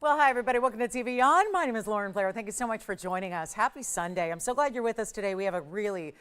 Well, hi, everybody. Welcome to TVON. My name is Blair. Thank you so much for joining us. Happy Sunday. I'm so glad you're with us today. We have a really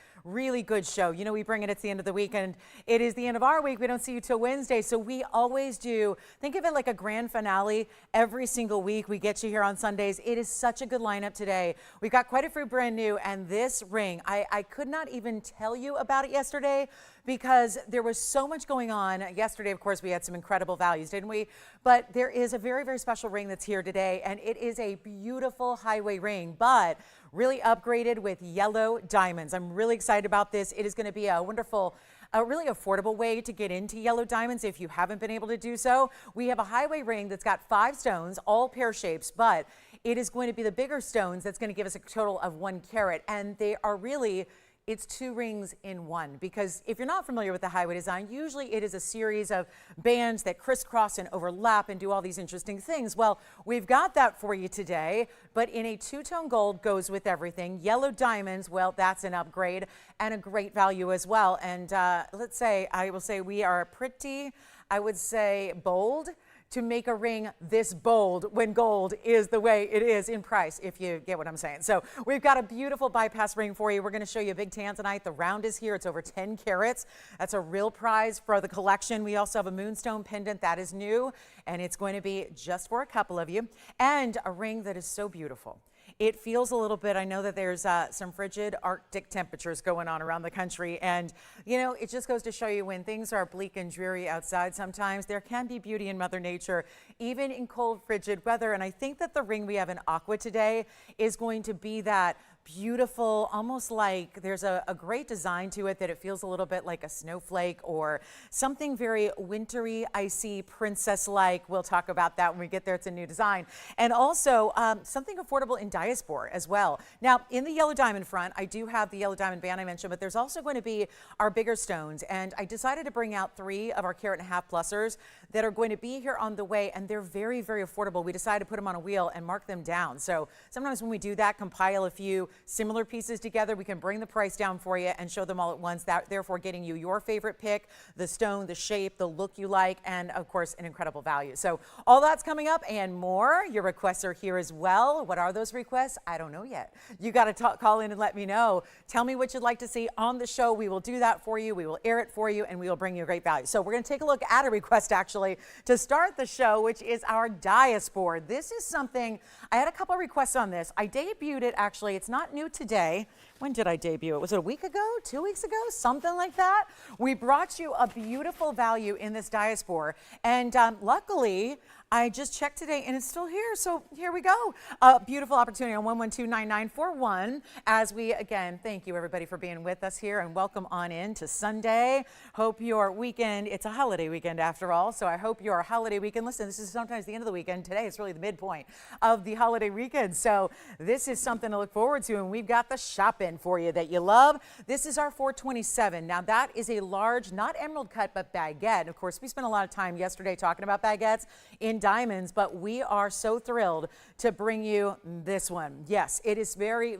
good show. You know, we bring it at the end of the week, and it is the end of our week. We don't see you till Wednesday, so we always do. Think of it like a grand finale every single week. We get you here on Sundays. It is such a good lineup today. We've got quite a few brand new, and this ring, I could not even tell you about it yesterday because there was so much going on. Yesterday, of course, we had some incredible values, didn't we? But there is a very special ring that's here today, and it is a beautiful highway ring, but really upgraded with yellow diamonds. I'm really excited about this. It is going to be a wonderful, a really affordable way to get into yellow diamonds if you haven't been able to do so. We have a highway ring that's got 5 stones, all pear shapes, but it is going to be the bigger stones that's going to give us a total of 1 carat, and they are really, it's 2 rings in one, because if you're not familiar with the highway design, usually it is a series of bands that crisscross and overlap and do all these interesting things. Well, we've got that for you today, but in a 2-tone gold goes with everything. Yellow diamonds, well, that's an upgrade and a great value as well. And let's say, I will say we are pretty, I would say, bold to make a ring this bold when gold is the way it is in price, if you get what I'm saying. So we've got a beautiful bypass ring for you. We're going to show you a big tanzanite. The round is here. It's over 10 carats. That's a real prize for the collection. We also have a moonstone pendant that is new, and it's going to be just for a couple of you, and a ring that is so beautiful. It feels a little bit, I know that there's some frigid Arctic temperatures going on around the country, and you know, it just goes to show you when things are bleak and dreary outside sometimes, there can be beauty in Mother Nature, even in cold, frigid weather. And I think that the ring we have in aqua today is going to be that beautiful, almost like there's a great design to it that it feels a little bit like a snowflake or something very wintry, icy, princess-like. We'll talk about that when we get there. It's a new design. And also something affordable in diaspora as well. Now, in the yellow diamond front, I do have the yellow diamond band I mentioned, but there's also going to be our bigger stones. And I decided to bring out 3 of our 1.5 carat plusers that are going to be here on the way, and they're very affordable. We decided to put them on a wheel and mark them down. So sometimes when we do that, compile a few similar pieces together, we can bring the price down for you and show them all at once, therefore getting you your favorite pick, the stone, the shape, the look you like, and of course an incredible value. So all that's coming up and more. Your requests are here as well. What are those requests? I don't know yet. You got to call in and let me know. Tell me what you'd like to see on the show. We will do that for you. We will air it for you, and we will bring you a great value. So we're going to take a look at a request actually to start the show, which is our diaspora. This is something, I had a couple of requests on this. I debuted it actually. It's not new today. When did I debut it? Was it a week ago? 2 weeks ago? Something like that. We brought you a beautiful value in this diaspora, and luckily I just checked today and it's still here. So here we go. A beautiful opportunity on 112-9941. As we again, thank you everybody for being with us here, and welcome on in to Sunday. Hope your weekend, it's a holiday weekend after all. So I hope your holiday weekend, listen, this is sometimes the end of the weekend. Today is really the midpoint of the holiday weekend. So this is something to look forward to, and we've got the shopping for you that you love. This is our 427. Now that is a large, not emerald cut, but baguette. Of course, we spent a lot of time yesterday talking about baguettes in diamonds, but we are so thrilled to bring you this one. Yes, it is very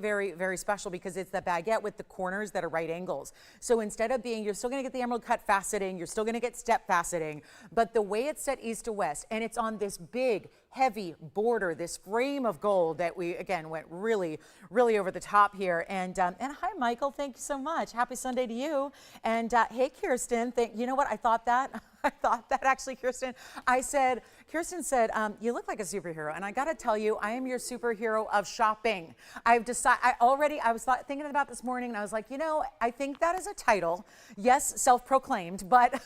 special because it's the baguette with the corners that are right angles. So instead of being, you're still going to get the emerald cut faceting, you're still going to get step faceting, but the way it's set east to west, and it's on this big, heavy border, this frame of gold that we again went really over the top here. And hi Michael, thank you so much. Happy Sunday to you. And hey Kirsten, you know what, I thought that actually, Kirsten, Kirsten said, you look like a superhero, and I got to tell you, I am your superhero of shopping. I've decided, I was thinking about this morning, and I was like, you know, I think that is a title. Yes, self-proclaimed, but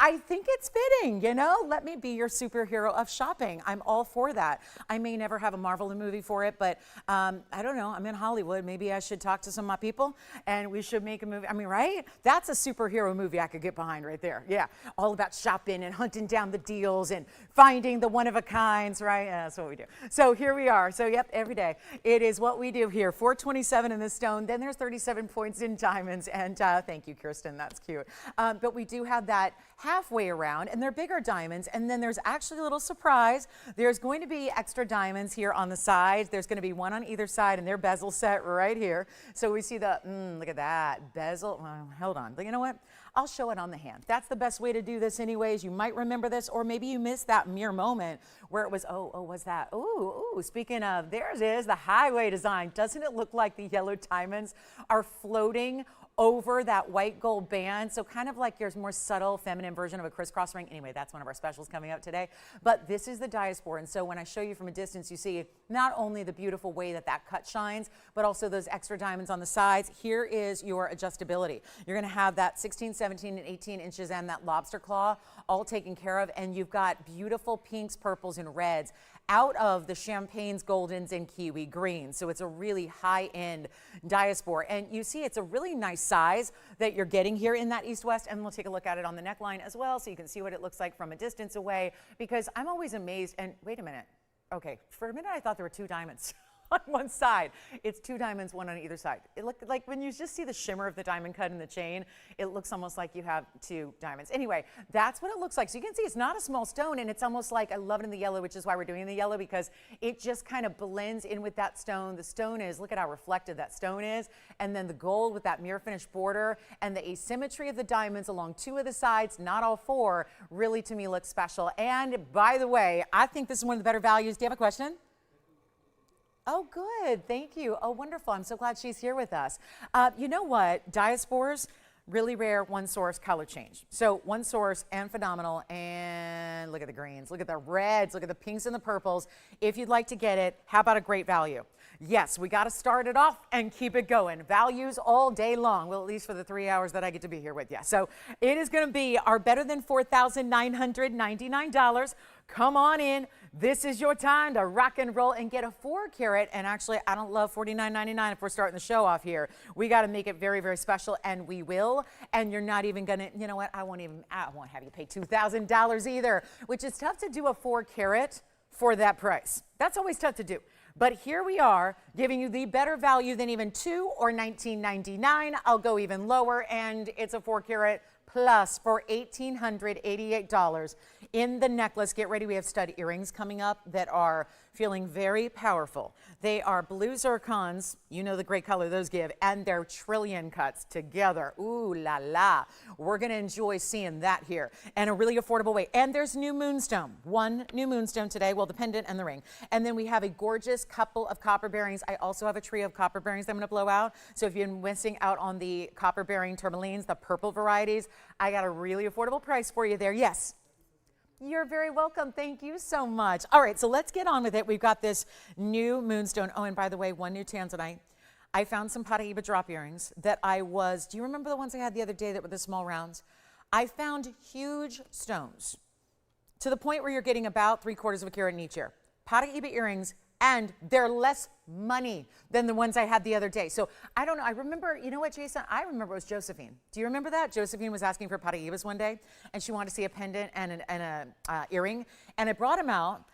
I think it's fitting, you know, let me be your superhero of shopping. I'm all for that. I may never have a Marvel movie for it, but I don't know, I'm in Hollywood. Maybe I should talk to some of my people and we should make a movie. I mean, right? That's a superhero movie I could get behind right there. Yeah, all about shopping and hunting down the deals and finding the one-of-a-kinds, right? Yeah, that's what we do. So here we are. So yep, every day. It is what we do here. 427 in the stone, then there's 37 points in diamonds. And thank you, Kirsten, that's cute. But we do have that halfway around, and they're bigger diamonds. And then there's actually a little surprise. There's going to be extra diamonds here on the sides. There's going to be one on either side, and they're bezel set right here. So we see the, look at that, bezel. Hold on, but you know what? I'll show it on the hand. That's the best way to do this anyways. You might remember this, or maybe you missed that mere moment where it was, what's that? Ooh, speaking of, there it is, the highway design. Doesn't it look like the yellow diamonds are floating over that white gold band? So kind of like your more subtle feminine version of a crisscross ring. Anyway, that's one of our specials coming up today. But this is the diaspora. And so when I show you from a distance, you see not only the beautiful way that that cut shines, but also those extra diamonds on the sides. Here is your adjustability. You're going to have that 16, 17, and 18 inches and that lobster claw all taken care of. And you've got beautiful pinks, purples, and reds out of the champagnes, goldens, and kiwi greens. So it's a really high-end diaspora. And you see it's a really nice size that you're getting here in that east-west. And we'll take a look at it on the neckline as well so you can see what it looks like from a distance away, because I'm always amazed. And wait a minute. Okay, for a minute I thought there were two diamonds on one side. It's two diamonds, one on either side. It looked like when you just see the shimmer of the diamond cut in the chain, it looks almost like you have two diamonds. Anyway, that's what it looks like. So you can see it's not a small stone, and it's almost like, I love it in the yellow, which is why we're doing the yellow, because it just kind of blends in with that stone. The stone is, look at how reflective that stone is, and then the gold with that mirror finish border, and the asymmetry of the diamonds along two of the sides, not all four, really to me looks special. And by the way, I think this is one of the better values. Do you have a question? Oh, good. Thank you. Oh, wonderful. I'm so glad she's here with us. You know what? Diasporas, really rare, one source color change. So one source and phenomenal. And look at the greens. Look at the reds. Look at the pinks and the purples. If you'd like to get it, how about a great value? Yes, we got to start it off and keep it going. Values all day long. Well, at least for the 3 hours that I get to be here with you. So it is going to be our better than $4,999. Come on in. This is your time to rock and roll and get a 4 carat. And actually, I don't love $49.99 if we're starting the show off here. We got to make it very, very special, and we will. And you're not even going to, you know what? I won't have you pay $2,000 either, which is tough to do a 4 carat for that price. That's always tough to do. But here we are giving you the better value than even $2 or $19.99. I'll go even lower, and it's a 4 carat plus for $1,888 in the necklace. Get ready. We have stud earrings coming up that are feeling very powerful. They are blue zircons. You know the great color those give, and they're trillion cuts together. Ooh la la. We're going to enjoy seeing that here, and a really affordable way. And there's new moonstone. One new moonstone today. Well, the pendant and the ring. And then we have a gorgeous couple of copper bearings. I also have a trio of copper bearings that I'm going to blow out. So if you're missing out on the copper bearing tourmalines, the purple varieties, I got a really affordable price for you there. Yes. You're very welcome. Thank you so much. All right, so let's get on with it. We've got this new moonstone. Oh, and by the way, one new tanzanite. I found some Paraíba drop earrings that do you remember the ones I had the other day that were the small rounds? I found huge stones to the point where you're getting about 3/4 of a carat in each ear. Paraíba earrings, and they're less money than the ones I had the other day. So I don't know. I remember, you know what, Jason? I remember it was Josephine. Do you remember that? Josephine was asking for Paraíbas one day, and she wanted to see a pendant and an earring. And I brought them out,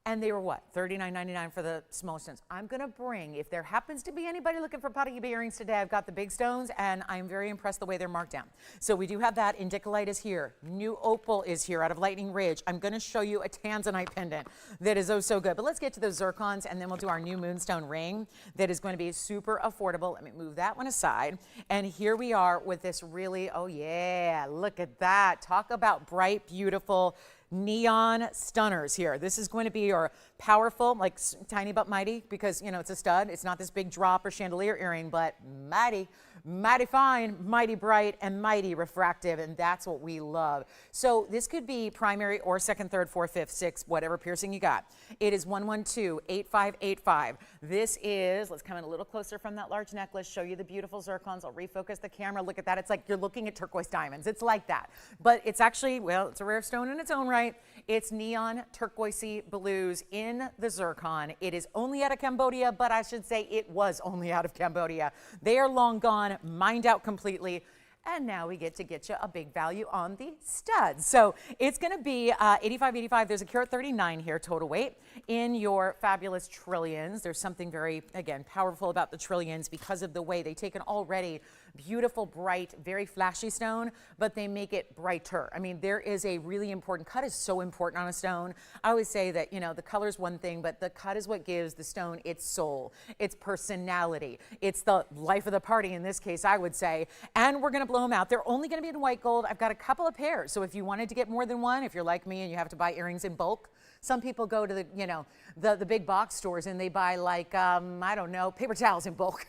and they were what? $39.99 for the small stones. I'm going to bring, if there happens to be anybody looking for Paraíba earrings today, I've got the big stones, and I'm very impressed the way they're marked down. So we do have that. Indicolite is here. New opal is here out of Lightning Ridge. I'm going to show you a tanzanite pendant that is oh so good. But let's get to those zircons, and then we'll do our new moonstone ring that is going to be super affordable. Let me move that one aside. And here we are with this really, oh yeah, look at that. Talk about bright, beautiful, neon stunners here. This is going to be your powerful, like tiny but mighty, because, you know, it's a stud. It's not this big drop or chandelier earring, but mighty, mighty fine, mighty bright, and mighty refractive, and that's what we love. So this could be primary or second, third, fourth, fifth, sixth, whatever piercing you got. It is 112-8585. This is, let's come in a little closer from that large necklace, show you the beautiful zircons. I'll refocus the camera. Look at that. It's like you're looking at turquoise diamonds. It's like that. But it's actually, well, it's a rare stone in its own right. It's neon turquoisey blues in the zircon. It is only out of Cambodia, but I should say it was only out of Cambodia. They are long gone, mined out completely. And now we get you a big value on the studs. So it's going to be $85.85. There's a carat 39 here, total weight, in your fabulous trillions. There's something very, again, powerful about the trillions because of the way they take an already beautiful, bright, very flashy stone, but they make it brighter. I mean, there is a really important, cut is so important on a stone. I always say that, you know, the color is one thing, but the cut is what gives the stone its soul, its personality. It's the life of the party in this case, I would say. And we're going to blow them out. They're only going to be in white gold. I've got a couple of pairs. So if you wanted to get more than one, if you're like me and you have to buy earrings in bulk, some people go to the, you know, the big box stores and they buy like, I don't know, paper towels in bulk.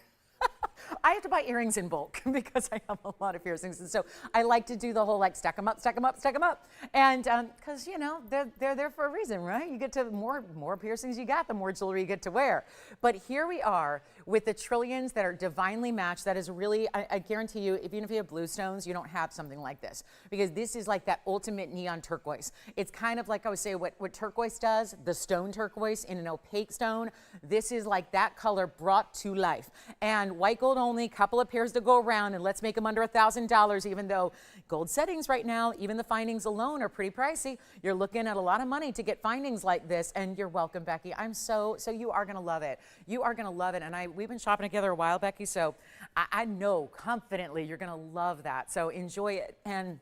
I have to buy earrings in bulk because I have a lot of piercings. And so I like to do the whole like stack them up, stack them up, stack them up. And because, you know, they're there for a reason, right? You get to more piercings you got, the more jewelry you get to wear. But here we are with the trillions that are divinely matched. That is really, I guarantee you, even if you have blue stones, you don't have something like this because this is like that ultimate neon turquoise. It's kind of like I would say what turquoise does, the stone turquoise in an opaque stone. This is like that color brought to life. And white gold only, couple of pairs to go around, and let's make them under $1,000, even though gold settings right now, even the findings alone are pretty pricey. You're looking at a lot of money to get findings like this, and you're welcome, Becky. So you are going to love it. You are going to love it, and we've been shopping together a while, Becky, so I know confidently you're going to love that. So enjoy it, and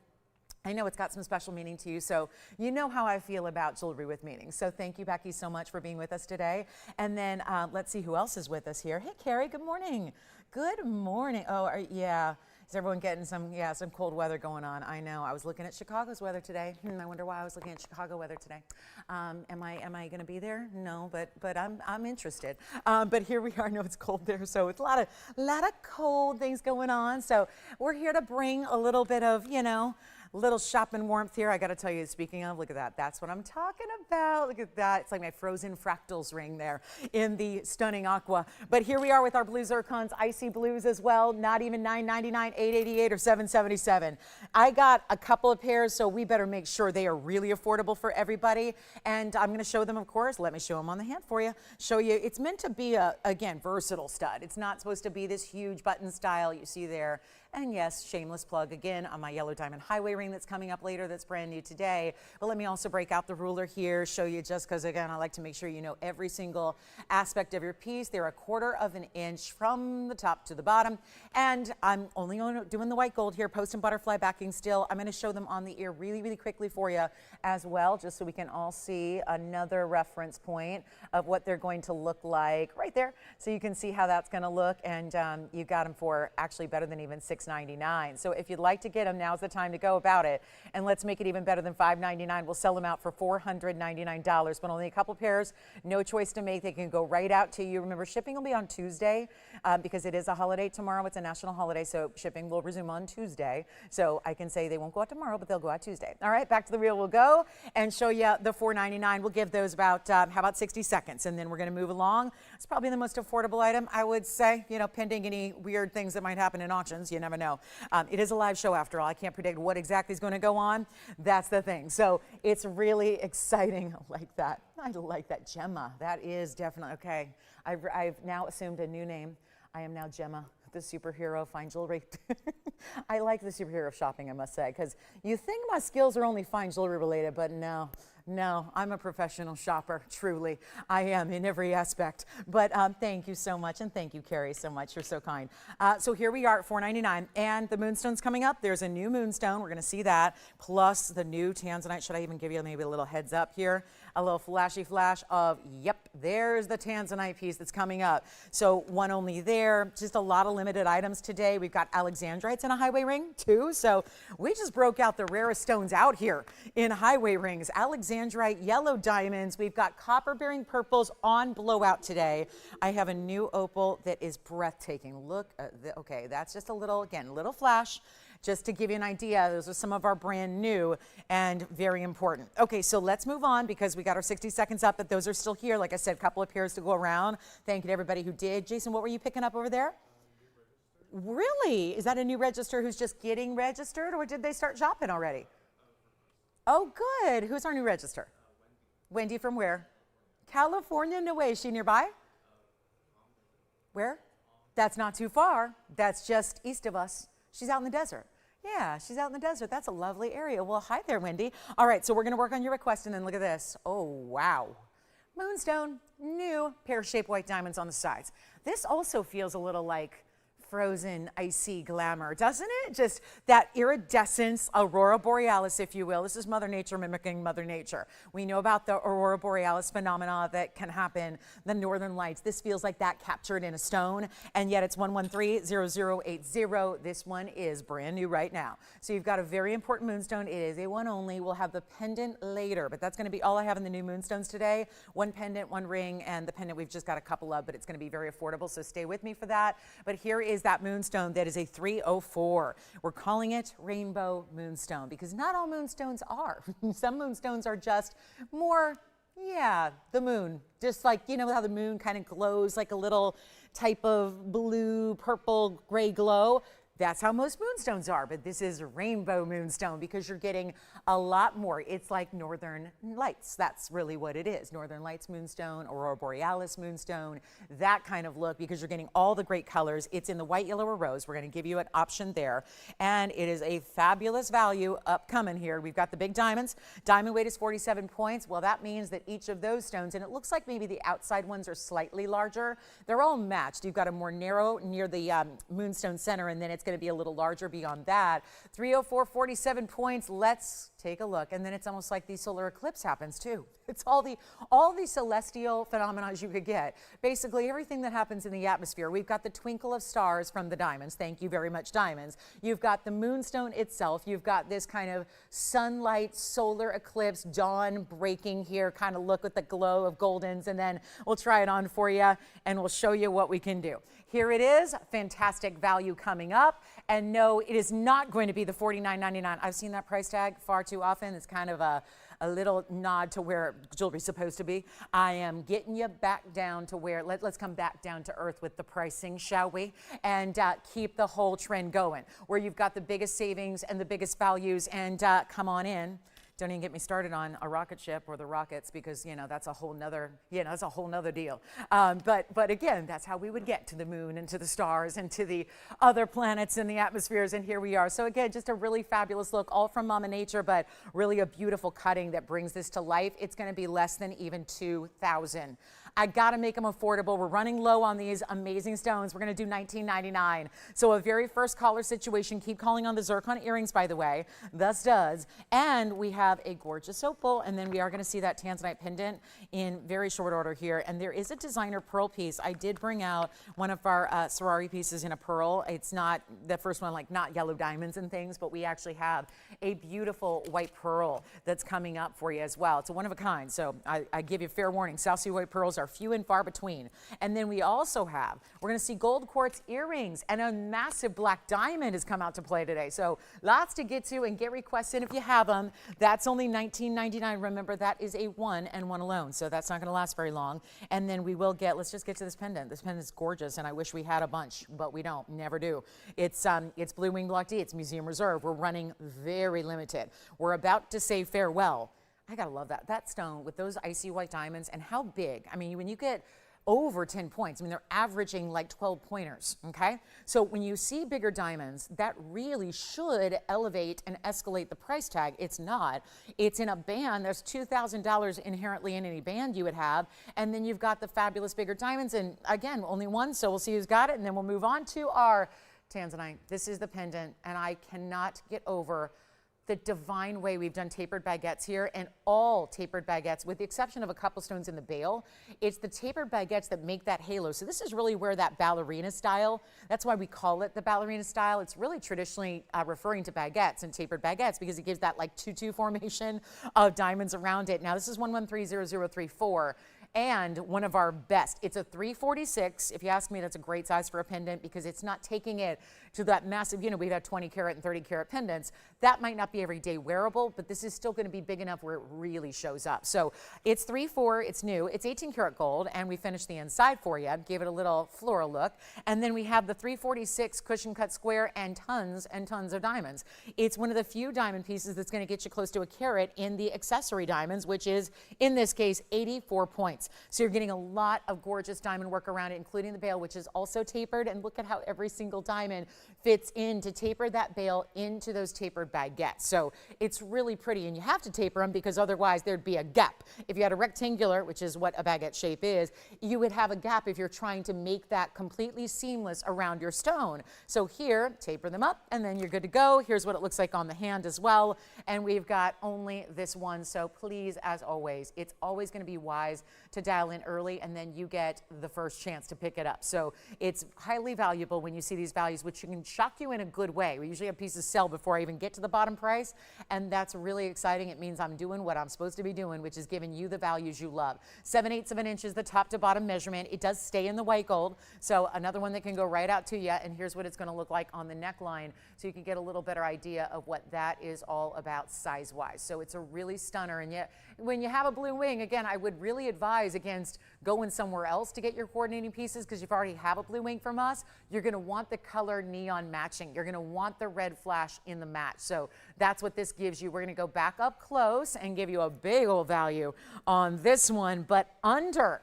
I know it's got some special meaning to you, so you know how I feel about jewelry with meaning. So thank you, Becky, so much for being with us today. And then let's see who else is with us here. Hey, Carrie, good morning. Good morning. Oh, yeah. Is everyone getting some cold weather going on? I know. I was looking at Chicago's weather today. I wonder why I was looking at Chicago weather today. Am I going to be there? No, but I'm interested. But here we are. I know it's cold there, so it's a lot of cold things going on. So we're here to bring a little bit of, you know, little shopping warmth here. I got to tell you, speaking of, look at that. That's what I'm talking about. Look at that. It's like my frozen fractals ring there in the stunning aqua. But here we are with our blue zircons, icy blues as well. Not even $9.99, $8.88, or $7.77. I got a couple of pairs, so we better make sure they are really affordable for everybody. And I'm going to show them, of course. Let me show them on the hand for you. Show you. It's meant to be a, again, versatile stud. It's not supposed to be this huge button style you see there. And yes, shameless plug again on my yellow diamond highway ring that's coming up later that's brand new today. But let me also break out the ruler here, show you, just because again, I like to make sure you know every single aspect of your piece. They're 1/4 of an inch from the top to the bottom. And I'm only doing the white gold here, post and butterfly backing still. I'm going to show them on the ear really, really quickly for you as well, just so we can all see another reference point of what they're going to look like right there. So you can see how that's going to look. And you got them for actually better than even $6.99. So if you'd like to get them, now's the time to go about it. And let's make it even better than $5.99. We'll sell them out for $499, but only a couple pairs. No choice to make. They can go right out to you. Remember, shipping will be on Tuesday because it is a holiday tomorrow. It's a national holiday, so shipping will resume on Tuesday. So I can say they won't go out tomorrow, but they'll go out Tuesday. All right, back to the reel we'll go and show you the $4.99. We'll give those about, how about 60 seconds, and then we're going to move along. It's probably the most affordable item, I would say, you know, pending any weird things that might happen in auctions. You never know. It is a live show after all. I can't predict what exactly is going to go on. That's the thing. So it's really exciting. I like that. I like that. Gemma. That is definitely, okay. I've now assumed a new name. I am now Gemma, the superhero of fine jewelry. I like the superhero of shopping, I must say, because you think my skills are only fine jewelry related, but no, I'm a professional shopper, truly. I am in every aspect. But thank you so much, and thank you, Carrie, so much. You're so kind. So here we are at $4.99, and the moonstone's coming up. There's a new moonstone. We're going to see that, plus the new tanzanite. Should I even give you maybe a little heads up here? A little flashy flash of, yep, there's the tanzanite piece that's coming up. So one only there, just a lot of limited items today. We've got alexandrites in a highway ring too. So we just broke out the rarest stones out here in highway rings. Alexandrite, yellow diamonds. We've got copper bearing purples on blowout today. I have a new opal that is breathtaking. Look, okay, that's just a little, again, little flash. Just to give you an idea, those are some of our brand new and very important. Okay, so let's move on because we got our 60 seconds up, but those are still here. Like I said, a couple of pairs to go around. Thank you to everybody who did. Jason, what were you picking up over there? Really? Is that a new register who's just getting registered, or did they start shopping already? Oh, good. Who's our new register? Wendy from where? California? No way. Is she nearby? Where? That's not too far. That's just east of us. She's out in the desert. Yeah, she's out in the desert. That's a lovely area. Well, hi there, Wendy. All right, so we're going to work on your request, and then look at this. Oh, wow. Moonstone, new pear-shaped white diamonds on the sides. This also feels a little like frozen, icy glamour, doesn't it? Just that iridescence, aurora borealis, if you will. This is Mother Nature mimicking Mother Nature. We know about the aurora borealis phenomena that can happen, the northern lights. This feels like that captured in a stone, and yet it's 113-0080. This one is brand new right now. So you've got a very important moonstone. It is a one only. We'll have the pendant later, but that's going to be all I have in the new moonstones today. One pendant, one ring, and the pendant we've just got a couple of, but it's going to be very affordable, so stay with me for that. But here is that moonstone that is a 304. We're calling it Rainbow Moonstone because not all moonstones are. Some moonstones are just more, yeah, the moon. Just like, you know how the moon kind of glows like a little type of blue, purple, gray glow? That's how most moonstones are, but this is Rainbow Moonstone because you're getting a lot more. It's like Northern Lights. That's really what it is. Northern Lights Moonstone, Aurora Borealis Moonstone, that kind of look because you're getting all the great colors. It's in the white, yellow, or rose. We're going to give you an option there, and it is a fabulous value upcoming here. We've got the big diamonds. Diamond weight is 47 points. Well, that means that each of those stones, and it looks like maybe the outside ones are slightly larger. They're all matched. You've got a more narrow near the moonstone center, and then it's going to be a little larger beyond that. 304, 47 points. Let's take a look. And then it's almost like the solar eclipse happens too. It's all the celestial phenomena you could get. Basically everything that happens in the atmosphere. We've got the twinkle of stars from the diamonds. Thank you very much, diamonds. You've got the moonstone itself. You've got this kind of sunlight, solar eclipse, dawn breaking here kind of look with the glow of goldens. And then we'll try it on for you and we'll show you what we can do. Here it is, fantastic value coming up. And no, it is not going to be the $49.99. I've seen that price tag far too often. It's kind of a little nod to where jewelry's supposed to be. I am getting you back down to where, let's come back down to earth with the pricing, shall we? And keep the whole trend going, where you've got the biggest savings and the biggest values. And come on in. Don't even get me started on a rocket ship or the rockets because, you know, that's a whole nother, that's a whole nother deal. But again, that's how we would get to the moon and to the stars and to the other planets and the atmospheres. And here we are. So again, just a really fabulous look, all from Mama Nature, but really a beautiful cutting that brings this to life. It's going to be less than even $2,000. I got to make them affordable. We're running low on these amazing stones. We're going to do $19.99. So a very first caller situation. Keep calling on the zircon earrings, by the way. Thus does. And we have a gorgeous opal. And then we are going to see that tanzanite pendant in very short order here. And there is a designer pearl piece. I did bring out one of our sorority pieces in a pearl. It's not the first one, like not yellow diamonds and things, but we actually have a beautiful white pearl that's coming up for you as well. It's a one of a kind. So I give you fair warning. South Sea white pearls are few and far between. And then we also have, we're going to see gold quartz earrings, and a massive black diamond has come out to play today. So lots to get to, and get requests in if you have them. That's only $19.99. Remember, that is a one and one alone. So that's not going to last very long. And then we will get, let's just get to this pendant. This pendant is gorgeous, and I wish we had a bunch, but we don't, never do. It's Blue Wing Block D. It's Museum Reserve. We're running very limited. We're about to say farewell. I gotta love that. That stone with those icy white diamonds, and how big. I mean, when you get over 10 points, I mean, they're averaging like 12 pointers, okay? So when you see bigger diamonds, that really should elevate and escalate the price tag. It's not. It's in a band. There's $2,000 inherently in any band you would have. And then you've got the fabulous bigger diamonds. And again, only one, so we'll see who's got it. And then we'll move on to our tanzanite. This is the pendant, and I cannot get over the divine way we've done tapered baguettes here, and all tapered baguettes, with the exception of a couple stones in the bail. It's the tapered baguettes that make that halo. So this is really where that ballerina style, that's why we call it the ballerina style. It's really traditionally referring to baguettes and tapered baguettes because it gives that like tutu formation of diamonds around it. Now this is 1130034. And one of our best. It's a 346. If you ask me, that's a great size for a pendant because it's not taking it to that massive, we've had 20 karat and 30 karat pendants. That might not be everyday wearable, but this is still going to be big enough where it really shows up. So it's 3-4, it's new, it's 18 karat gold, and we finished the inside for you, gave it a little floral look. And then we have the 346 cushion cut square and tons of diamonds. It's one of the few diamond pieces that's going to get you close to a carat in the accessory diamonds, which is, in this case, 84 points. So you're getting a lot of gorgeous diamond work around it, including the bail, which is also tapered. And look at how every single diamond fits in to taper that bail into those tapered baguettes. So it's really pretty, and you have to taper them because otherwise there'd be a gap. If you had a rectangular, which is what a baguette shape is, you would have a gap if you're trying to make that completely seamless around your stone. So here, taper them up, and then you're good to go. Here's what it looks like on the hand as well. And we've got only this one, so please, as always, it's always going to be wise to dial in early, and then you get the first chance to pick it up. So it's highly valuable when you see these values, which can shock you in a good way. We usually have pieces sell before I even get to the bottom price, and that's really exciting. It means I'm doing what I'm supposed to be doing, which is giving you the values you love. 7/8 of an inch is the top to bottom measurement. It does stay in the white gold, so another one that can go right out to you, and here's what it's going to look like on the neckline, so you can get a little better idea of what that is all about size-wise. So it's a really stunner, and yet when you have a blue wing, again, I would really advise against going somewhere else to get your coordinating pieces because you've already have a blue wing from us. You're going to want the color neon matching. You're going to want the red flash in the match. So that's what this gives you. We're going to go back up close and give you a big old value on this one, but under,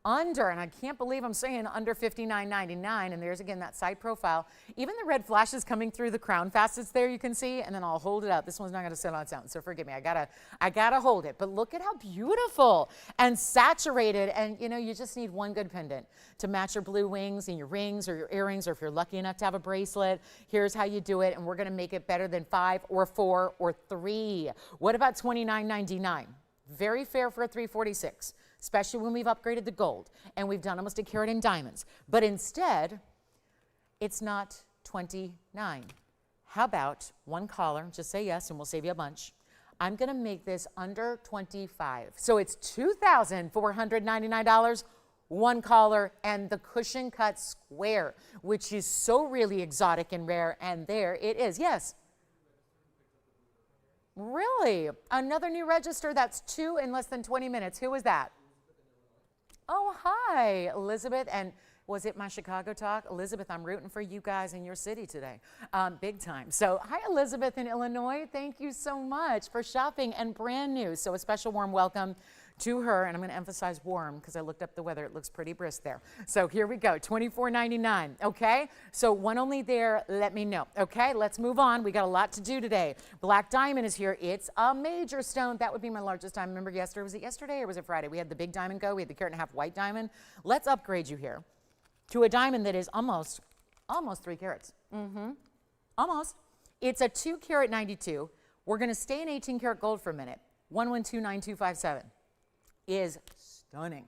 and I can't believe I'm saying under $59.99, and there's again that side profile. Even the red flashes coming through the crown facets there, you can see, and then I'll hold it up. This one's not gonna sit on its own, so forgive me. I gotta hold it, but look at how beautiful and saturated, and you know, you just need one good pendant to match your blue wings and your rings or your earrings, or if you're lucky enough to have a bracelet, here's how you do it, and we're gonna make it better than 5 or 4 or 3. What about $29.99? Very fair for a 346. Especially when we've upgraded the gold and we've done almost a carat in diamonds. But instead, it's not 29. How about one collar? Just say yes and we'll save you a bunch. I'm going to make this under 25. So it's $2,499, one collar, and the cushion cut square, which is so really exotic and rare. And there it is. Yes. Really? Another new register. That's 2 in less than 20 minutes. Who was that? Oh, hi, Elizabeth. And was it my Chicago talk? Elizabeth, I'm rooting for you guys in your city today. Big time. So hi, Elizabeth in Illinois. Thank you so much for shopping and brand new. So a special warm welcome to her. And I'm going to emphasize warm because I looked up the weather. It looks pretty brisk there. So here we go, $24.99. Okay, so one only there. Let me know. Okay, let's move on. We got a lot to do today. Black diamond is here. It's a major stone. That would be my largest diamond. Remember yesterday? Was it yesterday or was it Friday? We had the big diamond go. We had the carat and a half white diamond. Let's upgrade you here to a diamond that is almost 3 carats. Almost. It's a 2 carat 92. We're going to stay in 18 karat gold for a minute. 1129257. Is stunning.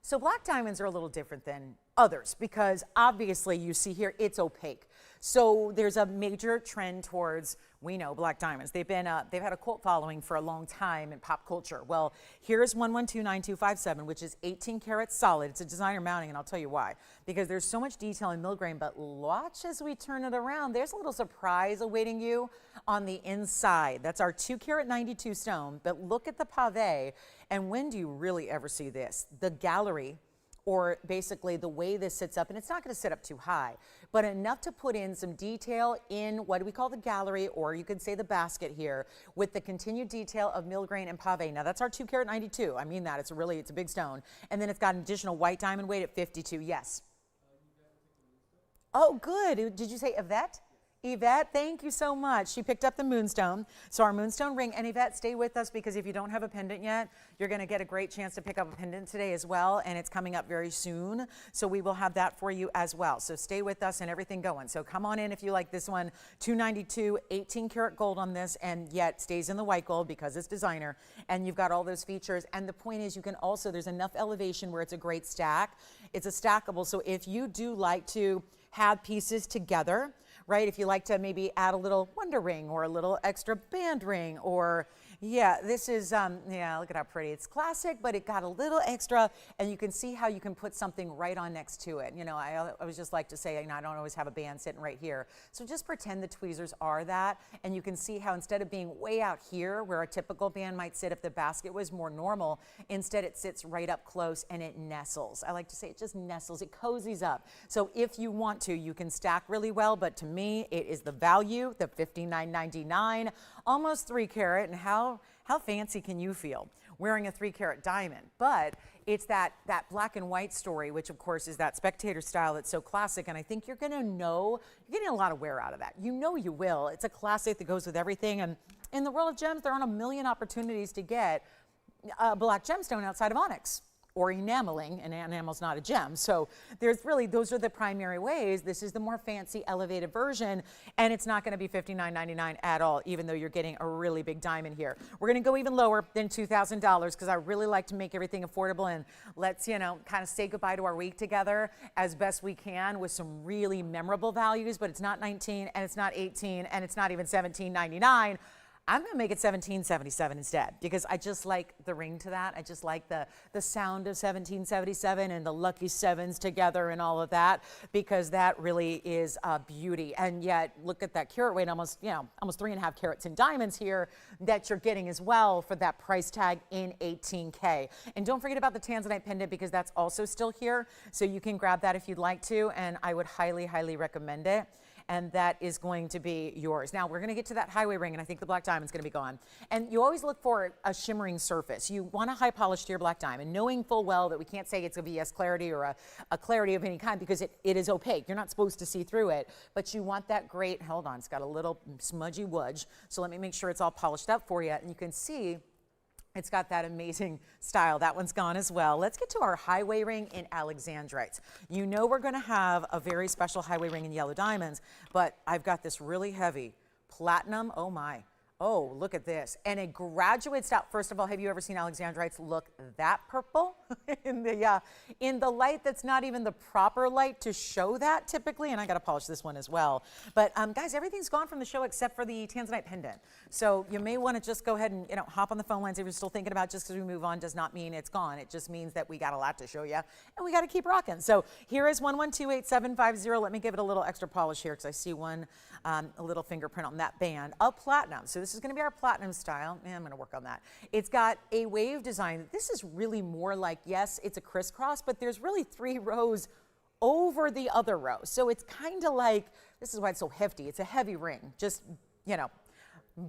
So black diamonds are a little different than others because obviously you see here it's opaque. So there's a major trend towards, we know, black diamonds. They've had a cult following for a long time in pop culture. Well, here's 1129257, which is 18 karat solid. It's a designer mounting, and I'll tell you why. Because there's so much detail in milgrain, but watch as we turn it around. There's a little surprise awaiting you on the inside. That's our 2 carat 92 stone, but look at the pave. And when do you really ever see this? The gallery, or basically the way this sits up, and it's not going to sit up too high, but enough to put in some detail in what do we call the gallery, or you could say the basket here, with the continued detail of milgrain and pave. Now that's our 2 carat 92. I mean that, it's a big stone. And then it's got an additional white diamond weight at 52, yes. Oh, good. Did you say Yvette? Yvette, thank you so much. She picked up the moonstone. So our moonstone ring, and Yvette, stay with us because if you don't have a pendant yet, you're going to get a great chance to pick up a pendant today as well, and it's coming up very soon. So we will have that for you as well. So stay with us and everything going. So come on in if you like this one. 292, 18 karat gold on this, and yet stays in the white gold because it's designer, and you've got all those features. And the point is you can also, there's enough elevation where it's a great stack. It's a stackable. So if you do like to have pieces together, right? If you like to maybe add a little wonder ring or a little extra band ring, or yeah, this is, yeah, look at how pretty. It's classic, but it got a little extra, and you can see how you can put something right on next to it. You know, I always just like to say, you know, I don't always have a band sitting right here. So just pretend the tweezers are that, and you can see how instead of being way out here where a typical band might sit if the basket was more normal, instead it sits right up close and it nestles. I like to say it just nestles, it cozies up. So if you want to, you can stack really well, but to me, it is the value, the $59.99, almost 3 carat, and how fancy can you feel wearing a 3 carat diamond? But it's that black and white story, which of course is that spectator style that's so classic. And I think you're going to know, you're getting a lot of wear out of that. You know you will. It's a classic that goes with everything. And in the world of gems, there aren't a million opportunities to get a black gemstone outside of onyx or enameling, and enamel's not a gem. So there's really, those are the primary ways. This is the more fancy, elevated version, and it's not gonna be $59.99 at all, even though you're getting a really big diamond here. We're gonna go even lower than $2,000 because I really like to make everything affordable, and let's, you know, kind of say goodbye to our week together as best we can with some really memorable values, but it's not 19, and it's not 18, and it's not even $17.99. I'm gonna make it $17.77 instead because I just like the ring to that. I just like the sound of $17.77 and the lucky sevens together and all of that, because that really is a beauty. And yet, look at that carat weight, almost 3.5 carats in diamonds here that you're getting as well for that price tag in $18K. And don't forget about the tanzanite pendant because that's also still here. So you can grab that if you'd like to, and I would highly, highly recommend it. And that is going to be yours. Now we're going to get to that highway ring, and I think the black diamond's going to be gone. And you always look for a shimmering surface. You want a high polished clear black diamond, knowing full well that we can't say it's a VS clarity or a clarity of any kind because it is opaque. You're not supposed to see through it, but you want that great, hold on, it's got a little smudgy wudge. So let me make sure it's all polished up for you, and you can see it's got that amazing style. That one's gone as well. Let's get to our highway ring in alexandrites. You know we're going to have a very special highway ring in yellow diamonds, but I've got this really heavy platinum. Oh my. Oh, look at this. And a graduate style. First of all, have you ever seen alexandrites look that purple in the light that's not even the proper light to show that typically? And I got to polish this one as well. But guys, everything's gone from the show except for the tanzanite pendant. So you may want to just go ahead and hop on the phone lines if you're still thinking about. Just because we move on does not mean it's gone. It just means that we got a lot to show you and we got to keep rocking. So here is 1128-750. Let me give it a little extra polish here because I see one a little fingerprint on that band of platinum. So this is going to be our platinum style. I'm going to work on that. It's got a wave design. This is really more like, yes, it's a crisscross, but there's really 3 rows over the other row. So it's kind of like, this is why it's so hefty. It's a heavy ring. Just,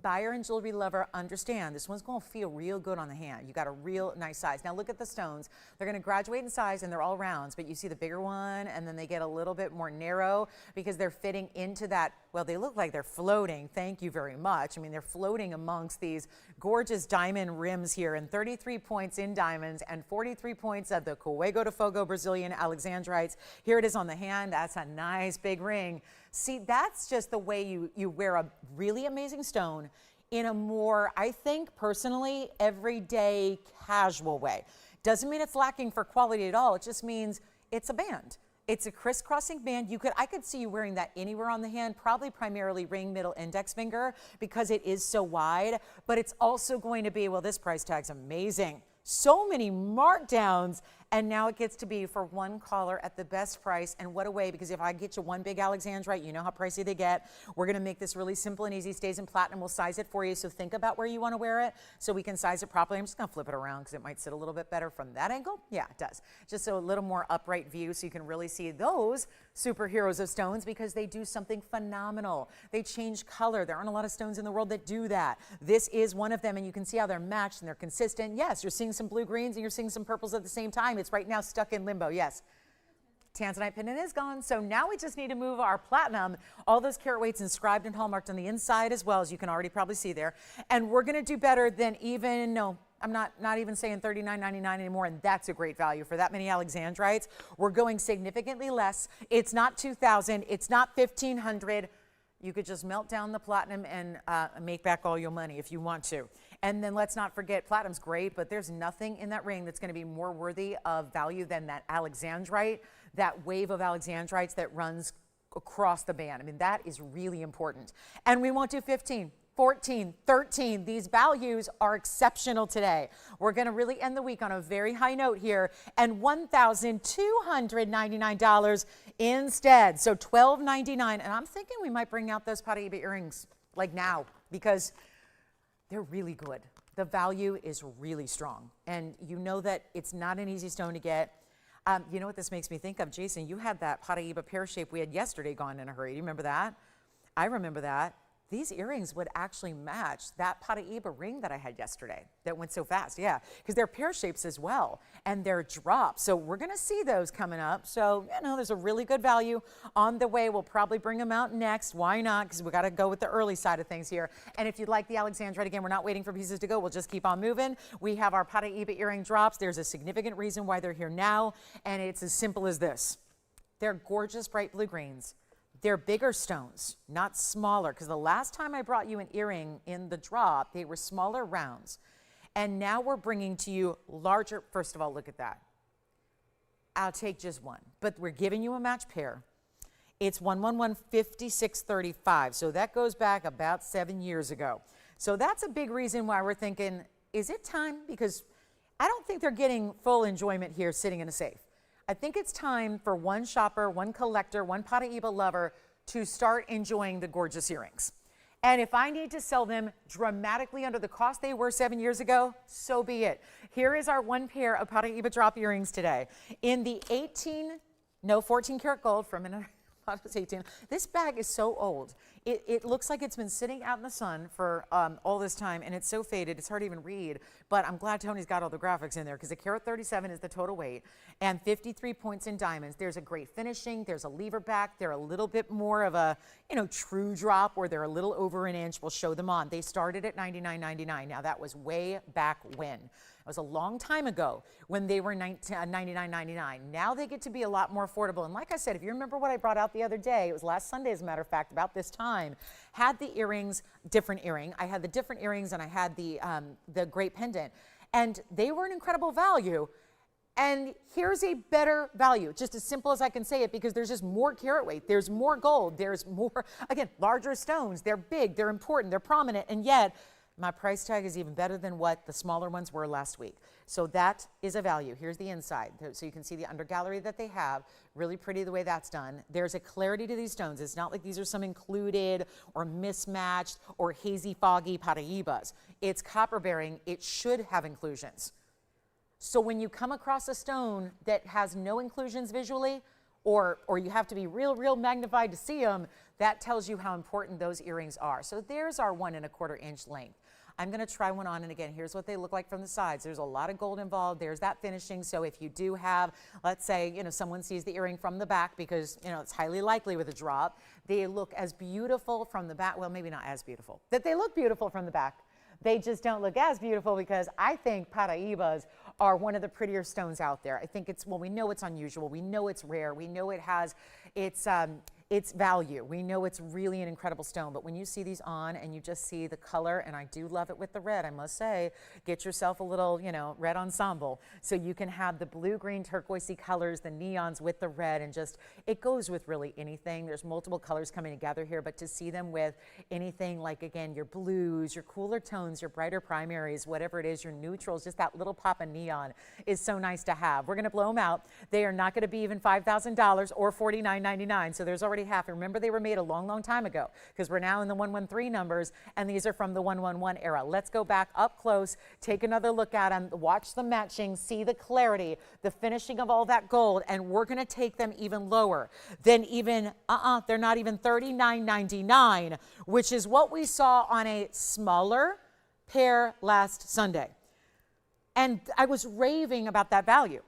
buyer and jewelry lover, understand this one's going to feel real good on the hand. You got a real nice size. Now look at the stones. They're going to graduate in size and they're all rounds, but you see the bigger one and then they get a little bit more narrow because they're fitting into that. Well, they look like they're floating. Thank you very much. I mean, they're floating amongst these gorgeous diamond rims here, and 33 points in diamonds and 43 points of the Cuello de Fogo Brazilian alexandrites. Here it is on the hand. That's a nice big ring. See, that's just the way you wear a really amazing stone in a more, I think personally, everyday casual way. Doesn't mean it's lacking for quality at all. It just means it's a band. It's a crisscrossing band. I could see you wearing that anywhere on the hand, probably primarily ring, middle, index finger, because it is so wide, but it's also going to be, well, this price tag's amazing. So many markdowns, and now it gets to be for one caller at the best price. And what a way, because if I get you one big alexandrite, you know how pricey they get. We're going to make this really simple and easy. Stays in platinum. We'll size it for you, so think about where you want to wear it so we can size it properly. I'm just going to flip it around because it might sit a little bit better from that angle. Yeah, it does. Just so a little more upright view so you can really see those superheroes of stones, because they do something phenomenal. They change color. There aren't a lot of stones in the world that do that. This is one of them, and you can see how they're matched and they're consistent. Yes, you're seeing some blue greens and you're seeing some purples at the same time. It's right now stuck in limbo. Yes. Tanzanite pendant is gone. So now we just need to move our platinum, all those carat weights inscribed and hallmarked on the inside as well, as you can already probably see there. And we're going to do better than even, no, I'm not even saying $39.99 anymore, and that's a great value for that many alexandrites. We're going significantly less. It's not $2,000. It's not $1,500. You could just melt down the platinum and make back all your money if you want to. And then let's not forget, platinum's great, but there's nothing in that ring that's going to be more worthy of value than that alexandrite, that wave of alexandrites that runs across the band. I mean, that is really important. And we won't do 15. 14, 13. These values are exceptional today. We're going to really end the week on a very high note here, and $1,299 instead. So $1,299. And I'm thinking we might bring out those Paraíba earrings like now, because they're really good. The value is really strong. And you know that it's not an easy stone to get. You know what this makes me think of? Jason, you had that Paraíba pear shape we had yesterday gone in a hurry. Do you remember that? I remember that. these earrings would actually match that Paraíba ring that I had yesterday that went so fast. Yeah, because they're pear shapes as well, and they're drops. So we're going to see those coming up. So, there's a really good value on the way. We'll probably bring them out next. Why not? Because we got to go with the early side of things here. And if you'd like the Alexandrite, again, we're not waiting for pieces to go. We'll just keep on moving. We have our Paraíba earring drops. There's a significant reason why they're here now, and it's as simple as this. They're gorgeous bright blue greens. They're bigger stones, not smaller, because the last time I brought you an earring in the drop, they were smaller rounds. And now we're bringing to you larger. First of all, look at that. I'll take just one, but we're giving you a match pair. It's 1115635, so that goes back about 7 years ago. So that's a big reason why we're thinking, is it time? Because I don't think they're getting full enjoyment here sitting in a safe. I think it's time for one shopper, one collector, one Paraíba lover to start enjoying the gorgeous earrings. And if I need to sell them dramatically under the cost they were 7 years ago, so be it. Here is our one pair of Paraíba drop earrings today. In the 14 karat gold from an I was 18. This bag is so old. It looks like it's been sitting out in the sun for all this time, and it's so faded, it's hard to even read. But I'm glad Tony's got all the graphics in there, because a carat 37 is the total weight, and 53 points in diamonds. There's a great finishing. There's a lever back. They're a little bit more of a, true drop, where they're a little over an inch. We'll show them on. They started at $99.99. Now, that was way back when. It was a long time ago when they were $99.99. Now they get to be a lot more affordable. And like I said, if you remember what I brought out the other day, it was last Sunday, as a matter of fact, about this time, had the earrings, different earring. I had the different earrings, and I had the great pendant. And they were an incredible value. And here's a better value, just as simple as I can say it, because there's just more carat weight. There's more gold. There's more, again, larger stones. They're big. They're important. They're prominent. And yet, my price tag is even better than what the smaller ones were last week. So that is a value. Here's the inside. So you can see the under gallery that they have. Really pretty the way that's done. There's a clarity to these stones. It's not like these are some included or mismatched or hazy, foggy Paraíbas. It's copper bearing. It should have inclusions. So when you come across a stone that has no inclusions visually, or you have to be real magnified to see them, that tells you how important those earrings are. So there's our 1 1/4 inch length. I'm going to try one on, and again, here's what they look like from the sides. There's a lot of gold involved. There's that finishing. So if you do have, let's say, someone sees the earring from the back, because, it's highly likely with a drop, they look as beautiful from the back. Well, maybe not as beautiful, that they look beautiful from the back. They just don't look as beautiful, because I think Paraíbas are one of the prettier stones out there. I think we know it's unusual. We know it's rare. We know it has its value. We know it's really an incredible stone. But when you see these on and you just see the color, and I do love it with the red, I must say, get yourself a little, red ensemble. So you can have the blue, green, turquoisey colors, the neons with the red, and just, it goes with really anything. There's multiple colors coming together here, but to see them with anything like, again, your blues, your cooler tones, your brighter primaries, whatever it is, your neutrals, just that little pop of neon is so nice to have. We're going to blow them out. They are not going to be even $5,000 or $49.99. So there's already half. And remember, they were made a long time ago, because we're now in the 113 numbers, and these are from the 111 era. Let's go back up close, take another look at them, watch the matching, see the clarity, the finishing of all that gold, and we're going to take them even lower than even, they're not even $39.99, which is what we saw on a smaller pair last Sunday. And I was raving about that value.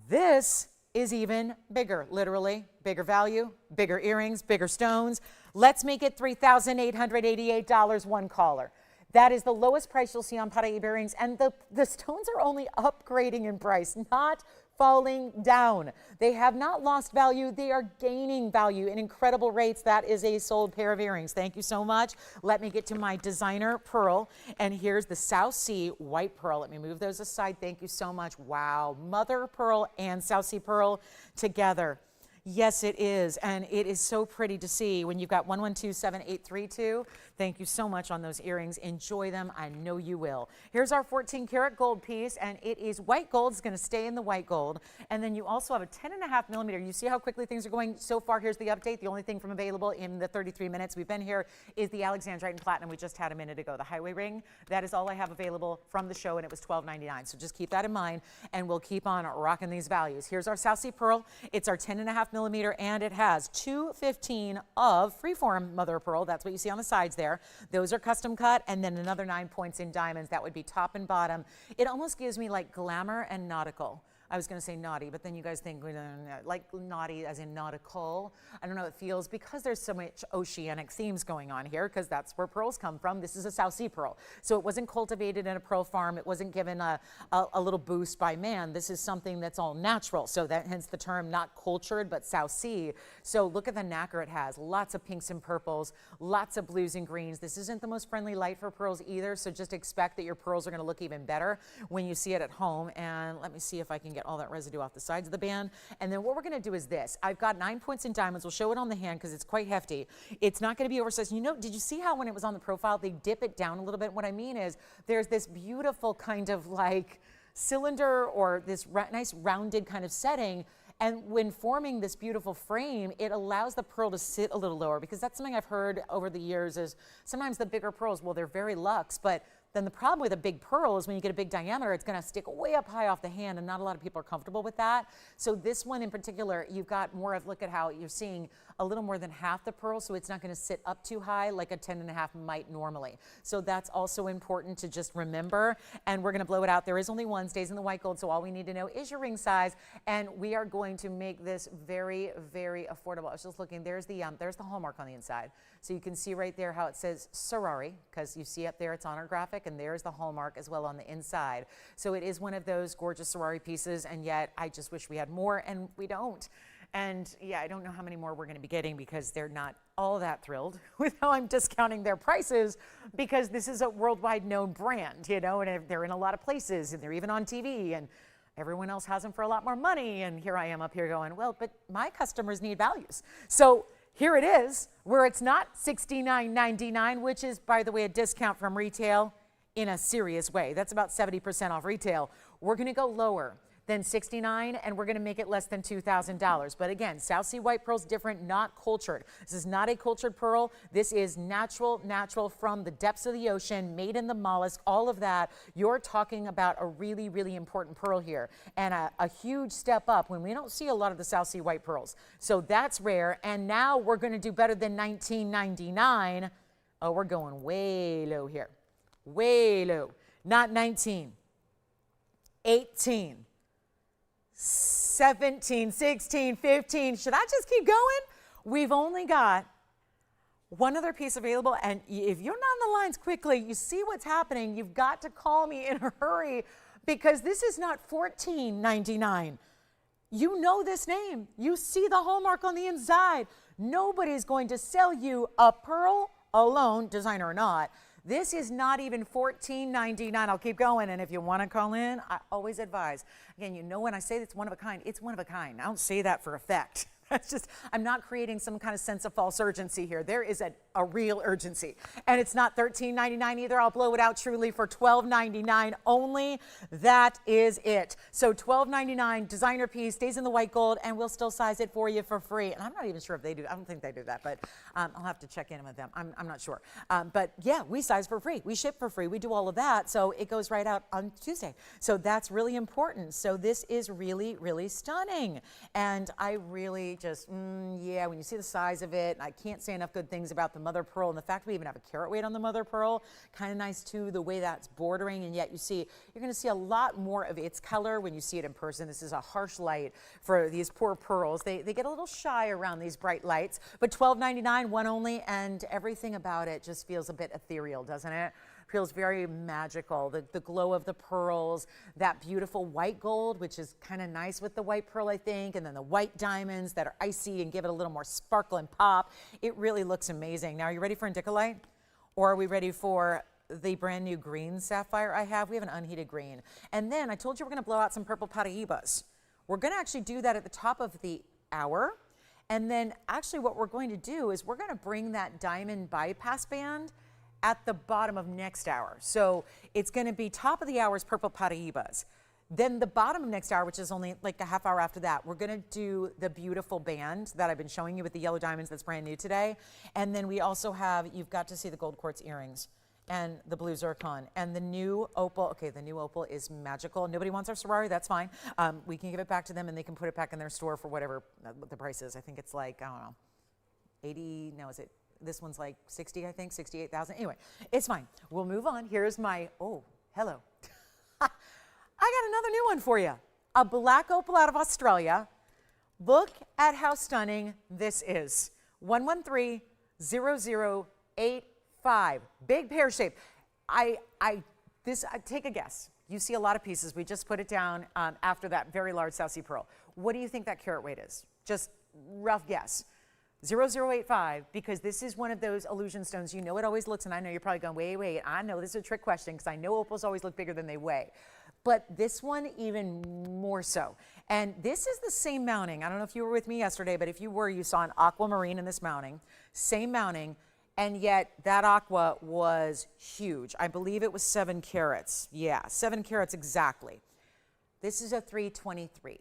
This is even bigger, literally. Bigger value, bigger earrings, bigger stones. Let's make it $3,888, one caller. That is the lowest price you'll see on Paraíba earrings, and the stones are only upgrading in price, not falling down. They have not lost value. They are gaining value in incredible rates. That is a sold pair of earrings. Thank you so much. Let me get to my designer pearl, and here's the South Sea white pearl. Let me move those aside. Thank you so much. Wow, mother pearl and South Sea pearl together. Yes, it is, and it is so pretty to see when you've got 1127832. Thank you so much on those earrings. Enjoy them. I know you will. Here's our 14 karat gold piece, and it is white gold. It's going to stay in the white gold. And then you also have a 10.5 millimeter. You see how quickly things are going so far. Here's the update. The only thing from available in the 33 minutes we've been here is the Alexandrite and Platinum we just had a minute ago. The highway ring, that is all I have available from the show, and it was $12.99. So just keep that in mind, and we'll keep on rocking these values. Here's our South Sea pearl. It's our 10.5 millimeter, and it has 215 of freeform mother of pearl. That's what you see on the sides there. Those are custom cut, and then another 9 points in diamonds. That would be top and bottom. It almost gives me like glamour and nautical. I was going to say naughty, but then you guys think like naughty as in nautical. I don't know, it feels, because there's so much oceanic themes going on here, because that's where pearls come from. This is a South Sea pearl. So it wasn't cultivated in a pearl farm. It wasn't given a little boost by man. This is something that's all natural. So that hence the term not cultured, but South Sea. So look at the nacre it has. Lots of pinks and purples, lots of blues and greens. This isn't the most friendly light for pearls either. So just expect that your pearls are going to look even better when you see it at home. And let me see if I can get all that residue off the sides of the band. And then what we're going to do is this. I've got 9 points in diamonds. We'll show it on the hand because it's quite hefty. It's not going to be oversized. You know, did you see how when it was on the profile, they dip it down a little bit? What I mean is there's this beautiful kind of like cylinder or this nice rounded kind of setting. And when forming this beautiful frame, it allows the pearl to sit a little lower, because that's something I've heard over the years is sometimes the bigger pearls, well, they're very luxe, but then the problem with a big pearl is when you get a big diameter, it's going to stick way up high off the hand, and not a lot of people are comfortable with that. So this one in particular, you've got more of, look at how you're seeing a little more than half the pearl, so it's not going to sit up too high like a 10.5 might normally. So that's also important to just remember, and we're going to blow it out. There is only one, stays in the white gold, so all we need to know is your ring size, and we are going to make this very, very affordable. I was just looking, there's the hallmark on the inside. So you can see right there how it says Sorari, because you see up there it's on our graphic, and there's the hallmark as well on the inside. So it is one of those gorgeous Sorari pieces, and yet I just wish we had more, and we don't. And yeah, I don't know how many more we're going to be getting, because they're not all that thrilled with how I'm discounting their prices, because this is a worldwide known brand, you know, and they're in a lot of places, and they're even on TV, and everyone else has them for a lot more money. And here I am up here going, well, but my customers need values. So here it is, where it's not $69.99, which is, by the way, a discount from retail in a serious way. That's about 70% off retail. We're going to go lower than $69, and we're going to make it less than $2,000. But again, South Sea white pearl's different, not cultured. This is not a cultured pearl. This is natural from the depths of the ocean, made in the mollusk, all of that. You're talking about a really, really important pearl here, and a huge step up when we don't see a lot of the South Sea white pearls. So that's rare, and now we're going to do better than $19.99. Oh, we're going way low here. Way low. Not 19, 18, 17, 16, 15. Should I just keep going? We've only got one other piece available, and if you're not on the lines quickly, you see what's happening, you've got to call me in a hurry, because this is not $14.99. You know this name. You see the hallmark on the inside. Nobody's going to sell you a pearl alone, designer or not. This is not even $14.99. I'll keep going, and if you want to call in, I always advise. Again, you know when I say it's one of a kind, it's one of a kind. I don't say that for effect. That's just, I'm not creating some kind of sense of false urgency here. There is a real urgency. And it's not $13.99 either. I'll blow it out truly for $12.99 only. That is it. So $12.99, designer piece, stays in the white gold, and we'll still size it for you for free. And I'm not even sure if they do. I don't think they do that, but I'll have to check in with them. I'm not sure. But yeah, we size for free. We ship for free. We do all of that. So it goes right out on Tuesday. So that's really important. So this is really, really stunning. And I really just, yeah, when you see the size of it, I can't say enough good things about the mother pearl, and the fact we even have a carat weight on the mother pearl, kind of nice too, the way that's bordering, and yet you're going to see a lot more of its color when you see it in person. This is a harsh light for these poor pearls. They get a little shy around these bright lights, but $12.99, one only, and everything about it just feels a bit ethereal, doesn't it? Feels very magical. The glow of the pearls, that beautiful white gold, which is kind of nice with the white pearl, I think, and then the white diamonds that are icy and give it a little more sparkle and pop. It really looks amazing. Now, are you ready for Indicolite? Or are we ready for the brand new green sapphire I have? We have an unheated green. And then I told you we're going to blow out some purple Paraibas. We're going to actually do that at the top of the hour. And then actually what we're going to do is we're going to bring that diamond bypass band at the bottom of next hour. So it's going to be top of the hour's purple Paraibas. Then the bottom of next hour, which is only like a half hour after that, we're going to do the beautiful band that I've been showing you with the yellow diamonds that's brand new today. And then we also have, you've got to see the gold quartz earrings. and the blue zircon. And the new opal, okay, the new opal is magical. Nobody wants our Ferrari, that's fine. We can give it back to them and they can put it back in their store for whatever the price is. I think it's like, I don't know, 80, no, is it? This one's like 60, I think, 68,000. Anyway, it's fine. We'll move on. Here's my, oh, hello. I got another new one for you. A black opal out of Australia. Look at how stunning this is. 113-0085. Big pear shape. Take a guess. You see a lot of pieces. We just put it down after that very large South Sea pearl. What do you think that carat weight is? Just rough guess. 0085, because this is one of those illusion stones. You know it always looks, and I know you're probably going, wait, I know this is a trick question because I know opals always look bigger than they weigh. But this one even more so. And this is the same mounting. I don't know if you were with me yesterday, but if you were, you saw an aquamarine in this mounting. Same mounting, and yet that aqua was huge. I believe it was 7 carats. Yeah, 7 carats exactly. This is a 323.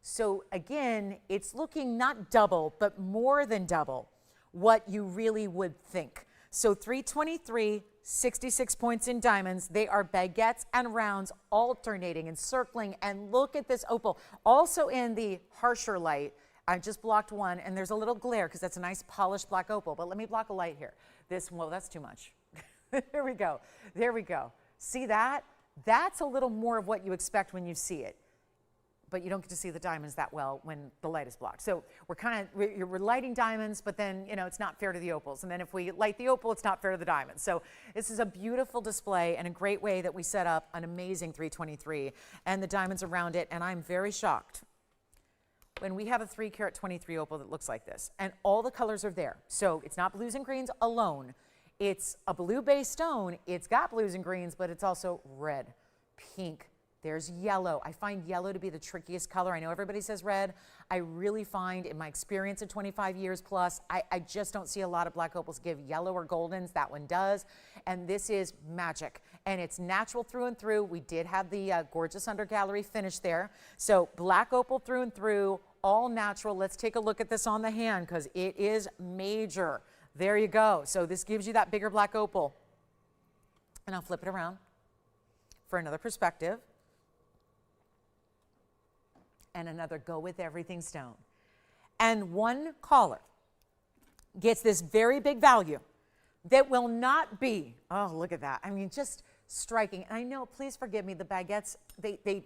So again, it's looking not double, but more than double what you really would think. So 323, 66 points in diamonds. They are baguettes and rounds alternating and circling. And look at this opal. Also in the harsher light, I just blocked one, and there's a little glare because that's a nice polished black opal. But let me block a light here. Well, that's too much. There we go. There we go. See that? That's a little more of what you expect when you see it. But you don't get to see the diamonds that well when the light is blocked. So we're lighting diamonds, but then, you know, it's not fair to the opals. And then if we light the opal, it's not fair to the diamonds. So this is a beautiful display and a great way that we set up an amazing 323 and the diamonds around it. And I'm very shocked when we have a 3 carat 23 opal that looks like this and all the colors are there. So it's not blues and greens alone. It's a blue base stone. It's got blues and greens, but it's also red, pink. There's yellow. I find yellow to be the trickiest color. I know everybody says red. I really find, in my experience of 25 years plus, I just don't see a lot of black opals give yellow or goldens. That one does. And this is magic. And it's natural through and through. We did have the gorgeous under gallery finish there. So black opal through and through, all natural. Let's take a look at this on the hand because it is major. There you go. So this gives you that bigger black opal. And I'll flip it around for another perspective. And another go with everything stone. And one caller gets this very big value that will not be, oh, look at that. I mean, just striking. And I know, please forgive me, the baguettes,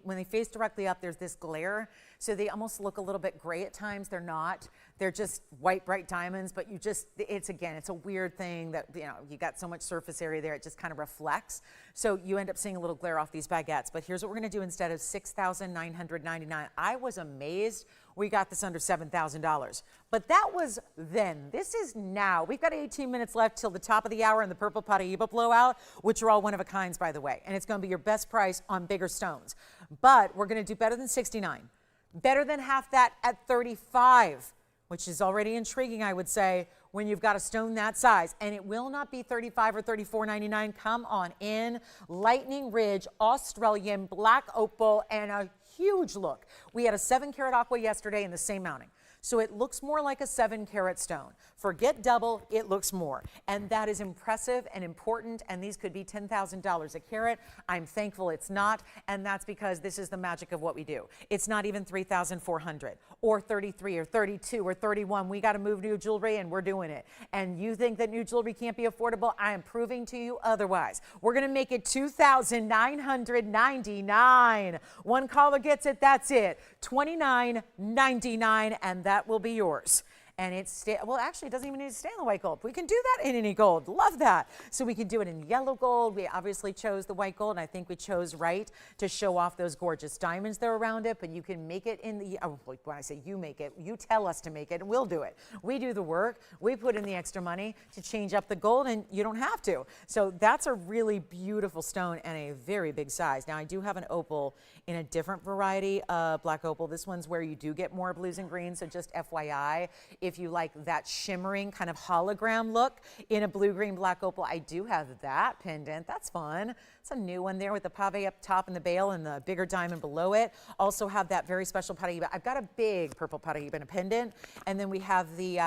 when they face directly up, there's this glare. So they almost look a little bit gray at times. They're not. They're just white, bright diamonds. But you just, it's a weird thing that, you know, you got so much surface area there, it just kind of reflects. So you end up seeing a little glare off these baguettes. But here's what we're going to do instead of $6,999. I was amazed we got this under $7,000. But that was then. This is now. We've got 18 minutes left till the top of the hour and the purple Paraíba blowout, which are all one of a kinds, by the way. And it's going to be your best price on bigger stones. But we're going to do better than 69. Better than half that at 35, which is already intriguing, I would say, when you've got a stone that size. And it will not be 35 or 34.99. Come on in. Lightning Ridge, Australian, black opal, and a huge look. We had a 7 carat aqua yesterday in the same mounting. So it looks more like a 7 carat stone. Forget double, it looks more. And that is impressive and important, and these could be $10,000 a carat. I'm thankful it's not, and that's because this is the magic of what we do. It's not even $3,400 or 33 or 32 or 31. We got to move new jewelry, and we're doing it. And you think that new jewelry can't be affordable? I am proving to you otherwise. We're going to make it $2,999. One caller gets it, that's it. $2,999, and that will be yours. And it's, well, actually, it doesn't even need to stay in the white gold. We can do that in any gold. Love that. So we can do it in yellow gold. We obviously chose the white gold, and I think we chose right to show off those gorgeous diamonds that are around it. But you can make it in the, oh, when I say you make it, you tell us to make it, and we'll do it. We do the work. We put in the extra money to change up the gold, and you don't have to. So that's a really beautiful stone and a very big size. Now, I do have an opal in a different variety of black opal. This one's where you do get more blues and greens, so just FYI. If you like that shimmering kind of hologram look in a blue-green black opal, I do have that pendant. That's fun. It's a new one there with the pave up top and the bail and the bigger diamond below it. Also have that very special Paraíba. I've got a big purple Paraíba in a pendant, and then we have the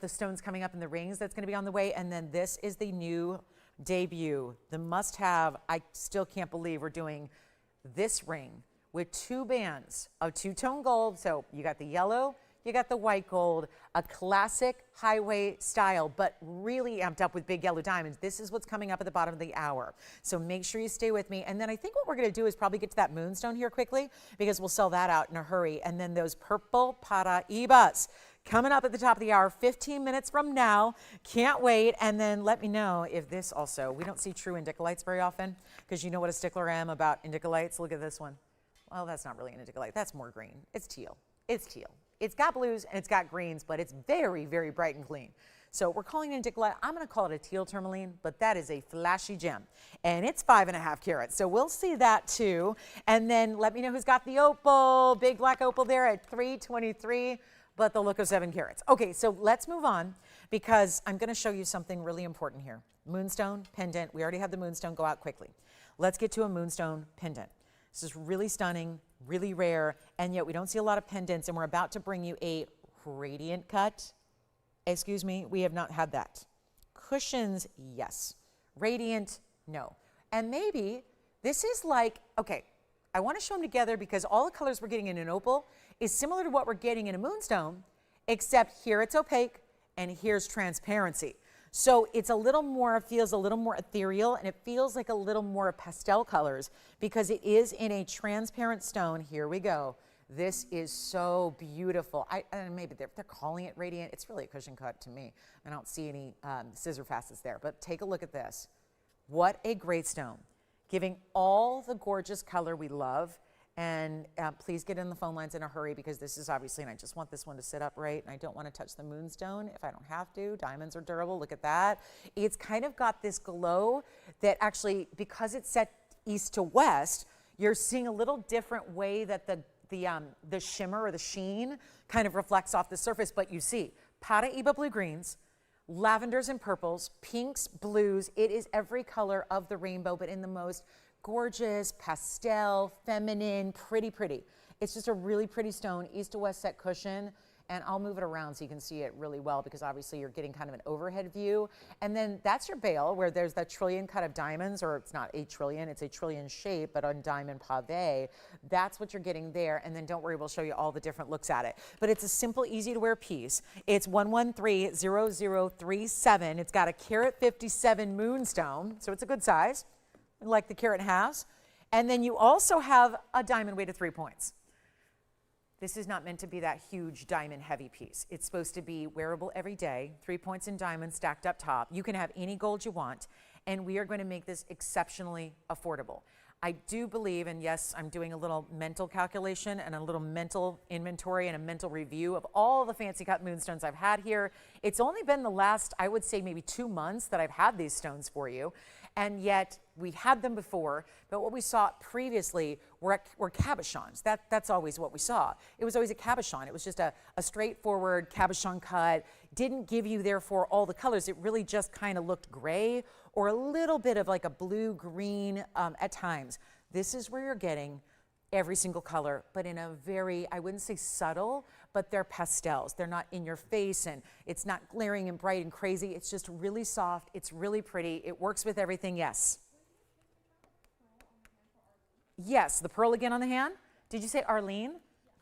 stones coming up in the rings that's going to be on the way, and then this is the new debut, the must-have. I still can't believe we're doing this ring with 2 bands of two-tone gold. So you got the yellow, you got the white gold, a classic highway style, but really amped up with big yellow diamonds. This is what's coming up at the bottom of the hour. So make sure you stay with me. And then I think what we're gonna do is probably get to that moonstone here quickly, because we'll sell that out in a hurry. And then those purple Paraibas coming up at the top of the hour, 15 minutes from now. Can't wait. And then let me know if this also, we don't see true indicolites very often, because you know what a stickler I am about indicolites. Look at this one. Well, that's not really an indicolite. That's more green. It's teal. It's teal. It's got blues and it's got greens, but it's very, very bright and clean. So we're calling it indicolite. I'm going to call it a teal tourmaline, but that is a flashy gem. And it's 5.5 carats. So we'll see that too. And then let me know who's got the opal, big black opal there at 323, but the look of 7 carats. Okay, so let's move on, because I'm going to show you something really important here. Moonstone pendant. We already have the moonstone go out quickly. Let's get to a moonstone pendant. This is really stunning, really rare, and yet we don't see a lot of pendants, and we're about to bring you a radiant cut. Excuse me, we have not had that. Cushions, yes. Radiant, no. And maybe this is like, okay, I want to show them together because all the colors we're getting in an opal is similar to what we're getting in a moonstone, except here it's opaque and here's transparency. So it's a little more, feels a little more ethereal, and it feels like a little more pastel colors because it is in a transparent stone. Here we go. This is so beautiful. Maybe they're calling it radiant. It's really a cushion cut to me. I don't see any scissor facets there, but take a look at this. What a great stone, giving all the gorgeous color we love. And please get in the phone lines in a hurry, because this is obviously, and I just want this one to sit upright, and I don't want to touch the moonstone if I don't have to. Diamonds are durable. Look at that. It's kind of got this glow that actually, because it's set east to west, you're seeing a little different way that the shimmer or the sheen kind of reflects off the surface. But you see Paraiba blue greens, lavenders and purples, pinks, blues. It is every color of the rainbow, but in the most gorgeous, pastel, feminine, pretty, pretty. It's just a really pretty stone, east to west set cushion. And I'll move it around so you can see it really well, because obviously you're getting kind of an overhead view. And then that's your bail, where there's that trillion cut of diamonds, or it's not a trillion, it's a trillion shape, but on diamond pave. That's what you're getting there. And then don't worry, we'll show you all the different looks at it. But it's a simple, easy to wear piece. It's 1130037. It's got a carat 57 moonstone, so it's a good size, like the carat has. And then you also have a diamond weight of 3 points. This is not meant to be that huge diamond heavy piece. It's supposed to be wearable every day, 3 points in diamonds stacked up top. You can have any gold you want, and we are going to make this exceptionally affordable. I do believe, and yes, I'm doing a little mental calculation and a little mental inventory and a mental review of all the fancy cut moonstones I've had here. It's only been the last, I would say maybe 2 months that I've had these stones for you. And yet we had them before, but what we saw previously were cabochons. That's always what we saw. It was always a cabochon. It was just a straightforward cabochon cut. Didn't give you, therefore, all the colors. It really just kind of looked gray or a little bit of like a blue-green at times. This is where you're getting every single color, but in a very, I wouldn't say subtle, but they're pastels. They're not in your face, and it's not glaring and bright and crazy. It's just really soft. It's really pretty. It works with everything. Yes. Yes, the pearl again on the hand. Did you say Arlene?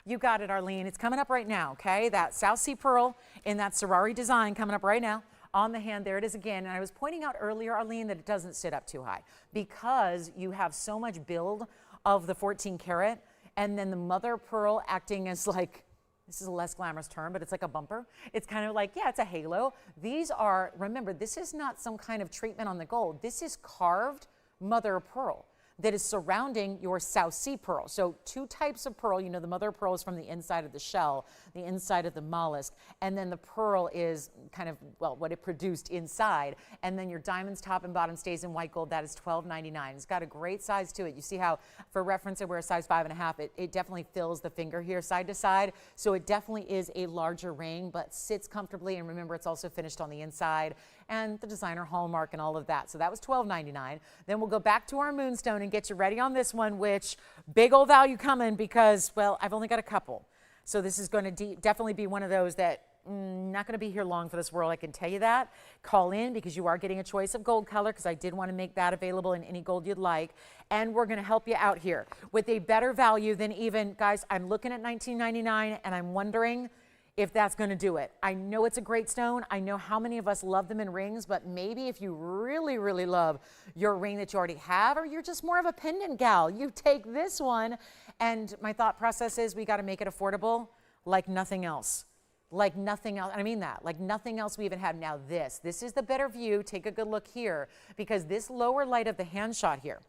You got it, Arlene. It's coming up right now, okay? That South Sea pearl in that Serrari design coming up right now on the hand. There it is again. And I was pointing out earlier, Arlene, that it doesn't sit up too high because you have so much build of the 14 karat, and then the mother pearl acting as like, this is a less glamorous term, but it's like a bumper. It's kind of like, yeah, it's a halo. These are, remember, this is not some kind of treatment on the gold. This is carved mother of pearl that is surrounding your South Sea pearl. So 2 types of pearl. You know, the mother of pearl is from the inside of the shell, the inside of the mollusk, and then the pearl is kind of, well, what it produced inside. And then your diamonds top and bottom stays in white gold. That is $12.99. It's got a great size to it. You see how, for reference, I wear a size 5.5. It definitely fills the finger here side to side. So it definitely is a larger ring, but sits comfortably. And remember, it's also finished on the inside and the designer hallmark and all of that. So that was $12.99. Then we'll go back to our moonstone and get you ready on this one, which big old value coming because, well, I've only got a couple. So this is going to definitely be one of those that not going to be here long for this world, I can tell you that. Call in because you are getting a choice of gold color, because I did want to make that available in any gold you'd like. And we're going to help you out here with a better value than even, guys, I'm looking at $19.99 and I'm wondering if that's going to do it. I know it's a great stone. I know how many of us love them in rings, but maybe if you really, really love your ring that you already have, or you're just more of a pendant gal, you take this one. And my thought process is we got to make it affordable like nothing else. Like nothing else. I mean that, like nothing else we even have. Now this is the better view. Take a good look here, because this lower light of the hand shot here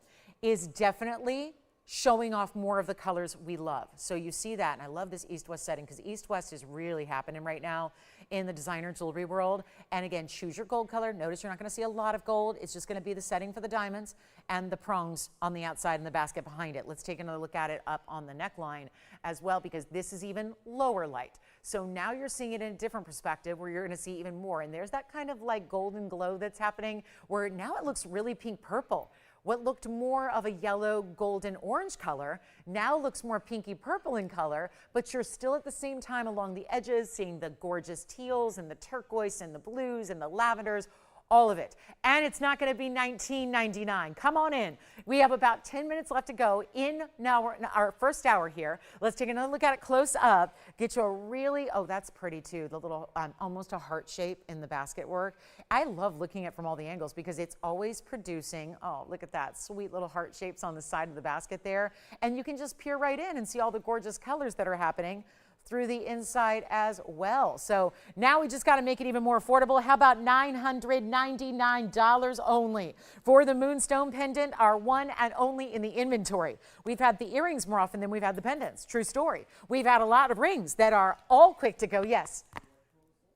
is definitely showing off more of the colors we love. So you see that, and I love this east-west setting, because east-west is really happening right now in the designer jewelry world. And again, choose your gold color. Notice you're not going to see a lot of gold. It's just going to be the setting for the diamonds and the prongs on the outside and the basket behind it. Let's take another look at it up on the neckline as well, because this is even lower light. So now you're seeing it in a different perspective where you're going to see even more. And there's that kind of like golden glow that's happening where now it looks really pink purple. What looked more of a yellow, golden, orange color now looks more pinky purple in color, but you're still at the same time along the edges seeing the gorgeous teals and the turquoise and the blues and the lavenders, all of it. And it's not going to be $19.99. Come on in. We have about 10 minutes left to go in now our first hour here. Let's take another look at it close up. Get you a really, oh, that's pretty too. The little, almost a heart shape in the basket work. I love looking at it from all the angles because it's always producing, oh, look at that, sweet little heart shapes on the side of the basket there. And you can just peer right in and see all the gorgeous colors that are happening through the inside as well. So now we just got to make it even more affordable. How about $999 only for the moonstone pendant, our one and only in the inventory. We've had the earrings more often than we've had the pendants. True story. We've had a lot of rings that are all quick to go. Yes.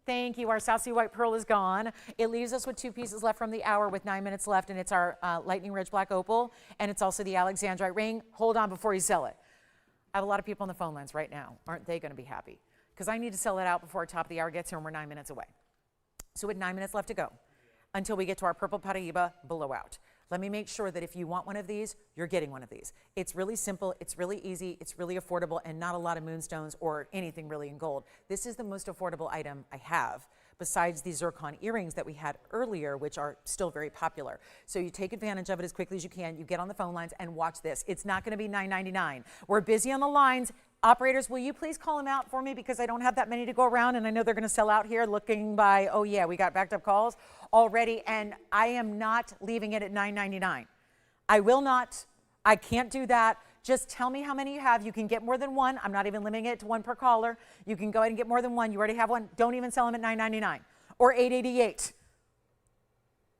Thank you. Our South Sea White Pearl is gone. It leaves us with 2 pieces left from the hour with 9 minutes left, and it's our Lightning Ridge Black Opal, and it's also the Alexandrite ring. Hold on before you sell it. I have a lot of people on the phone lines right now. Aren't they going to be happy? Because I need to sell it out before top of the hour gets here, and we're 9 minutes away. So with 9 minutes left to go until we get to our purple Paraiba blowout. Let me make sure that if you want one of these, you're getting one of these. It's really simple, it's really easy, it's really affordable, and not a lot of moonstones or anything really in gold. This is the most affordable item I have, besides the zircon earrings that we had earlier, which are still very popular. So you take advantage of it as quickly as you can. You get on the phone lines and watch this. It's not going to be $9.99. We're busy on the lines. Operators, will you please call them out for me, because I don't have that many to go around, and I know they're going to sell out here looking by, oh yeah, we got backed up calls already, and I am not leaving it at $9.99. I will not. I can't do that. Just tell me how many you have. You can get more than one. I'm not even limiting it to one per caller. You can go ahead and get more than one. You already have one. Don't even sell them at $9.99 or $8.88.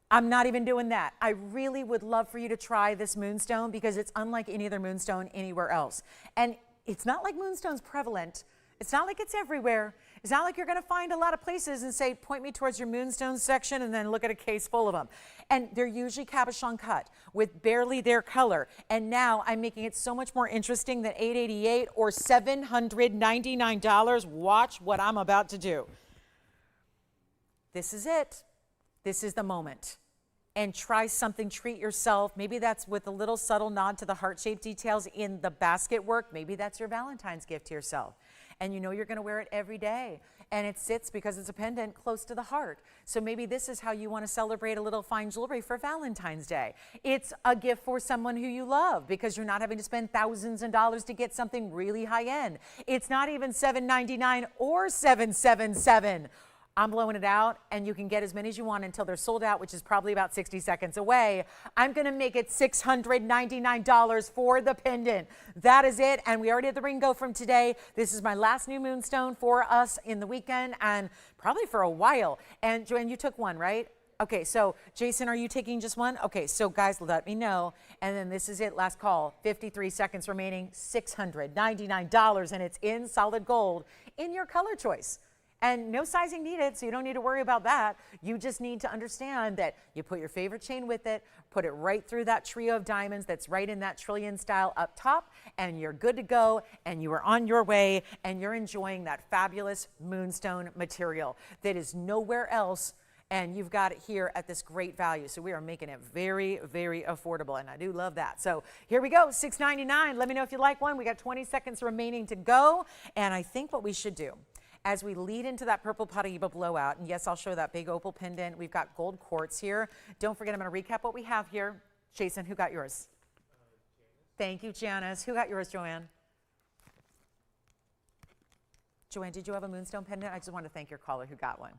I'm not even doing that. I really would love for you to try this moonstone, because it's unlike any other moonstone anywhere else. And it's not like moonstone's prevalent. It's not like it's everywhere. It's not like you're going to find a lot of places and say, point me towards your moonstone section, and then look at a case full of them. And they're usually cabochon cut with barely their color. And now I'm making it so much more interesting than $888 or $799. Watch what I'm about to do. This is it. This is the moment. And try something, treat yourself. Maybe that's with a little subtle nod to the heart-shaped details in the basket work. Maybe that's your Valentine's gift to yourself. And you know you're going to wear it every day. And it sits, because it's a pendant, close to the heart. So maybe this is how you want to celebrate a little fine jewelry for Valentine's Day. It's a gift for someone who you love, because you're not having to spend thousands of dollars to get something really high-end. It's not even $799 or $777. I'm blowing it out, and you can get as many as you want until they're sold out, which is probably about 60 seconds away. I'm going to make it $699 for the pendant. That is it, and we already had the ring go from today. This is my last new moonstone for us in the weekend, and probably for a while. And Joanne, you took one, right? Okay, so Jason, are you taking just one? Okay, so guys, let me know. And then this is it, last call, 53 seconds remaining, $699, and it's in solid gold in your color choice. And no sizing needed, so you don't need to worry about that. You just need to understand that you put your favorite chain with it, put it right through that trio of diamonds that's right in that trillion style up top, and you're good to go, and you are on your way, and you're enjoying that fabulous moonstone material that is nowhere else, and you've got it here at this great value. So we are making it very, very affordable, and I do love that. So here we go, $699. Let me know if you like one. We got 20 seconds remaining to go, and I think what we should do, as we lead into that purple Paraiba blowout. And yes, I'll show that big opal pendant. We've got gold quartz here. Don't forget, I'm going to recap what we have here. Jason, who got yours? Thank you, Janice. Who got yours, Joanne? Joanne, did you have a moonstone pendant? I just want to thank your caller who got one.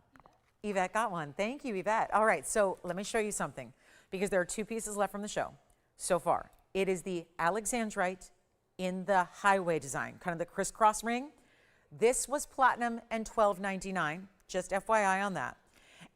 Yvette got one. Thank you, Yvette. All right, so let me show you something, because there are 2 pieces left from the show so far. It is the Alexandrite in the highway design, kind of the crisscross ring. This was platinum and $12.99, just FYI on that.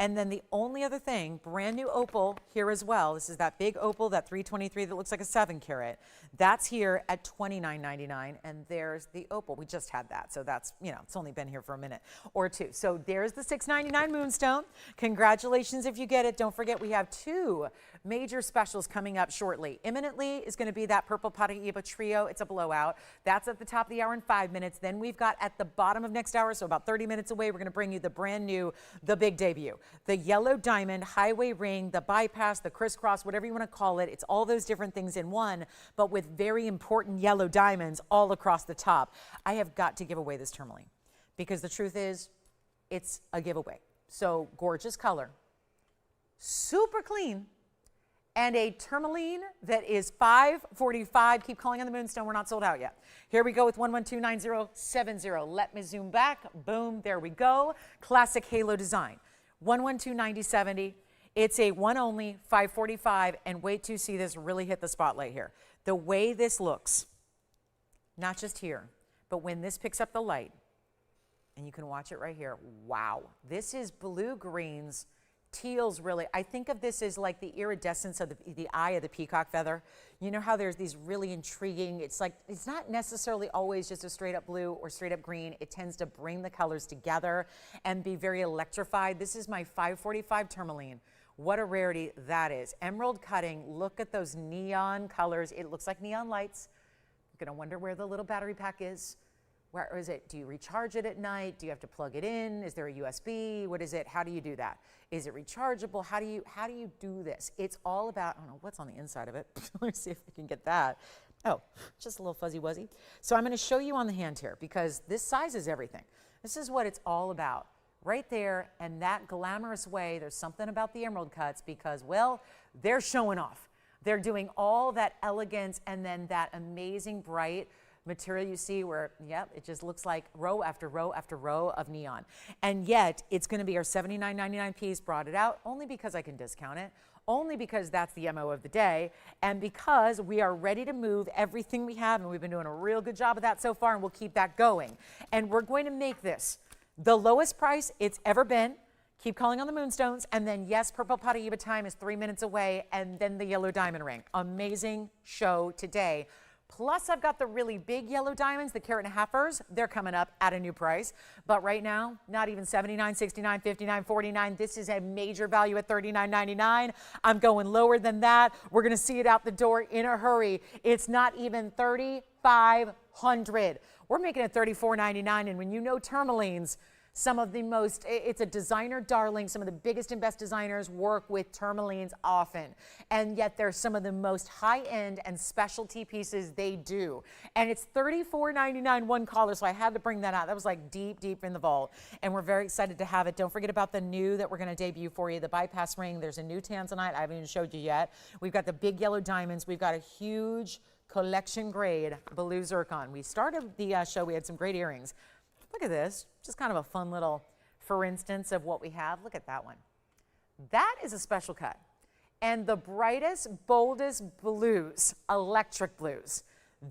And then the only other thing, brand new opal here as well. This is that big opal, that 323 that looks like a 7 carat. That's here at $29.99, and there's the opal. We just had that, so that's, you know, it's only been here for a minute or 2. So there's the $6.99 moonstone. Congratulations if you get it. Don't forget, we have 2 major specials coming up shortly. Imminently is going to be that purple Paraiba trio. It's a blowout. That's at the top of the hour in 5 minutes. Then we've got at the bottom of next hour, so about 30 minutes away, we're going to bring you the brand new, the big debut. The yellow diamond, highway ring, the bypass, the crisscross, whatever you want to call it. It's all those different things in one, but with very important yellow diamonds all across the top. I have got to give away this tourmaline, because the truth is, it's a giveaway. So gorgeous color, super clean, and a tourmaline that is $545. Keep calling on the moonstone. We're not sold out yet. Here we go with 1129070. Let me zoom back. Boom, there we go. Classic halo design. 1129070. It's a one only, $545, and wait to see this really hit the spotlight here. The way this looks, not just here, but when this picks up the light, and you can watch it right here. Wow, this is blue greens, teals really. I think of this as like the iridescence of the eye of the peacock feather. You know how there's these really intriguing, it's like, it's not necessarily always just a straight up blue or straight up green. It tends to bring the colors together and be very electrified. This is my 545 tourmaline. What a rarity that is. Emerald cutting, look at those neon colors. It looks like neon lights. You're gonna wonder where the little battery pack is. Where is it? Do you recharge it at night? Do you have to plug it in? Is there a USB? What is it? How do you do that? Is it rechargeable? How do you do this? It's all about, I don't know what's on the inside of it. Let's see if we can get that. Oh, just a little fuzzy wuzzy. So I'm going to show you on the hand here, because this size is everything. This is what it's all about. Right there, and that glamorous way, there's something about the emerald cuts, because, well, they're showing off. They're doing all that elegance and then that amazing bright material you see where, yep, it just looks like row after row after row of neon. And yet, it's going to be our $79.99 piece. Brought it out only because I can discount it, only because that's the MO of the day, and because we are ready to move everything we have, and we've been doing a real good job of that so far, and we'll keep that going. And we're going to make this the lowest price it's ever been. Keep calling on the moonstones, and then yes, purple Paraiba time is 3 minutes away, and then the yellow diamond ring. Amazing show today. Plus, I've got the really big yellow diamonds, the carat and a halfers. They're coming up at a new price. But right now, not even $79, $69, $59, $49. This is a major value at $39.99. I'm going lower than that. We're going to see it out the door in a hurry. It's not even $3,500. We're making it $34.99. And when you know tourmalines, some of the most, it's a designer darling. Some of the biggest and best designers work with tourmalines often. And yet they're some of the most high-end and specialty pieces they do. And it's $34.99 one collar, so I had to bring that out. That was like deep, deep in the vault. And we're very excited to have it. Don't forget about the new that we're going to debut for you, the bypass ring. There's a new tanzanite I haven't even showed you yet. We've got the big yellow diamonds. We've got a huge collection grade blue zircon. We started the show, we had some great earrings. Look at this, just kind of a fun little, for instance, of what we have. Look at that one. That is a special cut. And the brightest, boldest blues, electric blues,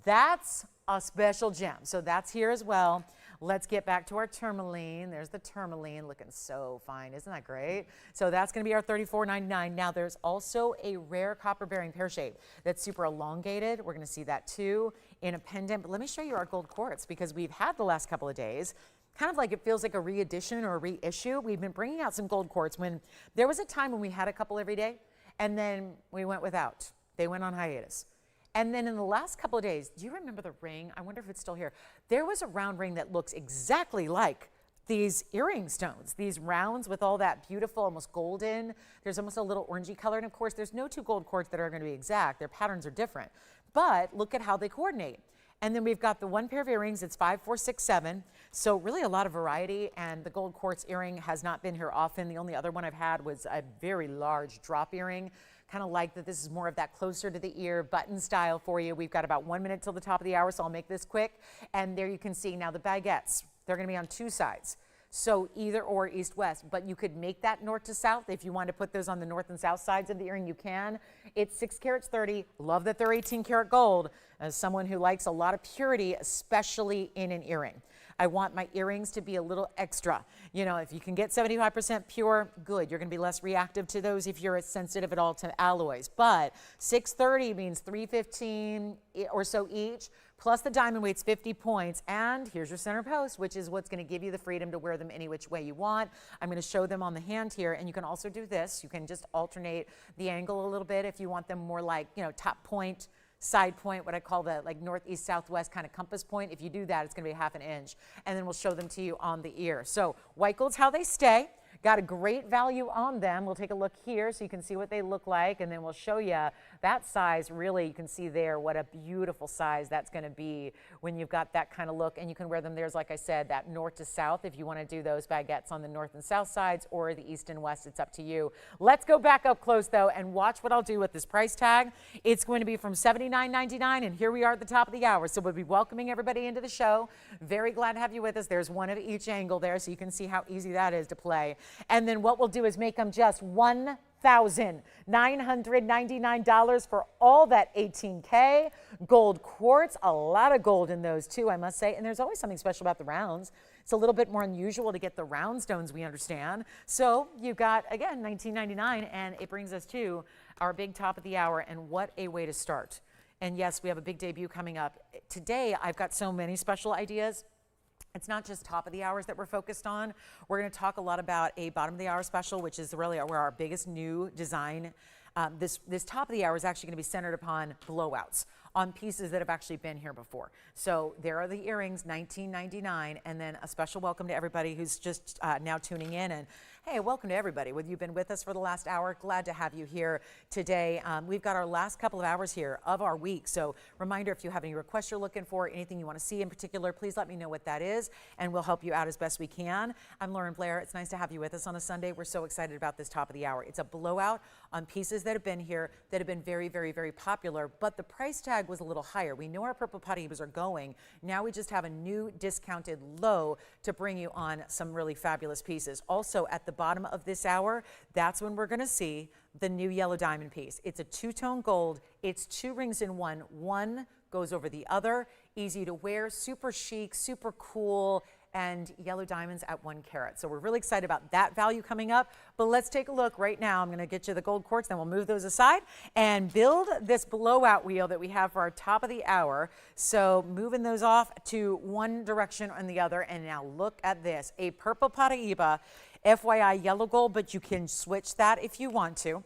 that's a special gem. So that's here as well. Let's get back to our tourmaline. There's the tourmaline looking so fine. Isn't that great? So that's going to be our $34.99. Now there's also a rare copper bearing pear shape that's super elongated. We're going to see that too in a pendant. But let me show you our gold quartz, because we've had the last couple of days kind of like it feels like a reedition or a reissue. We've been bringing out some gold quartz. When there was a time when we had a couple every day, and then we went without. They went on hiatus. And then in the last couple of days, do you remember the ring? I wonder if it's still here. There was a round ring that looks exactly like these earring stones, these rounds with all that beautiful, almost golden. There's almost a little orangey color. And of course, there's no two gold quartz that are going to be exact. Their patterns are different. But look at how they coordinate. And then we've got the one pair of earrings. It's 5, 4, 6, 7. So really a lot of variety, and the gold quartz earring has not been here often. The only other one I've had was a very large drop earring. Kind of like that this is more of that closer to the ear button style for you. We've got about 1 minute till the top of the hour, so I'll make this quick. And there you can see now the baguettes. They're going to be on 2 sides. So either or, east-west, but you could make that north to south. If you want to put those on the north and south sides of the earring, you can. It's 6 carats 30. Love that they're 18 karat gold. As someone who likes a lot of purity, especially in an earring, I want my earrings to be a little extra. You know, if you can get 75% pure, good. You're going to be less reactive to those if you're sensitive at all to alloys. But 630 means 315 or so each, plus the diamond weight's 50 points. And here's your center post, which is what's going to give you the freedom to wear them any which way you want. I'm going to show them on the hand here, and you can also do this. You can just alternate the angle a little bit if you want them more like, you know, top point, side point, what I call the like northeast, southwest kind of compass point. If you do that, it's going to be 1/2 inch. And then we'll show them to you on the ear. So white gold's how they stay. Got a great value on them. We'll take a look here so you can see what they look like, and then we'll show you that size. Really, you can see there what a beautiful size that's going to be when you've got that kind of look. And you can wear them, there's, like I said, that north to south if you want to do those baguettes on the north and south sides, or the east and west. It's up to you. Let's go back up close, though, and watch what I'll do with this price tag. It's going to be from $79.99, and here we are at the top of the hour. So we'll be welcoming everybody into the show. Very glad to have you with us. There's one of each angle there, so you can see how easy that is to play. And then what we'll do is make them just $1,999 for all that 18K gold quartz. A lot of gold in those too, I must say. And there's always something special about the rounds. It's a little bit more unusual to get the round stones, we understand. So you've got, again, $19.99, and it brings us to our big top of the hour. And what a way to start. And yes, we have a big debut coming up. Today, I've got so many special ideas. It's not just top of the hours that we're focused on. We're going to talk a lot about a bottom of the hour special, which is really where our biggest new design. This top of the hour is actually going to be centered upon blowouts on pieces that have actually been here before. So there are the earrings, $19.99, and then a special welcome to everybody who's just now tuning in. And hey, welcome to everybody. Whether you've been with us for the last hour, glad to have you here today. We've got our last couple of hours here of our week. So reminder, if you have any requests you're looking for, anything you want to see in particular, please let me know what that is, and we'll help you out as best we can. I'm Lauren Blair. It's nice to have you with us on a Sunday. We're so excited about this top of the hour. It's a blowout on pieces that have been here that have been very, very, very popular, but the price tag was a little higher. We know our purple Paribas are going. Now we just have a new discounted low to bring you on some really fabulous pieces. Also at the bottom of this hour, that's when we're going to see the new yellow diamond piece. It's a two-tone gold. It's 2 rings in one. One goes over the other. Easy to wear, super chic, super cool, and yellow diamonds at 1 carat. So we're really excited about that value coming up. But let's take a look right now. I'm going to get you the gold quartz, then we'll move those aside and build this blowout wheel that we have for our top of the hour. So moving those off to one direction and the other. And now look at this, a purple Paraiba, FYI yellow gold, but you can switch that if you want to.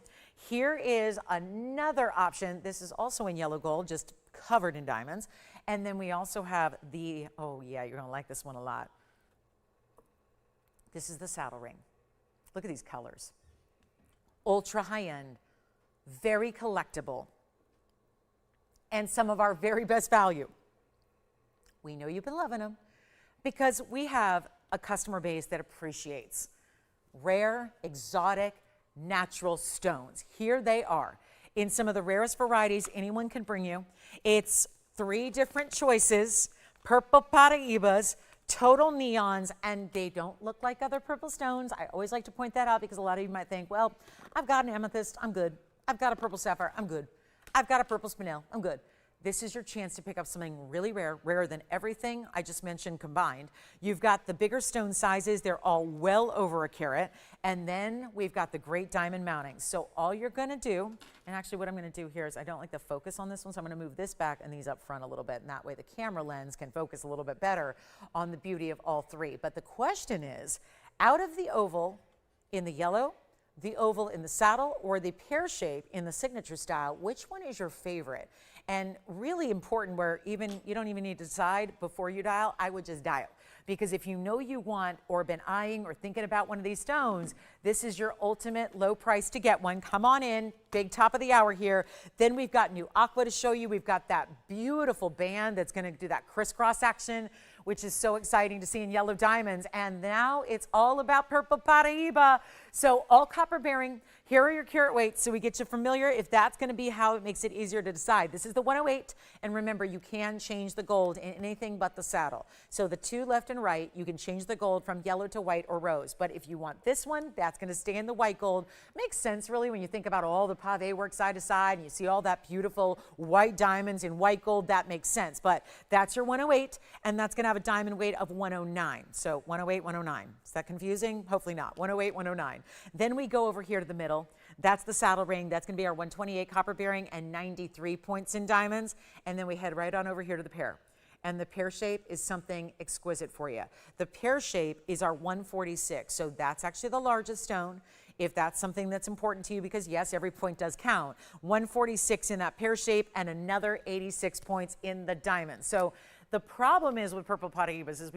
Here is another option. This is also in yellow gold, just covered in diamonds. And then we also have the, oh yeah, you're going to like this one a lot. This is the saddle ring. Look at these colors. Ultra high-end, very collectible, and some of our very best value. We know you've been loving them because we have a customer base that appreciates rare, exotic, natural stones. Here they are in some of the rarest varieties anyone can bring you. It's 3 different choices, purple Paraibas, total neons, and they don't look like other purple stones. I always like to point that out because a lot of you might think, well, I've got an amethyst, I'm good. I've got a purple sapphire, I'm good. I've got a purple spinel, I'm good. This is your chance to pick up something really rare, rarer than everything I just mentioned combined. You've got the bigger stone sizes. They're all well over 1 carat. And then we've got the great diamond mountings. So all you're going to do, and actually what I'm going to do here is I don't like the focus on this one, so I'm going to move this back and these up front a little bit. And that way the camera lens can focus a little bit better on the beauty of all 3. But the question is, out of the oval in the yellow, the oval in the saddle, or the pear shape in the signature style? Which one is your favorite? And really important, where even you don't even need to decide before you dial, I would just dial. Because if you know you want or been eyeing or thinking about one of these stones, this is your ultimate low price to get one. Come on in, big top of the hour here. Then we've got new aqua to show you. We've got that beautiful band that's going to do that crisscross action, which is so exciting to see in yellow diamonds. And now it's all about purple Paraiba. So all copper bearing. Here are your carat weights, so we get you familiar if that's going to be how it makes it easier to decide. This is the 108, and remember, you can change the gold in anything but the saddle. So the two left and right, you can change the gold from yellow to white or rose. But if you want this one, that's going to stay in the white gold. Makes sense, really, when you think about all the pave work side to side, and you see all that beautiful white diamonds in white gold. That makes sense. But that's your 108, and that's going to have a diamond weight of 109. So 108, 109. Is that confusing? Hopefully not. 108, 109. Then we go over here to the middle. That's the saddle ring. That's going to be our 128 copper bearing and 93 points in diamonds. And then we head right on over here to the pear. And the pear shape is something exquisite for you. The pear shape is our 146. So that's actually the largest stone, if that's something that's important to you, because yes, every point does count. 146 in that pear shape and another 86 points in the diamond. So the problem is with purple Paraibas is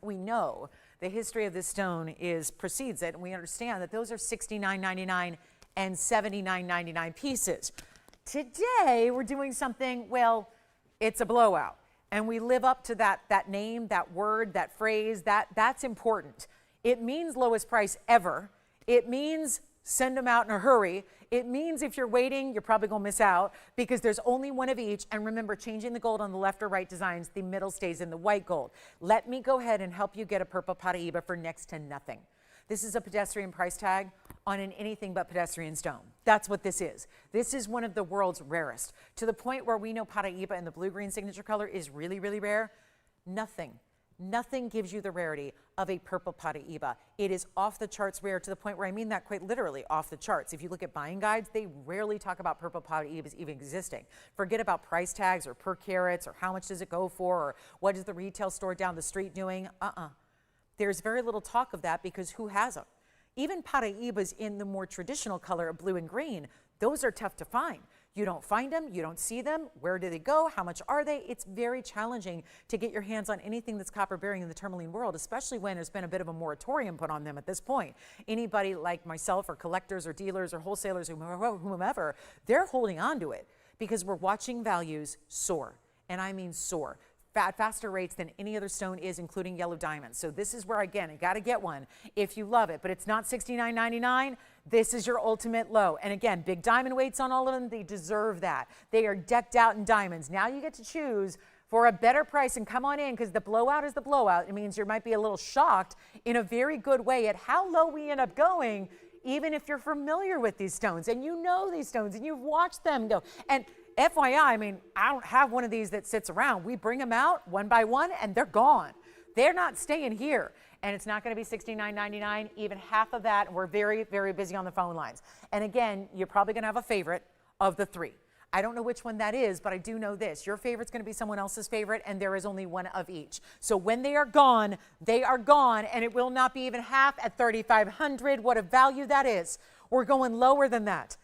we know the history of this stone precedes it, and we understand that those are $69.99 and $79.99 pieces. Today, we're doing something, well, it's a blowout, and we live up to that name, that word, that phrase. That's important. It means lowest price ever. It means send them out in a hurry. It means if you're waiting, you're probably going to miss out, because there's only one of each. And remember, changing the gold on the left or right designs, the middle stays in the white gold. Let me go ahead and help you get a purple Paraiba for next to nothing. This is a pedestrian price tag on an anything but pedestrian stone. That's what this is. This is one of the world's rarest, to the point where we know Paraiba in the blue-green signature color is really, really rare. Nothing gives you the rarity of a purple Paraiba. It is off the charts rare, to the point where I mean that quite literally, off the charts. If you look at buying guides, they rarely talk about purple Paraibas even existing. Forget about price tags or per carats or how much does it go for or what is the retail store down the street doing. There's very little talk of that, because who has them? Even Paraibas in the more traditional color of blue and green, those are tough to find. You don't find them, you don't see them. Where do they go? How much are they? It's very challenging to get your hands on anything that's copper bearing in the tourmaline world, especially when there's been a bit of a moratorium put on them at this point. Anybody like myself or collectors or dealers or wholesalers or whomever, they're holding on to it, because we're watching values soar. And I mean soar. Faster rates than any other stone is, including yellow diamonds. So this is where, again, you got to get one if you love it, but it's not $69.99. This is your ultimate low. And again, big diamond weights on all of them. They deserve that. They are decked out in diamonds. Now you get to choose for a better price, and come on in, because the blowout is the blowout. It means you might be a little shocked in a very good way at how low we end up going, even if you're familiar with these stones and you know these stones and you've watched them go. And FYI, I mean, I don't have one of these that sits around. We bring them out one by one and they're gone. They're not staying here. And it's not going to be $69.99, even half of that. We're very, very busy on the phone lines. And again, you're probably going to have a favorite of the three. I don't know which one that is, but I do know this. Your favorite's going to be someone else's favorite, and there is only one of each. So when they are gone, and it will not be even half at $3,500. What a value that is. We're going lower than that.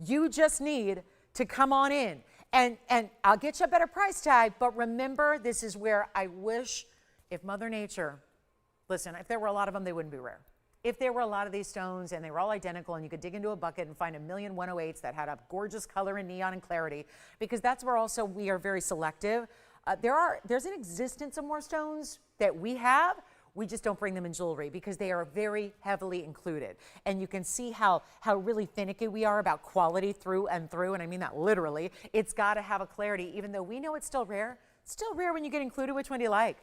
You just need to come on in, and I'll get you a better price tag. But remember, this is where I wish, if Mother Nature, listen, if there were a lot of them, they wouldn't be rare. If there were a lot of these stones and they were all identical and you could dig into a bucket and find a million 108s that had a gorgeous color and neon and clarity, because that's where also we are very selective. There's an existence of more stones that we have. We just don't bring them in jewelry because they are very heavily included. And you can see how really finicky we are about quality through and through. And I mean that literally. It's got to have a clarity, even though we know it's still rare. It's still rare when you get included. Which one do you like?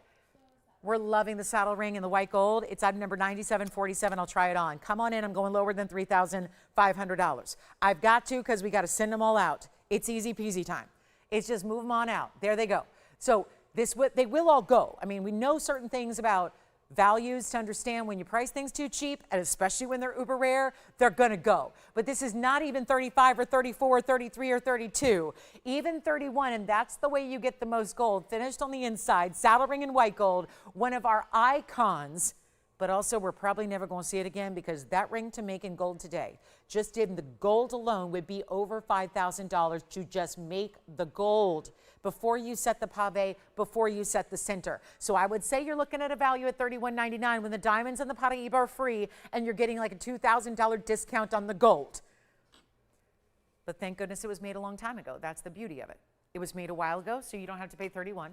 We're loving the saddle ring in the white gold. It's item number 9747. I'll try it on. Come on in. I'm going lower than $3,500. I've got to, because we got to send them all out. It's easy peasy time. It's just move them on out. There they go. So they will all go. I mean, we know certain things about values to understand when you price things too cheap, and especially when they're uber rare, they're going to go. But this is not even 35 or 34 or 33 or 32, even 31, and that's the way you get the most gold. Finished on the inside, saddle ring in white gold, one of our icons but also we're probably never going to see it again because that ring to make in gold today, just in the gold alone, would be over $5,000 to just make the gold before you set the pave, before you set the center. So I would say you're looking at a value at $31.99 when the diamonds and the Paraíba are free and you're getting like a $2,000 discount on the gold. But thank goodness it was made a long time ago. That's the beauty of it. It was made a while ago, so you don't have to pay $31.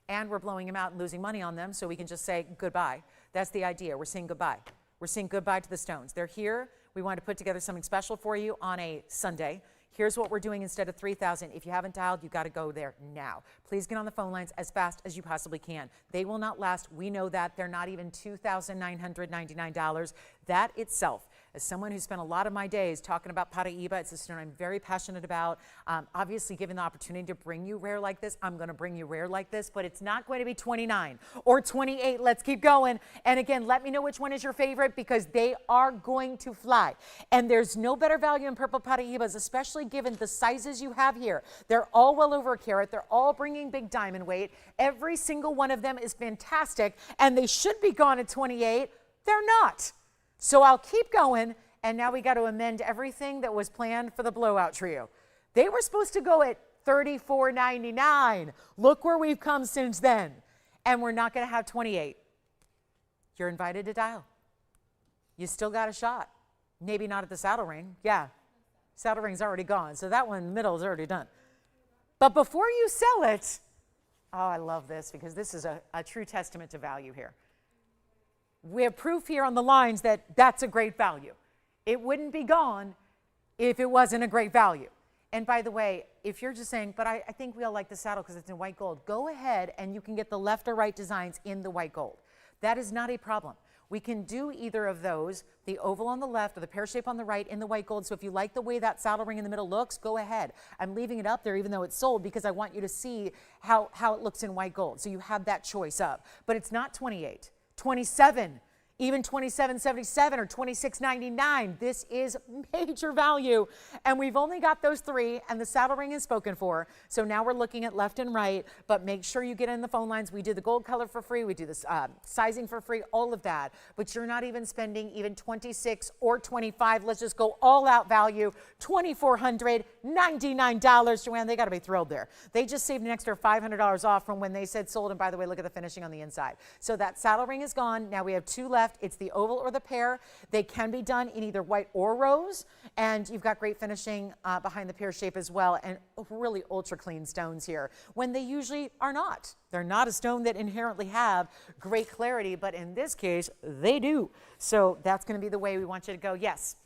And we're blowing them out and losing money on them, so we can just say goodbye. That's the idea. We're saying goodbye. We're saying goodbye to the stones. They're here. We want to put together something special for you on a Sunday. Here's what we're doing instead of $3,000. If you haven't dialed, you've got to go there now. Please get on the phone lines as fast as you possibly can. They will not last. We know that. They're not even $2,999. That itself, as someone who spent a lot of my days talking about Paraíba, it's a stone I'm very passionate about. Obviously, given the opportunity to bring you rare like this, I'm going to bring you rare like this, but it's not going to be 29 or 28. Let's keep going. And again, let me know which one is your favorite because they are going to fly. And there's no better value in purple Paraíbas, especially given the sizes you have here. They're all well over a carat. They're all bringing big diamond weight. Every single one of them is fantastic, and they should be gone at 28. They're not. So I'll keep going, and now we got to amend everything that was planned for the blowout trio. They were supposed to go at $34.99. Look where we've come since then. And we're not going to have 28. You're invited to dial. You still got a shot. Maybe not at the saddle ring. Yeah, saddle ring's already gone, so that one in the middle is already done. But before you sell it, oh, I love this because this is a true testament to value here. We have proof here on the lines that that's a great value. It wouldn't be gone if it wasn't a great value. And by the way, if you're just saying, but I think we all like the saddle because it's in white gold, go ahead and you can get the left or right designs in the white gold. That is not a problem. We can do either of those, the oval on the left or the pear shape on the right in the white gold. So if you like the way that saddle ring in the middle looks, go ahead. I'm leaving it up there even though it's sold because I want you to see how it looks in white gold. So you have that choice up. But it's not 28, 27, even $27.77 or $26.99. This is major value. And we've only got those three, and the saddle ring is spoken for. So now we're looking at left and right, but make sure you get in the phone lines. We do the gold color for free. We do the sizing for free, all of that. But you're not even spending even 26 or 25. Let's just go all out value, $2,499. Joanne, they got to be thrilled there. They just saved an extra $500 off from when they said sold. And by the way, look at the finishing on the inside. So that saddle ring is gone. Now we have two left. It's the oval or the pear. They can be done in either white or rose, and you've got great finishing behind the pear shape as well, and really ultra clean stones here when they usually are not. They're not a stone that inherently have great clarity, but in this case they do. So that's going to be the way we want you to go. Yes,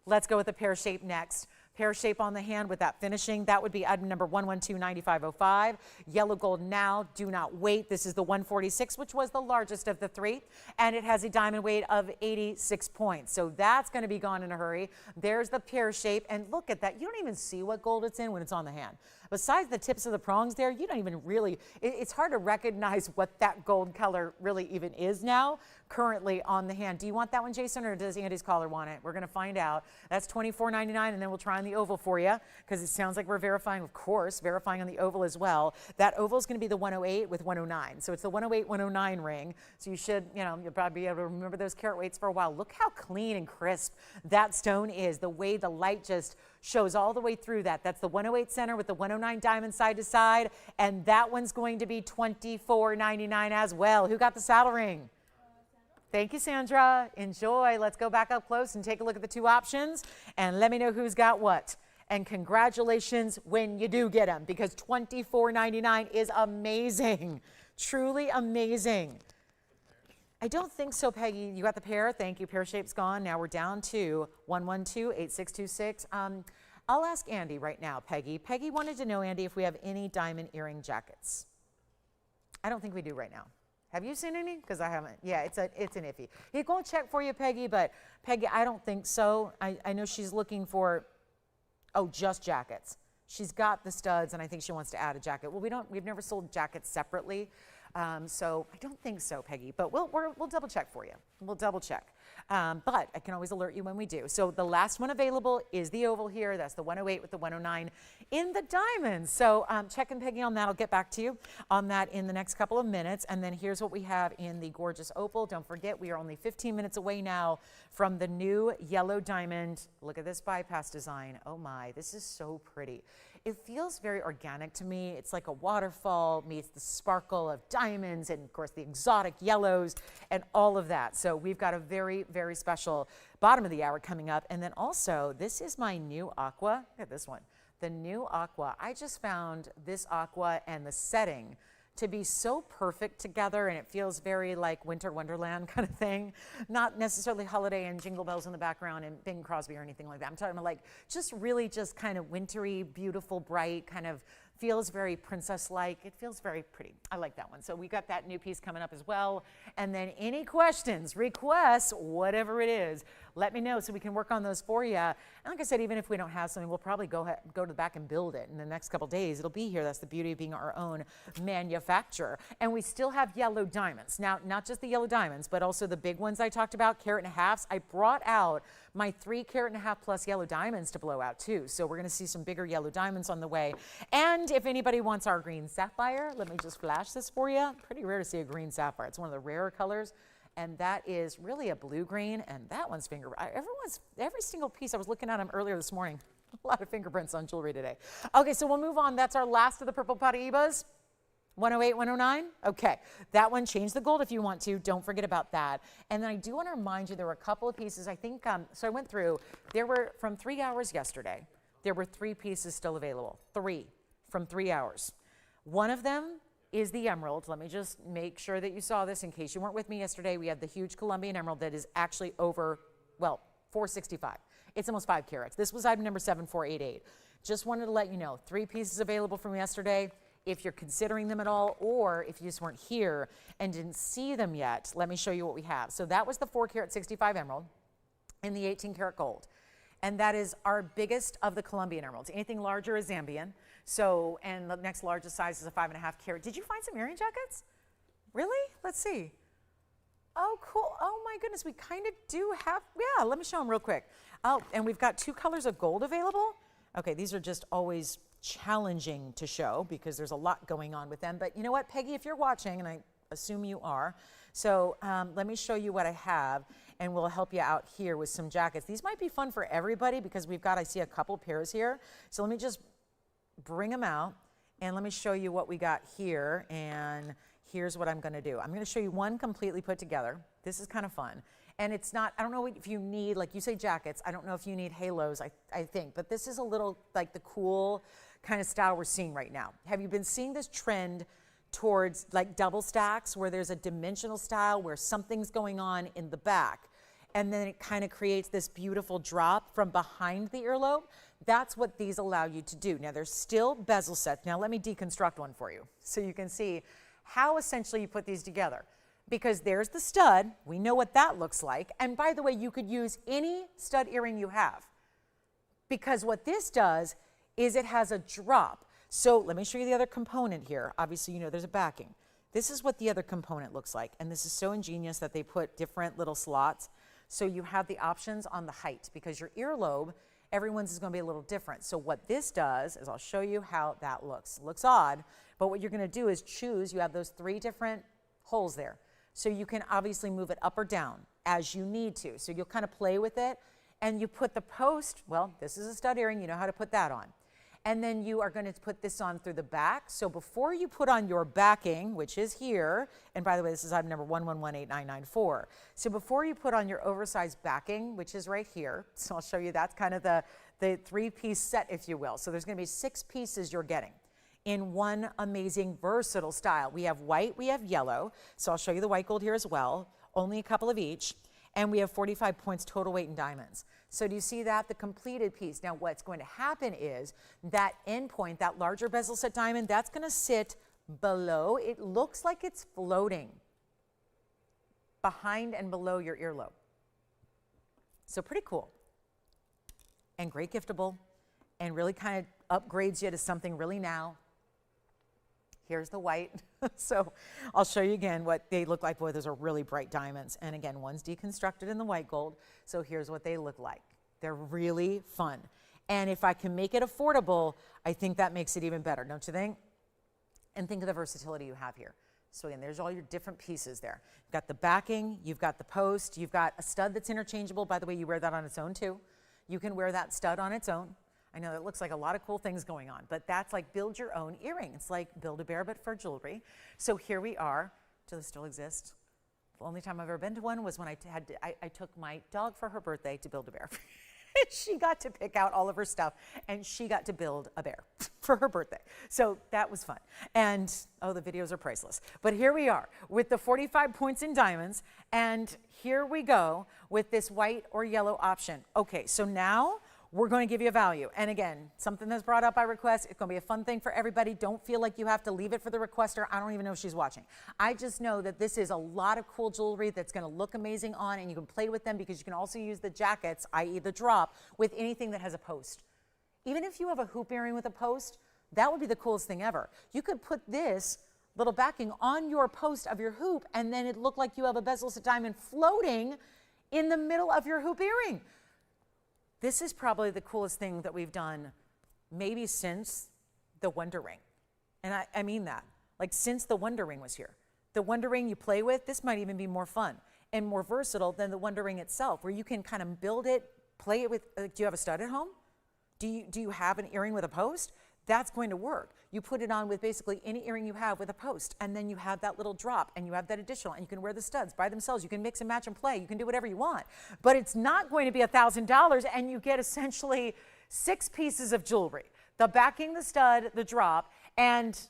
let's go with the pear shape next. Pear shape on the hand with that finishing. That would be item number 1129505. Yellow gold now. Do not wait. This is the 146, which was the largest of the three. And it has a diamond weight of 86 points. So that's going to be gone in a hurry. There's the pear shape. And look at that. You don't even see what gold it's in when it's on the hand. Besides the tips of the prongs there, you don't even really, it's hard to recognize what that gold color really even is now currently on the hand. Do you want that one, Jason, or does Andy's caller want it? We're going to find out. That's $24.99, and then we'll try on the oval for you because it sounds like we're verifying, of course, verifying on the oval as well. That oval is going to be the 108 with 109. So it's the 108, 109 ring. So you should, you'll probably be able to remember those carat weights for a while. Look how clean and crisp that stone is, the way the light just shows all the way through that. That's the 108 center with the 109 diamond side to side, and that one's going to be $24.99 as well. Who got the saddle ring? Thank you, Sandra. Enjoy. Let's go back up close and take a look at the two options, and let me know who's got what. And congratulations when you do get them, because $24.99 is amazing, truly amazing. I don't think so, Peggy. You got the pear. Thank you. Pear shape's gone. Now we're down to 112-8626. I'll ask Andy right now, Peggy. Peggy wanted to know, Andy, if we have any diamond earring jackets. I don't think we do right now. Have you seen any? Because I haven't. Yeah, it's an iffy. He's going to check for you, Peggy, but Peggy, I don't think so. I know she's looking for, just jackets. She's got the studs, and I think she wants to add a jacket. Well, we've never sold jackets separately. So I don't think so, Peggy, but we'll double check for you. We'll double check. but I can always alert you when we do. So the last one available is the oval here. That's the 108 with the 109 in the diamonds. So check and Peggy on that. I'll get back to you on that in the next couple of minutes. And then here's what we have in the gorgeous opal. Don't forget, we are only 15 minutes away now from the new yellow diamond. Look at this bypass design. Oh my, this is so pretty. It feels very organic to me. It's like a waterfall meets the sparkle of diamonds and, of course, the exotic yellows and all of that. So we've got a very, very special bottom of the hour coming up. And then also, this is my new aqua. Look at this one. The new aqua. I just found this aqua and the setting to be so perfect together, and it feels very like Winter Wonderland kind of thing. Not necessarily holiday and jingle bells in the background and Bing Crosby or anything like that. I'm talking about like just really just kind of wintry, beautiful, bright, kind of feels very princess-like. It feels very pretty. I like that one. So we got that new piece coming up as well. And then any questions, requests, whatever it is, let me know so we can work on those for you. And like I said, even if we don't have something, we'll probably go to the back and build it in the next couple days. It'll be here. That's the beauty of being our own manufacturer. And we still have yellow diamonds. Now, not just the yellow diamonds, but also the big ones I talked about, carat and a halves. I brought out my 3 carat and a half plus yellow diamonds to blow out too. So we're going to see some bigger yellow diamonds on the way. And if anybody wants our green sapphire, let me just flash this for you. Pretty rare to see a green sapphire. It's one of the rarer colors. And that is really a blue green, and that one's every single piece. I was looking at them earlier this morning. A lot of fingerprints on jewelry today. Okay, so we'll move on. That's our last of the purple Paraibas. 108, 109. Okay, that one, change the gold if you want to. Don't forget about that. And then I do want to remind you, there were a couple of pieces. I think, so I went through, there were, from 3 hours yesterday, there were 3 pieces still available. 3 from 3 hours. One of them is the emerald. Let me just make sure that you saw this in case you weren't with me yesterday. We had the huge Colombian emerald that is actually over, well, 465. It's almost 5 carats. This was item number 7488. Just wanted to let you know, 3 pieces available from yesterday. If you're considering them at all, or if you just weren't here and didn't see them yet, let me show you what we have. So that was the 4 carat 65 emerald in the 18 karat gold. And that is our biggest of the Colombian emeralds. Anything larger is Zambian. So, and the next largest size is a 5.5 carat. Did you find some earring jackets? Really? Let's see. Oh, cool. Oh my goodness, we kind of do have, yeah, let me show them real quick. Oh, and we've got 2 colors of gold available. Okay, these are just always challenging to show because there's a lot going on with them. But you know what, Peggy, if you're watching, and I assume you are, so let me show you what I have, and we'll help you out here with some jackets. These might be fun for everybody because we've got, I see a couple pairs here. So let me just bring them out, and let me show you what we got here, and here's what I'm going to do. I'm going to show you one completely put together. This is kind of fun. And it's not, I don't know if you need, like you say jackets, I don't know if you need halos, I think, but this is a little like the cool kind of style we're seeing right now. Have you been seeing this trend towards like double stacks where there's a dimensional style where something's going on in the back and then it kind of creates this beautiful drop from behind the earlobe? That's what these allow you to do. Now there's still bezel sets. Now let me deconstruct one for you so you can see how essentially you put these together. Because there's the stud, we know what that looks like. And by the way, you could use any stud earring you have. Because what this does is it has a drop. So let me show you the other component here. Obviously, you know there's a backing. This is what the other component looks like. And this is so ingenious that they put different little slots. So you have the options on the height because your earlobe, everyone's is going to be a little different. So what this does is I'll show you how that looks. It looks odd, but what you're going to do is choose, you have those 3 different holes there. So you can obviously move it up or down as you need to. So you'll kind of play with it and you put the post, well, this is a stud earring, you know how to put that on. And then you are going to put this on through the back. So before you put on your backing, which is here, and by the way, this is item number 1118994. So before you put on your oversized backing, which is right here, so I'll show you that's kind of the 3-piece set, if you will. So there's going to be 6 pieces you're getting in one amazing versatile style. We have white, we have yellow. So I'll show you the white gold here as well, only a couple of each. And we have 45 points total weight in diamonds. So do you see that? The completed piece. Now what's going to happen is that end point, that larger bezel set diamond, that's going to sit below. It looks like it's floating behind and below your earlobe. So pretty cool. And great giftable and really kind of upgrades you to something really now. Here's the white. So I'll show you again what they look like. Boy, those are really bright diamonds. And again, one's deconstructed in the white gold. So here's what they look like. They're really fun. And if I can make it affordable, I think that makes it even better, don't you think? And think of the versatility you have here. So again, there's all your different pieces there. You've got the backing, you've got the post, you've got a stud that's interchangeable. By the way, you wear that on its own too. You can wear that stud on its own. I know it looks like a lot of cool things going on, but that's like build your own earring. It's like Build-A-Bear, but for jewelry. So here we are. Do they still exist? The only time I've ever been to one was when I took my dog for her birthday to Build-A-Bear. She got to pick out all of her stuff, and she got to build a bear for her birthday. So that was fun. And, oh, the videos are priceless. But here we are with the 45 points in diamonds, and here we go with this white or yellow option. Okay, so now we're going to give you a value. And again, something that's brought up by request. It's going to be a fun thing for everybody. Don't feel like you have to leave it for the requester. I don't even know if she's watching. I just know that this is a lot of cool jewelry that's going to look amazing on, and you can play with them because you can also use the jackets, i.e. the drop, with anything that has a post. Even if you have a hoop earring with a post, that would be the coolest thing ever. You could put this little backing on your post of your hoop, and then it looked like you have a bezel set diamond floating in the middle of your hoop earring. This is probably the coolest thing that we've done maybe since the Wonder Ring. And I mean that. Like since the Wonder Ring was here. The Wonder Ring you play with, this might even be more fun and more versatile than the Wonder Ring itself, where you can kind of build it, play it with, do you have a stud at home? Do you have an earring with a post? That's going to work. You put it on with basically any earring you have with a post, and then you have that little drop, and you have that additional, and you can wear the studs by themselves. You can mix and match and play. You can do whatever you want. But it's not going to be $1,000, and you get essentially 6 pieces of jewelry. The backing, the stud, the drop, and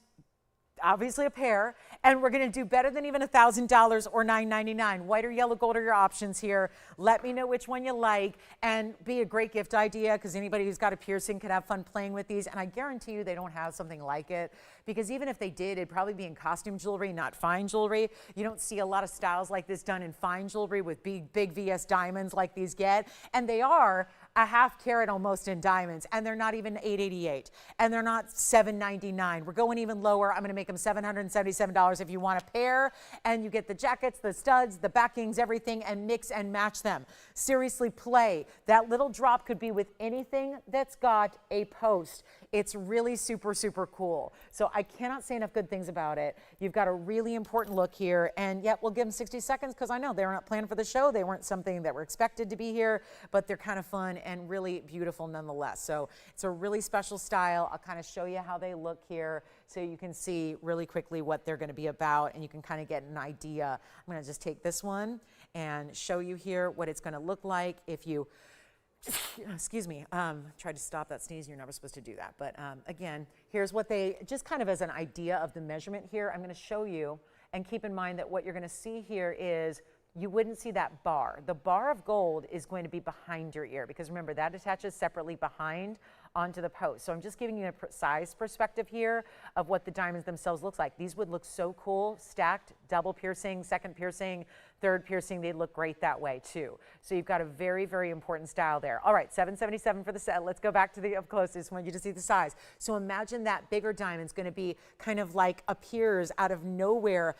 obviously a pair, and we're going to do better than even $1,000 or $9.99. White or yellow gold are your options here. Let me know which one you like, and be a great gift idea, because anybody who's got a piercing can have fun playing with these, and I guarantee you they don't have something like it, because even if they did, it'd probably be in costume jewelry, not fine jewelry. You don't see a lot of styles like this done in fine jewelry with big VS diamonds like these get, and they are a half carat almost in diamonds, and they're not even $888, and they're not $799. We're going even lower. I'm going to make them $777 if you want a pair, and you get the jackets, the studs, the backings, everything, and mix and match them. Seriously, play. That little drop could be with anything that's got a post. It's really super, super cool. So I cannot say enough good things about it. You've got a really important look here, and yet we'll give them 60 seconds because I know they were not planned for the show. They weren't something that were expected to be here, but they're kind of fun and really beautiful nonetheless. So it's a really special style. I'll kind of show you how they look here so you can see really quickly what they're going to be about, and you can kind of get an idea. I'm going to just take this one and show you here what it's going to look like if you excuse me, tried to stop that sneeze. You're never supposed to do that. But again, here's what they, just kind of as an idea of the measurement here, I'm going to show you, and keep in mind that what you're going to see here is you wouldn't see that bar. The bar of gold is going to be behind your ear, because remember, that attaches separately behind onto the post. So I'm just giving you a size perspective here of what the diamonds themselves looks like. These would look so cool, stacked, double piercing, second piercing, third piercing. They'd look great that way too. So you've got a very, very important style there. All right, $777 for the set. Let's go back to the up close. I just want you to see the size. So imagine that bigger diamond's going to be kind of like appears out of nowhere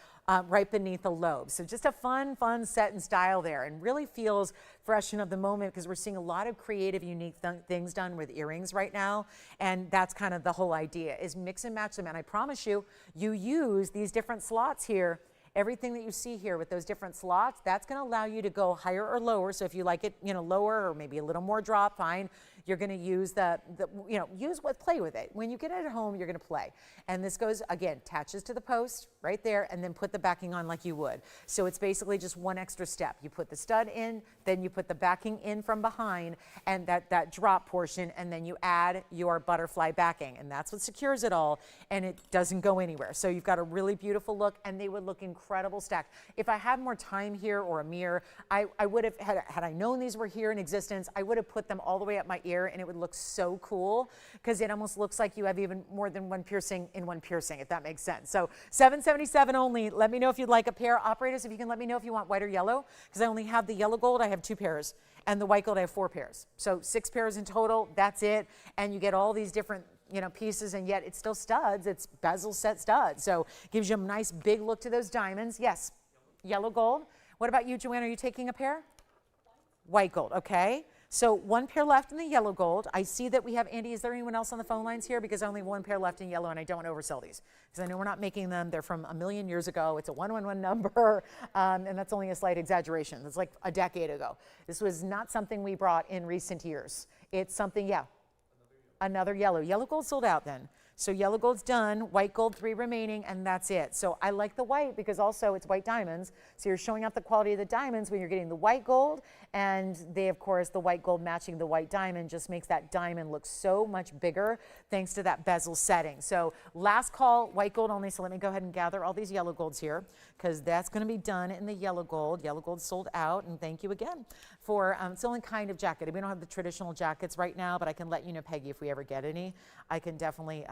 right beneath the lobe. So just a fun set and style there, and really feels fresh and of the moment, because we're seeing a lot of creative, unique things done with earrings right now. And that's kind of the whole idea, is mix and match them. And I promise you, you use these different slots here. Everything that you see here with those different slots, that's going to allow you to go higher or lower. So if you like it, lower or maybe a little more drop, fine. You're going to use play with it. When you get it at home, you're going to play. And this goes, again, attaches to the post right there, and then put the backing on like you would. So it's basically just one extra step. You put the stud in, then you put the backing in from behind, and that drop portion, and then you add your butterfly backing. And that's what secures it all, and it doesn't go anywhere. So you've got a really beautiful look, and they would look incredible stacked. If I had more time here or a mirror, I would have, had I known these were here in existence, I would have put them all the way up my ear, and it would look so cool, because it almost looks like you have even more than one piercing in one piercing, if that makes sense. So $777 only. Let me know if you'd like a pair. Operators, if you can let me know if you want white or yellow, because I only have the yellow gold. I have 2 pairs, and the white gold I have 4 pairs. So 6 pairs in total. That's it. And you get all these different pieces, and yet it's still studs. It's bezel set studs. So gives you a nice big look to those diamonds. Yes, yellow gold. What about you, Joanne? Are you taking a pair? White gold, okay. So one pair left in the yellow gold. I see that we have, Andy, is there anyone else on the phone lines here? Because only one pair left in yellow, and I don't want to oversell these. Because I know we're not making them. They're from a million years ago. It's a 111 number, and that's only a slight exaggeration. It's like a decade ago. This was not something we brought in recent years. It's something, yeah. Another yellow. Yellow gold sold out then. So yellow gold's done, white gold 3 remaining, and that's it. So I like the white because also it's white diamonds. So you're showing off the quality of the diamonds when you're getting the white gold, and they, of course, the white gold matching the white diamond just makes that diamond look so much bigger thanks to that bezel setting. So last call, white gold only. So let me go ahead and gather all these yellow golds here because that's going to be done in the yellow gold. Yellow gold sold out, and thank you again for, it's the only kind of jacket. We don't have the traditional jackets right now, but I can let you know, Peggy, if we ever get any. I can definitely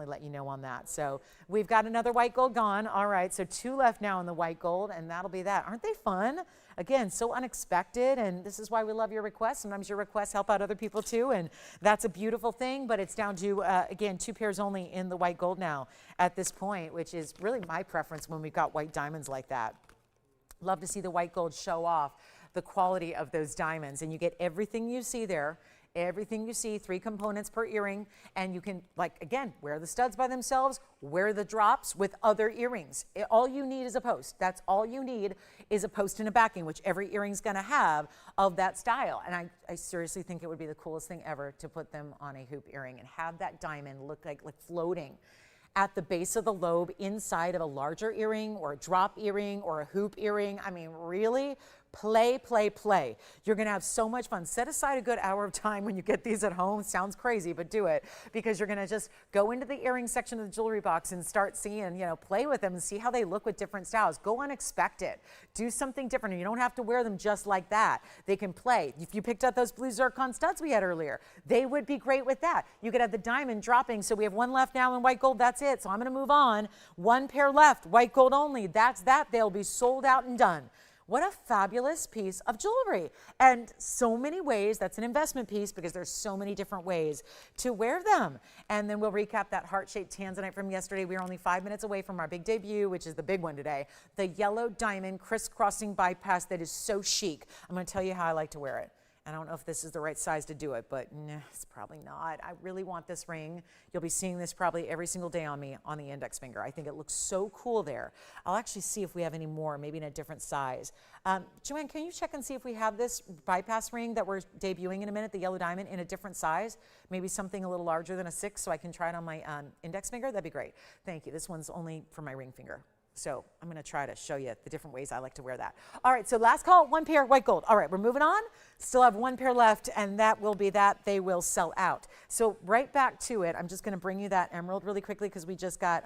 let you know on that. So we've got another white gold gone. All right, so 2 left now in the white gold, and that'll be that. Aren't they fun? Again, so unexpected, and this is why we love your requests. Sometimes your requests help out other people too, and that's a beautiful thing, but it's down to, again, 2 pairs only in the white gold now at this point, which is really my preference when we've got white diamonds like that. Love to see the white gold show off the quality of those diamonds, and you get everything you see there. Everything you see, 3 components per earring, and you can, like, again, wear the studs by themselves, wear the drops with other earrings. All you need is a post. That's all you need is a post and a backing, which every earring's gonna have of that style. And I seriously think it would be the coolest thing ever to put them on a hoop earring and have that diamond look like floating at the base of the lobe inside of a larger earring or a drop earring or a hoop earring. I mean, really? Play, play, play. You're going to have so much fun. Set aside a good hour of time when you get these at home. Sounds crazy, but do it because you're going to just go into the earring section of the jewelry box and start seeing, play with them and see how they look with different styles. Go unexpected. Do something different. You don't have to wear them just like that. They can play. If you picked up those blue zircon studs we had earlier, they would be great with that. You could have the diamond dropping. So we have 1 left now in white gold. That's it. So I'm going to move on. 1 pair left, white gold only. That's that. They'll be sold out and done. What a fabulous piece of jewelry. And so many ways, that's an investment piece because there's so many different ways to wear them. And then we'll recap that heart-shaped tanzanite from yesterday. We are only 5 minutes away from our big debut, which is the big one today. The yellow diamond crisscrossing bypass that is so chic. I'm gonna tell you how I like to wear it. I don't know if this is the right size to do it, but nah, it's probably not. I really want this ring. You'll be seeing this probably every single day on me on the index finger. I think it looks so cool there. I'll actually see if we have any more, maybe in a different size. Joanne, can you check and see if we have this bypass ring that we're debuting in a minute, the yellow diamond, in a different size? Maybe something a little larger than a 6 so I can try it on my index finger? That'd be great. Thank you. This one's only for my ring finger. So I'm going to try to show you the different ways I like to wear that. All right, so last call, 1 pair, white gold. All right, we're moving on. Still have 1 pair left, and that will be that. They will sell out. So right back to it, I'm just going to bring you that emerald really quickly because we just got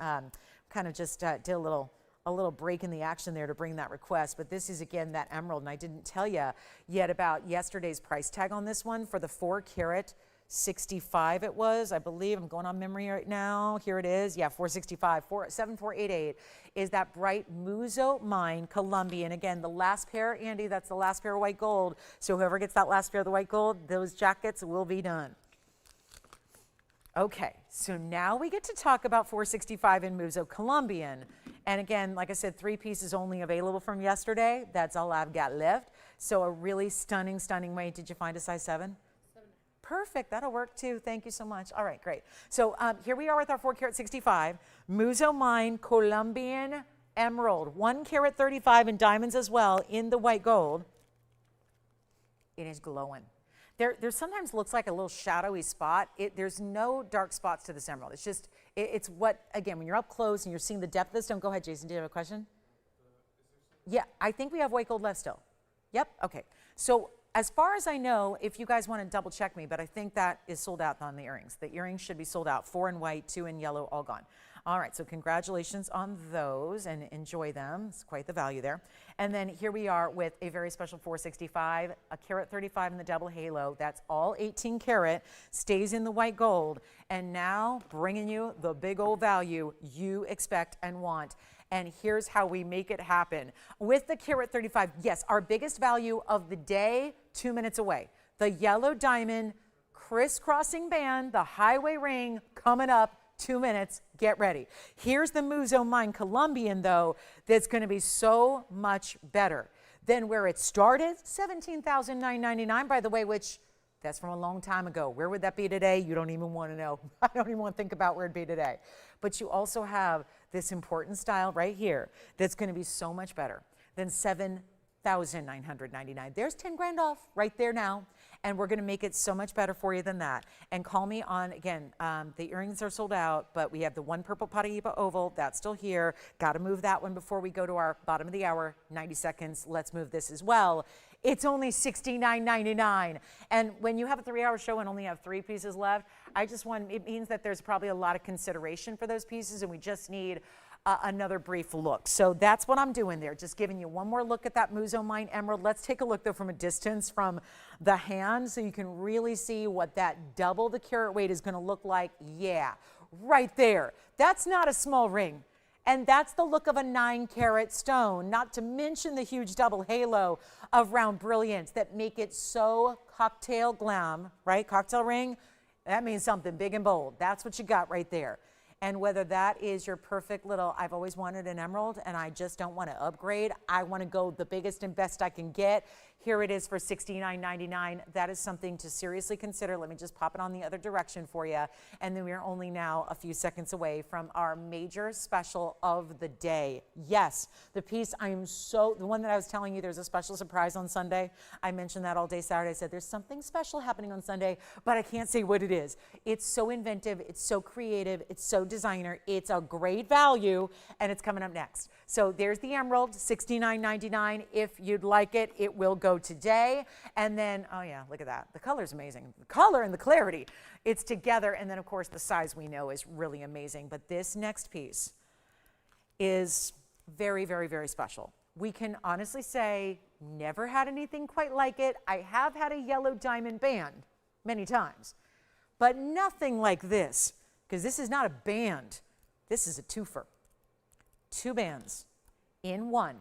kind of just did a little break in the action there to bring that request. But this is, again, that emerald, and I didn't tell you yet about yesterday's price tag on this one for the 4 carat 65 it was, I believe. I'm going on memory right now. Here it is. Yeah, 465, 7488 is that bright Muzo Mine Colombian. Again, the last pair, Andy, that's the last pair of white gold. So whoever gets that last pair of the white gold, those jackets will be done. Okay, so now we get to talk about 465 in Muzo Colombian. And again, like I said, 3 pieces only available from yesterday. That's all I've got left. So a really stunning, stunning way. Did you find a size 7? Perfect, that'll work too. Thank you so much. All right, great. So here we are with our 4 carat 65, Muzo Mine Colombian Emerald, 1 carat 35 in diamonds as well in the white gold. It is glowing. There sometimes looks like a little shadowy spot. There's no dark spots to this emerald. It's just, it's what, again, when you're up close and you're seeing the depth of this stone. Go ahead, Jason, do you have a question? Yeah, I think we have white gold left still. Yep, okay. So as far as I know, if you guys want to double check me, but I think that is sold out on the earrings. The earrings should be sold out. 4 in white, 2 in yellow, all gone. All right, so congratulations on those and enjoy them. It's quite the value there. And then here we are with a very special 465, a carat 35 in the double halo. That's all 18 karat, stays in the white gold. And now bringing you the big old value you expect and want. And here's how we make it happen. With the carat 35, yes, our biggest value of the day, 2 minutes away. The yellow diamond crisscrossing band, the highway ring coming up, 2 minutes, get ready. Here's the Muso Mine Colombian though, that's gonna be so much better than where it started, $17,999 by the way, which that's from a long time ago. Where would that be today? You don't even want to know. I don't even want to think about where it'd be today. But you also have this important style right here that's going to be so much better than $7,999. There's 10 grand off right there now. And we're going to make it so much better for you than that. And call me on, again, the earrings are sold out, but we have the one purple Paraíba oval. That's still here. Got to move that one before we go to our bottom of the hour, 90 seconds. Let's move this as well. It's only $69.99. And when you have a 3-hour show and only have 3 pieces left, it means that there's probably a lot of consideration for those pieces and we just need another brief look. So that's what I'm doing there, just giving you one more look at that Muso Mine Emerald. Let's take a look though from a distance from the hand so you can really see what that double the carat weight is gonna look like. Yeah, right there. That's not a small ring. And that's the look of a 9-carat stone, not to mention the huge double halo of round brilliance that make it so cocktail glam, right? Cocktail ring, that means something big and bold. That's what you got right there. And whether that is your perfect little, I've always wanted an emerald and I just don't want to upgrade. I want to go the biggest and best I can get. Here it is for $69.99. That is something to seriously consider. Let me just pop it on the other direction for you. And then we are only now a few seconds away from our major special of the day. Yes, the piece the one that I was telling you there's a special surprise on Sunday. I mentioned that all day Saturday. I said there's something special happening on Sunday, but I can't say what it is. It's so inventive, it's so creative, it's so designer, it's a great value, and it's coming up next. So there's the emerald, $69.99. If you'd like it, it will go today. And then, oh yeah, look at that. The color's amazing. The color and the clarity, it's together. And then of course the size we know is really amazing. But this next piece is very, very, very special. We can honestly say, never had anything quite like it. I have had a yellow diamond band many times, but nothing like this, because this is not a band. This is a twofer. 2 bands in one.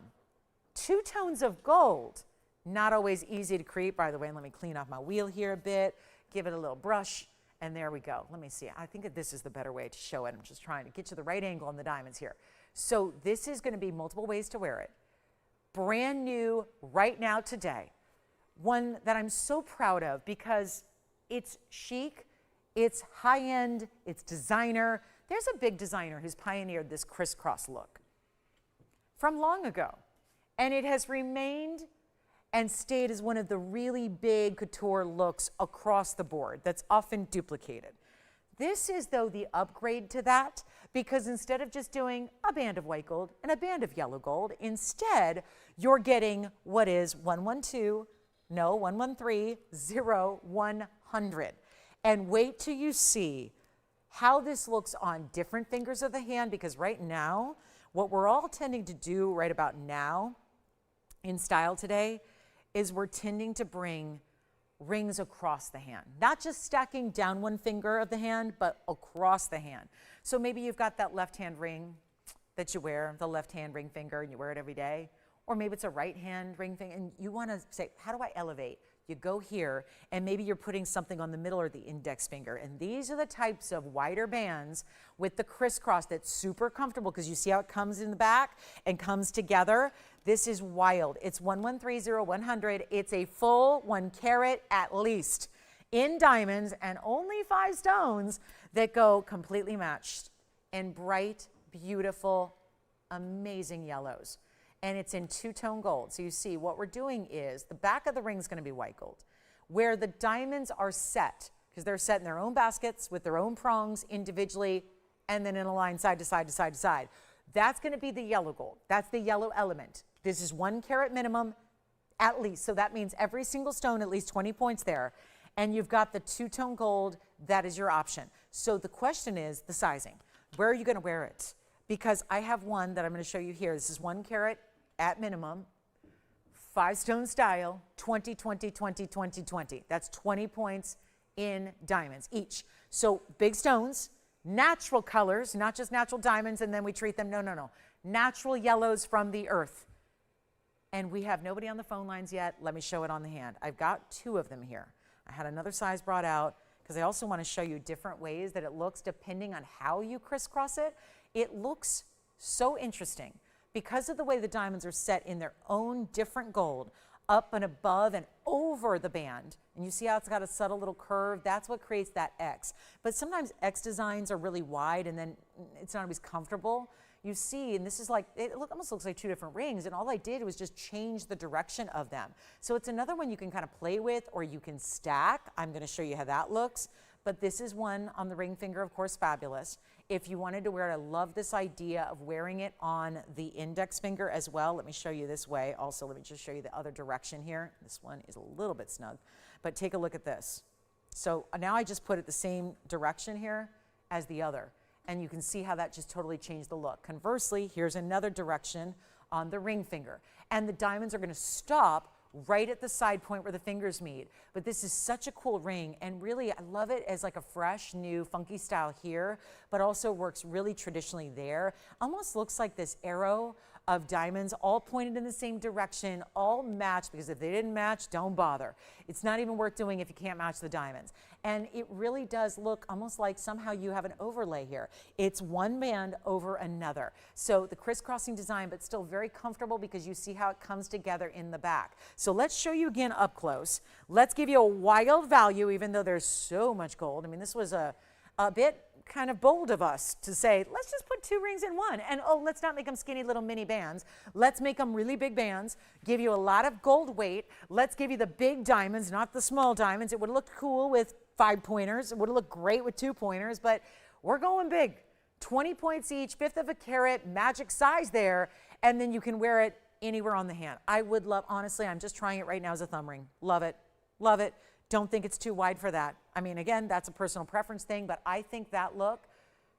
2 tones of gold. Not always easy to create, by the way. And let me clean off my wheel here a bit, give it a little brush, and there we go. Let me see. I think that this is the better way to show it. I'm just trying to get you the right angle on the diamonds here. So this is going to be multiple ways to wear it. Brand new right now today. One that I'm so proud of because it's chic, it's high-end, it's designer. There's a big designer who's pioneered this crisscross look from long ago. And it has remained and stayed as one of the really big couture looks across the board that's often duplicated. This is, though, the upgrade to that, because instead of just doing a band of white gold and a band of yellow gold, instead, you're getting what is 113, 100. And wait till you see how this looks on different fingers of the hand, because right now, what we're all tending to do right about now in style today is we're tending to bring rings across the hand, not just stacking down one finger of the hand, but across the hand. So maybe you've got that left hand ring that you wear, the left hand ring finger, and you wear it every day. Or maybe it's a right hand ring finger, and you want to say, how do I elevate? You go here, and maybe you're putting something on the middle or the index finger. And these are the types of wider bands with the crisscross that's super comfortable, because you see how it comes in the back and comes together. This is wild. It's 1130100. It's a full 1 carat at least in diamonds, and only 5 stones that go completely matched in bright, beautiful, amazing yellows. And it's in 2-tone gold. So you see what we're doing is the back of the ring is going to be white gold. Where the diamonds are set, because they're set in their own baskets with their own prongs individually, and then in a line side to side to side to side. That's going to be the yellow gold. That's the yellow element. This is 1 carat minimum at least. So that means every single stone, at least 20 points there. And you've got the 2-tone gold. That is your option. So the question is the sizing. Where are you going to wear it? Because I have one that I'm going to show you here. This is 1 carat at minimum, 5-stone style, 20, 20, 20, 20, 20. That's 20 points in diamonds each. So big stones, natural colors, not just natural diamonds, and then we treat them, no. Natural yellows from the earth. And we have nobody on the phone lines yet. Let me show it on the hand. I've got 2 of them here. I had another size brought out. because I also want to show you different ways that it looks depending on how you crisscross it. It looks so interesting because of the way the diamonds are set in their own different gold, up and above and over the band. And you see how it's got a subtle little curve? That's what creates that X. But sometimes X designs are really wide and then it's not always comfortable. You see, and this is like, almost looks like two different rings, and all I did was just change the direction of them. So it's another one you can kind of play with, or you can stack. I'm going to show you how that looks. But this is one on the ring finger, of course, fabulous. If you wanted to wear it, I love this idea of wearing it on the index finger as well. Let me show you this way. Also, let me just show you the other direction here. This one is a little bit snug, but take a look at this. So now I just put it the same direction here as the other. And you can see how that just totally changed the look. Conversely, here's another direction on the ring finger. And the diamonds are going to stop right at the side point where the fingers meet. But this is such a cool ring, and really I love it as like a fresh, new, funky style here, but also works really traditionally there. Almost looks like this arrow of diamonds all pointed in the same direction, all matched, because if they didn't match, don't bother. It's not even worth doing if you can't match the diamonds. And it really does look almost like somehow you have an overlay here. It's one band over another. So the crisscrossing design, but still very comfortable because you see how it comes together in the back. So let's show you again up close. Let's give you a wild value, even though there's so much gold. I mean, this was a bit kind of bold of us to say, let's just put two rings in one. And oh, let's not make them skinny little mini bands. Let's make them really big bands, give you a lot of gold weight. Let's give you the big diamonds, not the small diamonds. It would have looked cool with 5 pointers. It would have looked great with 2 pointers, but we're going big. 20 points each, 1/5 of a carat, magic size there, and then you can wear it anywhere on the hand. I would love, honestly, I'm just trying it right now as a thumb ring. Love it, love it. Don't think it's too wide for that. I mean, again, that's a personal preference thing, but I think that look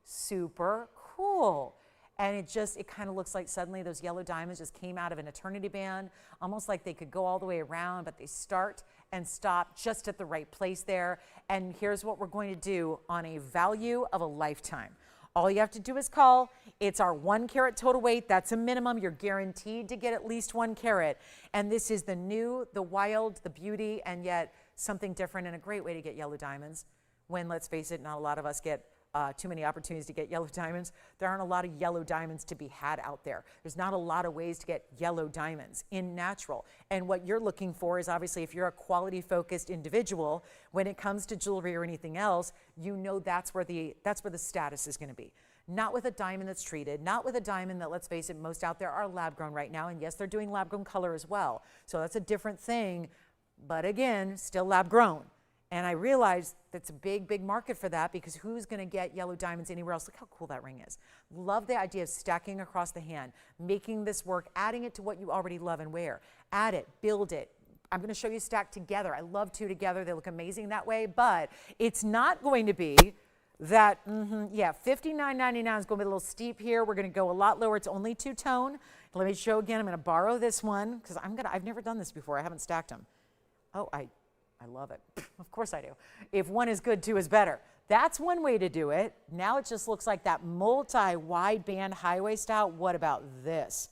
super cool. And it kind of looks like suddenly those yellow diamonds just came out of an eternity band, almost like they could go all the way around, but they start and stop just at the right place there. And here's what we're going to do on a value of a lifetime. All you have to do is call. It's our 1 carat total weight. That's a minimum. You're guaranteed to get at least 1 carat. And this is the new, the wild, the beauty, and yet something different and a great way to get yellow diamonds. When, let's face it, not a lot of us get too many opportunities to get yellow diamonds. There aren't a lot of yellow diamonds to be had out there. There's not a lot of ways to get yellow diamonds in natural. And what you're looking for is, obviously, if you're a quality focused individual, when it comes to jewelry or anything else, you know that's where the status is going to be. Not with a diamond that's treated, not with a diamond that, let's face it, most out there are lab grown right now. And yes, they're doing lab grown color as well. So that's a different thing. But again, still lab grown. And I realized that's a big, big market for that, because who's going to get yellow diamonds anywhere else? Look how cool that ring is. Love the idea of stacking across the hand, making this work, adding it to what you already love and wear. Add it, build it. I'm going to show you stacked together. I love 2 together. They look amazing that way, but it's not going to be that, yeah, $59.99 is going to be a little steep here. We're going to go a lot lower. It's only 2-tone. Let me show again. I'm going to borrow this one because I've never done this before. I haven't stacked them. Oh, I love it. Of course I do. If 1 is good, 2 is better. That's one way to do it. Now it just looks like that multi-wide band highway style. What about this?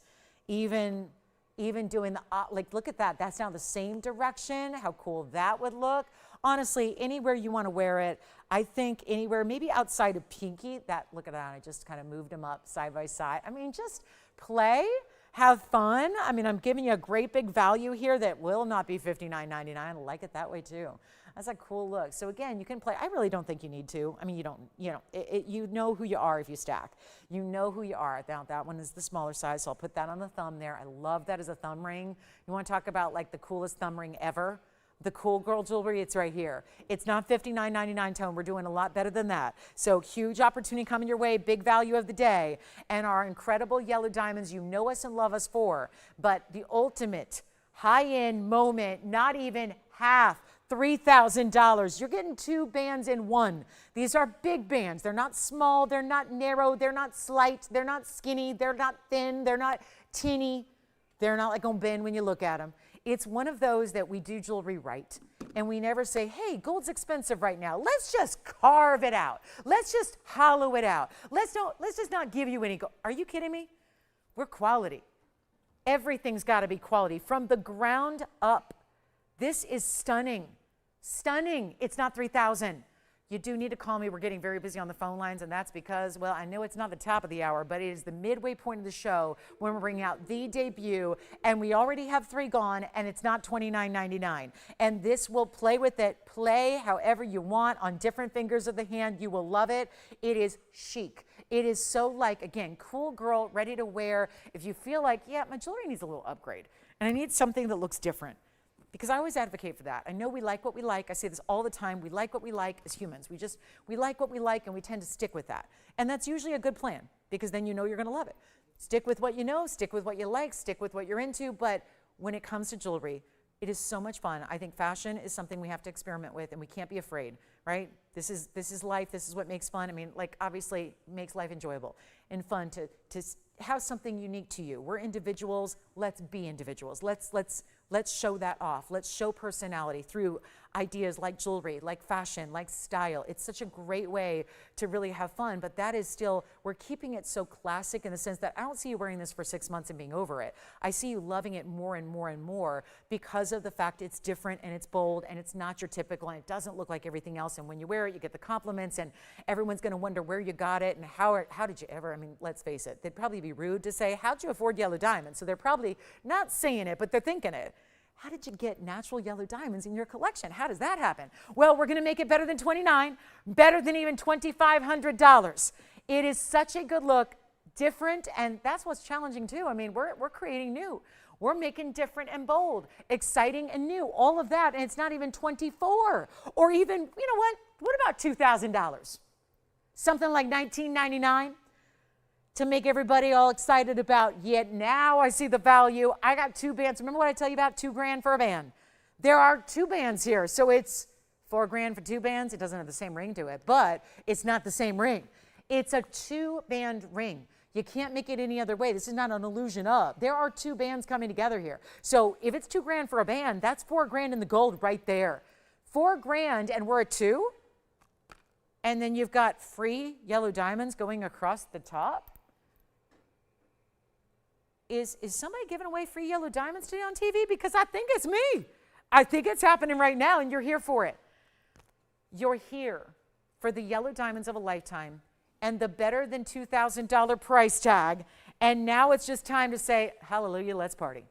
Even doing the, like, look at that. That's now the same direction. How cool that would look. Honestly, anywhere you want to wear it, I think anywhere, maybe outside of pinky. Look at that. I just kind of moved them up side by side. I mean, just play. Have fun. I mean, I'm giving you a great big value here that will not be $59.99. I like it that way too. That's a cool look. So again, you can play. I really don't think you need to. I mean, you know who you are if you stack. You know who you are. Now that one is the smaller size, so I'll put that on the thumb there. I love that as a thumb ring. You want to talk about like the coolest thumb ring ever? The cool girl jewelry, it's right here. It's not $59.99 tone. We're doing a lot better than that. So huge opportunity coming your way, big value of the day, and our incredible yellow diamonds you know us and love us for. But the ultimate high-end moment, not even half, $3,000. You're getting 2 bands in 1. These are big bands. They're not small. They're not narrow. They're not slight. They're not skinny. They're not thin. They're not teeny. They're not like on bend when you look at them. It's one of those that we do jewelry right. And we never say, hey, gold's expensive right now. Let's just carve it out. Let's just hollow it out. Let's just not give you any gold. Are you kidding me? We're quality. Everything's got to be quality from the ground up. This is stunning. Stunning. It's not $3,000. you do need to call me. We're getting very busy on the phone lines, and that's because, well, I know it's not the top of the hour, but it is the midway point of the show when we're bringing out the debut, and we already have 3 gone, and it's not $29.99. And this will play with it. Play however you want on different fingers of the hand. You will love it. It is chic. It is so like, again, cool girl, ready to wear. If you feel like, yeah, my jewelry needs a little upgrade, and I need something that looks different. Because I always advocate for that. I know we like what we like. I say this all the time. We like what we like as humans. We like what we like, and we tend to stick with that. And that's usually a good plan, because then you know you're going to love it. Stick with what you know, stick with what you like, stick with what you're into. But when it comes to jewelry, it is so much fun. I think fashion is something we have to experiment with, and we can't be afraid, right? This is life. This is what makes fun. I mean, like, obviously makes life enjoyable and fun to have something unique to you. We're individuals. Let's be individuals. Let's show that off. Let's show personality through ideas like jewelry, like fashion, like style. It's such a great way to really have fun, but that is still, we're keeping it so classic in the sense that I don't see you wearing this for 6 months and being over it. I see you loving it more and more and more because of the fact it's different and it's bold and it's not your typical and it doesn't look like everything else. And when you wear it, you get the compliments and everyone's gonna wonder where you got it and how did you ever, I mean, let's face it, they'd probably be rude to say, how'd you afford yellow diamonds? So they're probably not saying it, but they're thinking it. How did you get natural yellow diamonds in your collection? How does that happen? Well, we're going to make it better than $29, better than even $2,500. It is such a good look, different, and that's what's challenging too. I mean, we're creating new. We're making different and bold, exciting and new, all of that, and it's not even $24 or even, you know what about $2,000? Something like $19.99? To make everybody all excited about, yet now I see the value. I got 2 bands. Remember what I tell you about $2 grand for a band? There are 2 bands here, so it's $4 grand for 2 bands. It doesn't have the same ring to it, but it's not the same ring. It's a 2-band ring. You can't make it any other way. This is not an illusion of. There are 2 bands coming together here. So if it's $2 grand for a band, that's $4 grand in the gold right there. $4 grand, and we're at 2, and then you've got free yellow diamonds going across the top. Is somebody giving away free yellow diamonds today on TV? Because I think it's me. I think it's happening right now, and you're here for it. You're here for the yellow diamonds of a lifetime and the better than $2,000 price tag. And now it's just time to say, hallelujah, let's party.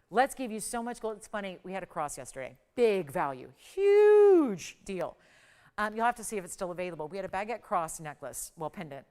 Let's give you so much gold. It's funny, we had a cross yesterday. Big value, huge deal. You'll have to see if it's still available. We had a baguette cross necklace, well, pendant,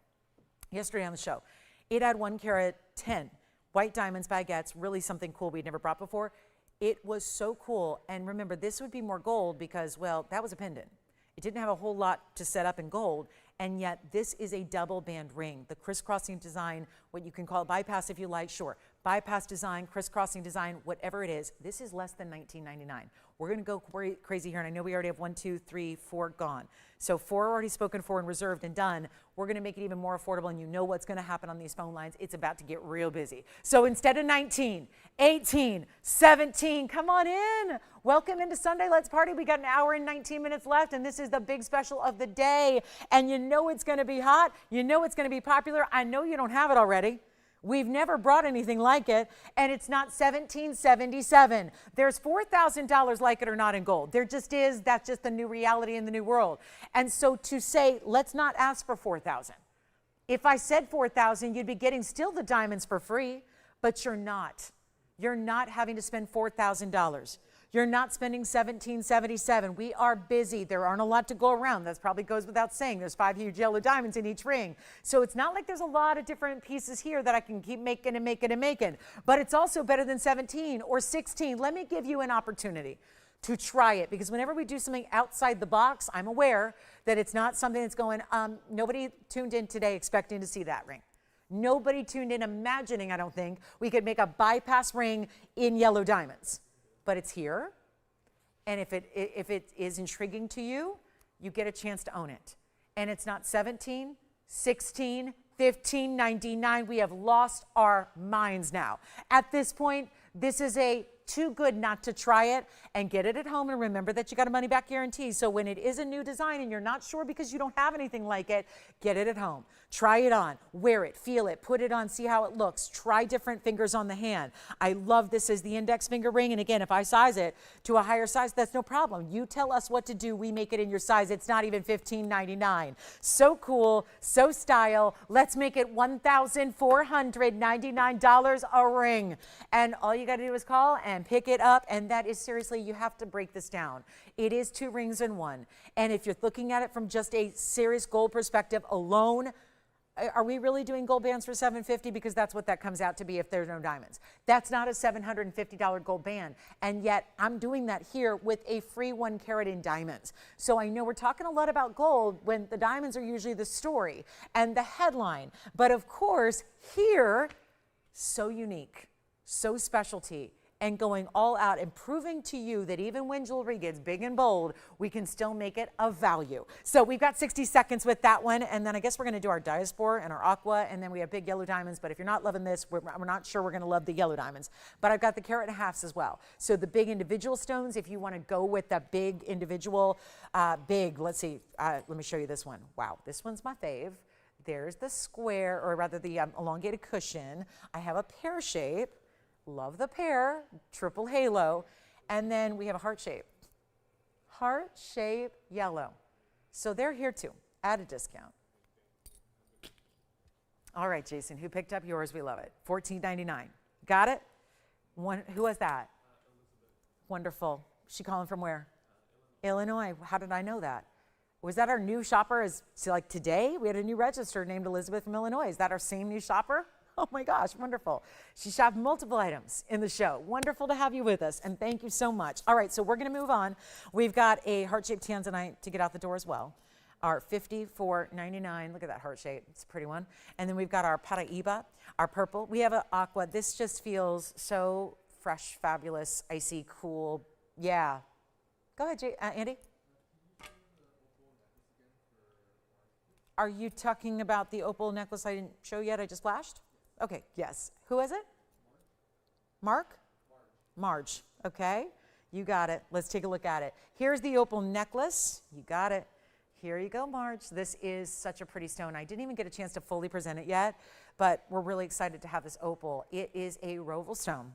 yesterday on the show. It had 1 carat 10. White diamonds, baguettes, really something cool we'd never brought before. It was so cool. And remember, this would be more gold because, well, that was a pendant. It didn't have a whole lot to set up in gold. And yet this is a double band ring. The crisscrossing design, what you can call bypass if you like, sure. Bypass design, crisscrossing design, whatever it is, this is less than $19.99. We're gonna go crazy here, and I know we already have 1, 2, 3, 4 gone. So 4 already spoken for and reserved and done. We're gonna make it even more affordable, and you know what's gonna happen on these phone lines. It's about to get real busy. So instead of 19, 18, 17, come on in. Welcome into Sunday Let's Party. We got an hour and 19 minutes left, and this is the big special of the day. And you know it's gonna be hot. You know it's gonna be popular. I know you don't have it already. We've never brought anything like it, and it's not $1,777. There's $4,000 like it or not in gold. There just is. That's just the new reality in the new world. And so to say, let's not ask for $4,000. If I said $4,000, you'd be getting still the diamonds for free, but you're not. You're not having to spend $4,000. You're not spending $1,777. We are busy. There aren't a lot to go around. That probably goes without saying. There's 5 huge yellow diamonds in each ring. So it's not like there's a lot of different pieces here that I can keep making and making and making. But it's also better than 17 or 16. Let me give you an opportunity to try it, because whenever we do something outside the box, I'm aware that it's not something that's going, nobody tuned in today expecting to see that ring. Nobody tuned in imagining, I don't think, we could make a bypass ring in yellow diamonds. But it's here, and if it is intriguing to you, you get a chance to own it. And it's not 17, 16, $15.99. We have lost our minds now. At this point, This is a too good not to try it, and get it at home, and remember that you got a money back guarantee. So when it is a new design and you're not sure because you don't have anything like it, get it at home. Try it on, wear it, feel it, put it on, see how it looks. Try different fingers on the hand. I love this as the index finger ring, and again, if I size it to a higher size, that's no problem. You tell us what to do, we make it in your size. It's not even $15.99. So cool, so style. Let's make it $1,499 a ring. And all you got to do is call and pick it up, and that is seriously, you have to break this down. It is 2 rings in one. And if you're looking at it from just a serious gold perspective alone, are we really doing gold bands for $750? Because that's what that comes out to be if there's no diamonds. That's not a $750 gold band. And yet I'm doing that here with a free 1 carat in diamonds. So I know we're talking a lot about gold when the diamonds are usually the story and the headline. But of course, here, so unique, so specialty, and going all out and proving to you that even when jewelry gets big and bold, we can still make it of value. So we've got 60 seconds with that one, and then I guess we're gonna do our diaspora and our aqua, and then we have big yellow diamonds, but if you're not loving this, we're not sure we're gonna love the yellow diamonds. But I've got the carat and a halves as well. So the big individual stones, if you wanna go with the big individual, let's see, let me show you this one. Wow, this one's my fave. There's the square, or rather the elongated cushion. I have a pear shape. Love the pear, triple halo, and then we have a heart shape yellow. So they're here too, at a discount. All right, Jason, who picked up yours? We love it. $14.99. Got it? Who was that? Elizabeth. Wonderful. She calling from where? Illinois. How did I know that? Was that our new shopper? Like today? We had a new register named Elizabeth from Illinois. Is that our same new shopper? Oh my gosh, wonderful. She shopped multiple items in the show. Wonderful to have you with us, and thank you so much. All right, so we're gonna move on. We've got a heart-shaped tanzanite to get out the door as well. Our $54.99, look at that heart shape, it's a pretty one. And then we've got our Paraiba, our purple. We have an aqua. This just feels so fresh, fabulous, icy, cool. Yeah. Go ahead, Andy. Are you talking about the opal necklace I didn't show yet? I just flashed? Okay, yes. Who is it? Mark? Marge. Okay, you got it. Let's take a look at it. Here's the opal necklace. You got it. Here you go, Marge. This is such a pretty stone. I didn't even get a chance to fully present it yet, but we're really excited to have this opal. It is a Roval stone.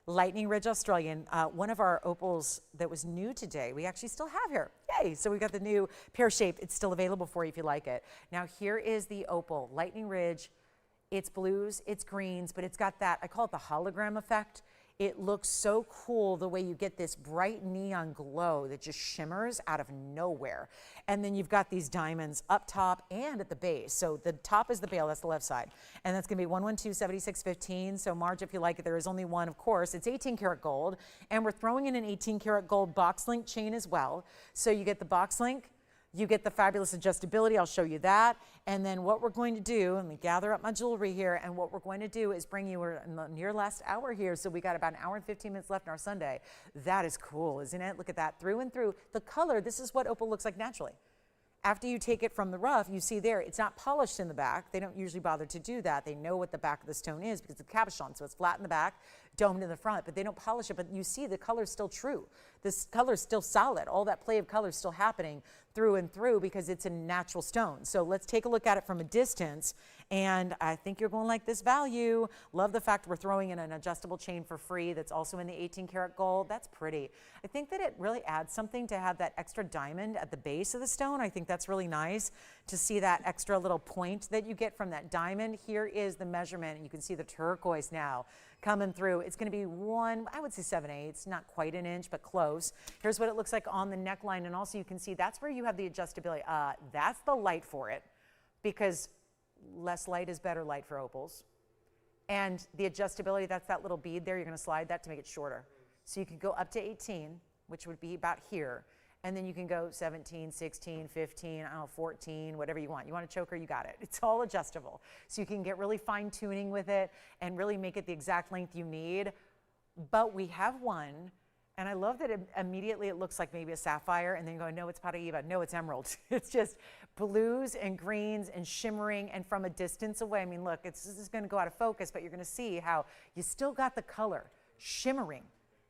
Lightning Ridge Australian, one of our opals that was new today, we actually still have here. Yay! So we got the new pear shape. It's still available for you if you like it. Now here is the opal, Lightning Ridge. It's blues, it's greens, but it's got that, I call it the hologram effect. It looks so cool the way you get this bright neon glow that just shimmers out of nowhere. And then you've got these diamonds up top and at the base. So the top is the bail, that's the left side. And that's gonna be 1127615. So Marge, if you like it, there is only one, of course. It's 18 karat gold. And we're throwing in an 18 karat gold box link chain as well. So you get the box link, you get the fabulous adjustability, I'll show you that. And then what we're going to do, let me gather up my jewelry here, and what we're going to do is bring you, we're in the near last hour here, so we got about an hour and 15 minutes left in our Sunday. That is cool, isn't it? Look at that, through and through. The color, this is what opal looks like naturally. After you take it from the rough, you see there, it's not polished in the back. They don't usually bother to do that. They know what the back of the stone is because it's cabochon, so it's flat in the back, domed in the front, but they don't polish it, but you see the color's still true. This color's still solid. All that play of color is still happening through and through because it's a natural stone. So let's take a look at it from a distance, and I think you're going to like this value. Love the fact we're throwing in an adjustable chain for free that's also in the 18 karat gold. That's pretty. I think that it really adds something to have that extra diamond at the base of the stone. I think that's really nice to see that extra little point that you get from that diamond. Here is the measurement, and you can see the turquoise now coming through. It's going to be I would say 7/8, not quite an inch, but close. Here's what it looks like on the neckline, and also you can see that's where you have the adjustability. That's the light for it, because less light is better light for opals. And the adjustability, that's that little bead there. You're going to slide that to make it shorter. So you can go up to 18, which would be about here. And then you can go 17, 16, 15, I don't know, 14, whatever you want. You want a choker, you got it. It's all adjustable. So you can get really fine tuning with it and really make it the exact length you need. But we have one, and I love that immediately it looks like maybe a sapphire, and then you go, no, it's Paraiba, no, it's emerald. It's just blues and greens and shimmering, and from a distance away, I mean, look, this is gonna go out of focus, but you're gonna see how you still got the color shimmering.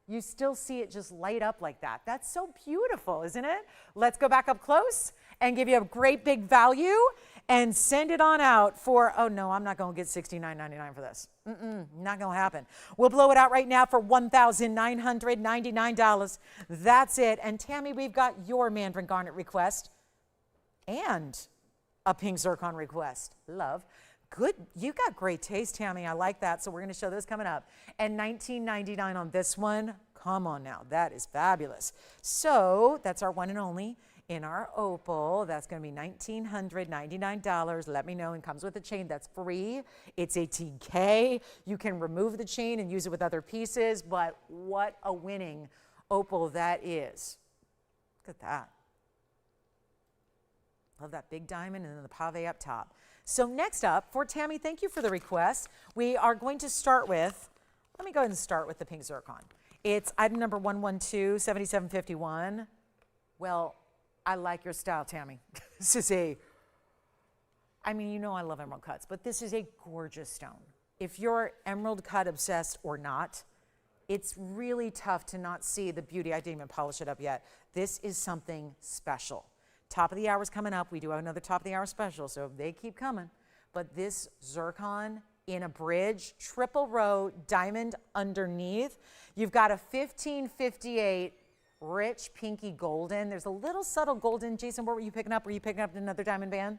You still see it just light up like that. That's so beautiful, isn't it? Let's go back up close and give you a great big value and send it on out for, oh no, I'm not going to get $69.99 for this. Not going to happen. We'll blow it out right now for $1,999. That's it. And Tammy, we've got your mandarin garnet request and a pink zircon request. Love. Good. You got great taste, Tammy. I like that. So we're going to show those coming up. And $19.99 on this one. Come on now. That is fabulous. So that's our one and only in our opal. That's going to be $1,999. Let me know. And comes with a chain that's free. It's 18K. You can remove the chain and use it with other pieces. But what a winning opal that is. Look at that. Love that big diamond and then the pave up top. So next up, for Tammy, thank you for the request. We are going to start with, let me go ahead and start with the pink zircon. It's item number 112-7751. Well, I like your style, Tammy. This is I mean, you know I love emerald cuts, but this is a gorgeous stone. If you're emerald cut obsessed or not, it's really tough to not see the beauty. I didn't even polish it up yet. This is something special. Top of the hour is coming up. We do have another top of the hour special, so they keep coming. But this zircon in a bridge, triple row, diamond underneath. You've got a 1558 rich pinky golden. There's a little subtle golden. Jason, what were you picking up? Were you picking up another diamond band?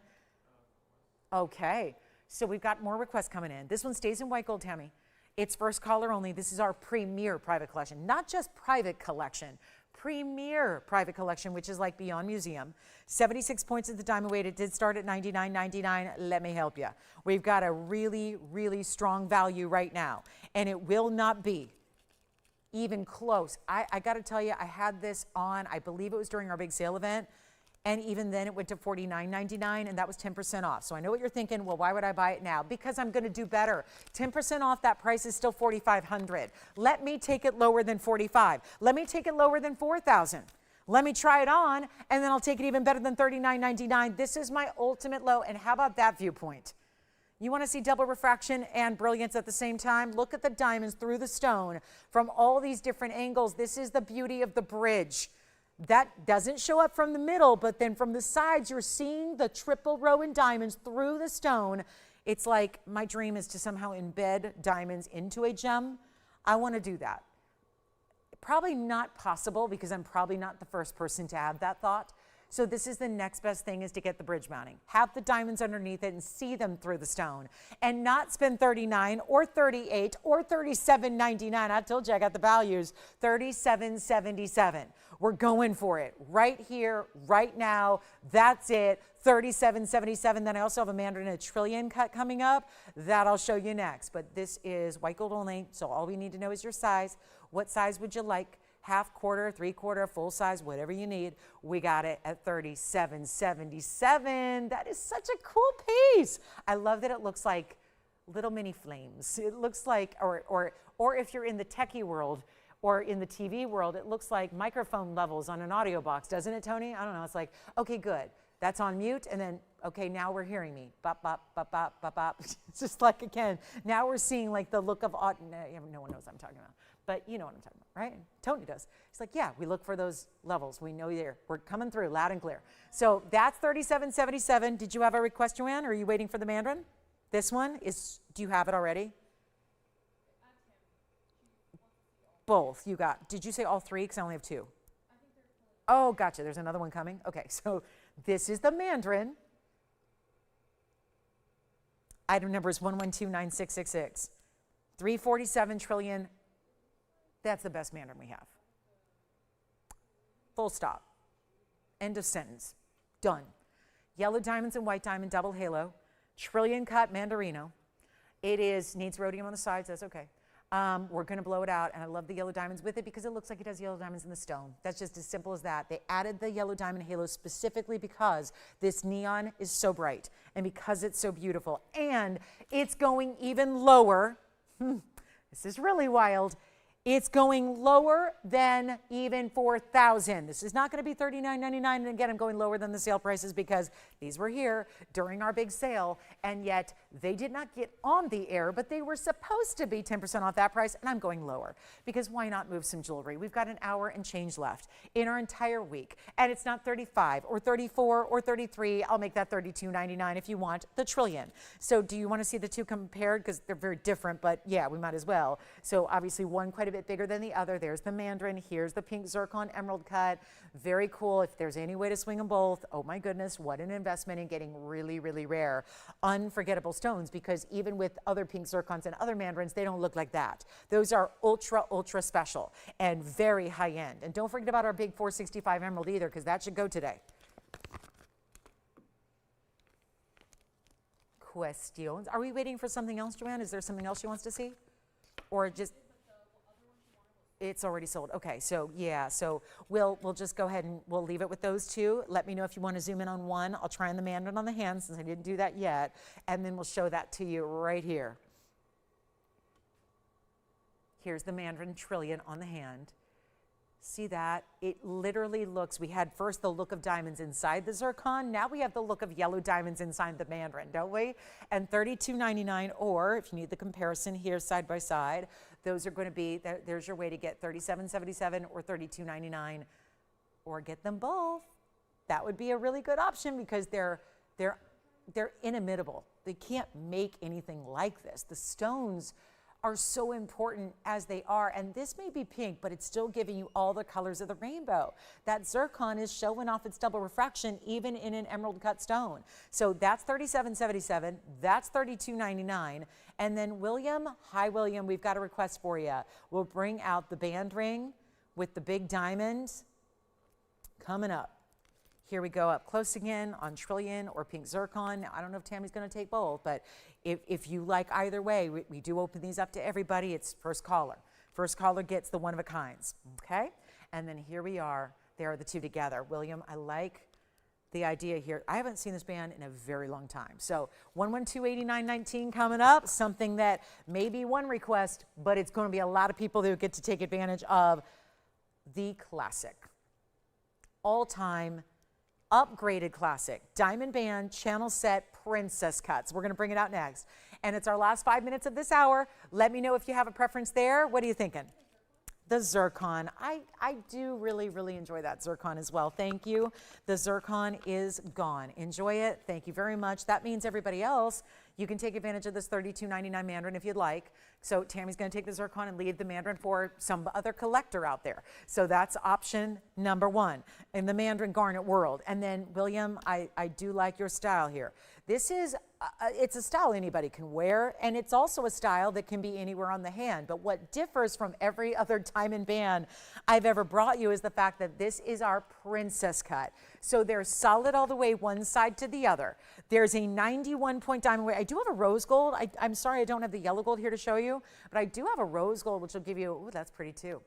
Okay, so we've got more requests coming in. This one stays in white gold, Tammy. It's first caller only. This is our premier private collection, not just private collection. Premier private collection, which is like beyond museum. 76 points at the diamond weight. It did start at $99.99. Let me help you. We've got a really, really strong value right now, and it will not be even close. I got to tell you, I had this on, I believe it was during our big sale event, and even then it went to $49.99, and that was 10% off. So I know what you're thinking, well, why would I buy it now? Because I'm going to do better. 10% off, that price is still $4,500. Let me take it lower than $45,000. Let me take it lower than $4,000. Let me try it on, and then I'll take it even better than $39.99. This is my ultimate low, and how about that viewpoint? You want to see double refraction and brilliance at the same time? Look at the diamonds through the stone from all these different angles. This is the beauty of the bridge. That doesn't show up from the middle, but then from the sides, you're seeing the triple row in diamonds through the stone. It's like my dream is to somehow embed diamonds into a gem. I want to do that. Probably not possible because I'm probably not the first person to have that thought. So this is the next best thing, is to get the bridge mounting. Have the diamonds underneath it and see them through the stone, and not spend $39 or $38 or $37.99. I told you I got the values. $37.77. We're going for it right here, right now. That's it. $37.77. Then I also have a mandarin and a trillion cut coming up that I'll show you next. But this is white gold only, so all we need to know is your size. What size would you like? Half, quarter, three-quarter, full size, whatever you need. We got it at $37.77. That is such a cool piece. I love that it looks like little mini flames. It looks like, or if you're in the techie world or in the TV world, it looks like microphone levels on an audio box, doesn't it, Tony? I don't know. It's like, okay, good. That's on mute, and then, okay, now we're hearing me. Bop, bop, bop, bop, bop, bop. It's just like, again, now we're seeing like the look of, no one knows what I'm talking about. But you know what I'm talking about, right? Tony does. He's like, yeah, we look for those levels. We know you're there. We're coming through loud and clear. So that's $37.77. Did you have a request, Joanne, or are you waiting for the mandarin? This one is, do you have it already? Both you got. Did you say all three? Because I only have two. Oh, gotcha. There's another one coming. Okay, so this is the mandarin. Item number is 1129666. 347 trillion. That's the best mandarin we have. Full stop. End of sentence. Done. Yellow diamonds and white diamond double halo. Trillion cut mandarino. It needs rhodium on the sides. That's okay. We're going to blow it out, and I love the yellow diamonds with it because it looks like it has yellow diamonds in the stone. That's just as simple as that. They added the yellow diamond halo specifically because this neon is so bright and because it's so beautiful. And it's going even lower. This is really wild. It's going lower than even 4,000. This is not going to be $39.99. And again, I'm going lower than the sale prices because these were here during our big sale, and yet they did not get on the air, but they were supposed to be 10% off that price, and I'm going lower because why not move some jewelry? We've got an hour and change left in our entire week, and it's not 35 or 34 or 33. I'll make that $32.99 if you want the trillion. So do you want to see the two compared? Because they're very different, but yeah, we might as well. So obviously one quite a bit bigger than the other. There's the mandarin. Here's the pink zircon emerald cut. Very cool. If there's any way to swing them both, oh my goodness, what an investment in getting really, really rare, unforgettable stones, because even with other pink zircons and other mandarins, they don't look like that. Those are ultra, ultra special and very high end. And don't forget about our big 465 emerald either, because that should go today. Questions? Are we waiting for something else, Joanne? Is there something else she wants to see? Or just... It's already sold. Okay, so yeah, so we'll just go ahead and we'll leave it with those two. Let me know if you want to zoom in on one. I'll try on the mandarin on the hand since I didn't do that yet, and then we'll show that to you right here. Here's the mandarin trillion on the hand. See that? It literally looks, we had first the look of diamonds inside the zircon. Now we have the look of yellow diamonds inside the mandarin, don't we? And $32.99, or if you need the comparison here side by side, those are going to be, there's your way to get $37.77 or $32.99, or get them both. That would be a really good option because they're inimitable. They can't make anything like this. The stones are so important as they are, and this may be pink, but it's still giving you all the colors of the rainbow. That zircon is showing off its double refraction even in an emerald cut stone. So that's $37.77, that's $32.99, and then William, hi William, we've got a request for you. We'll bring out the band ring with the big diamond coming up. Here we go up close again on trillion or pink zircon. Now, I don't know if Tammy's going to take both, but if you like either way, we do open these up to everybody. It's first caller. First caller gets the one of a kinds, okay? And then here we are. There are the two together. William, I like the idea here. I haven't seen this band in a very long time. So 1128919 coming up, something that may be one request, but it's going to be a lot of people who get to take advantage of the classic, all-time upgraded classic diamond band channel set princess cuts. We're going to bring it out next, and it's our last 5 minutes of this hour. Let me know if you have a preference there. What are you thinking? The zircon. I do really, really enjoy that zircon as well. Thank you. The zircon is gone. Enjoy it. Thank you very much. That means everybody else, you can take advantage of this $32.99 mandarin if you'd like. So Tammy's going to take the zircon and leave the mandarin for some other collector out there. So that's option number one in the mandarin garnet world. And then William, I do like your style here. This is, it's a style anybody can wear, and it's also a style that can be anywhere on the hand. But what differs from every other diamond band I've ever brought you is the fact that this is our princess cut. So they're solid all the way one side to the other. There's a 91 point diamond weight. I do have a rose gold. I'm sorry I don't have the yellow gold here to show you, but I do have a rose gold, which will give you, ooh, that's pretty too.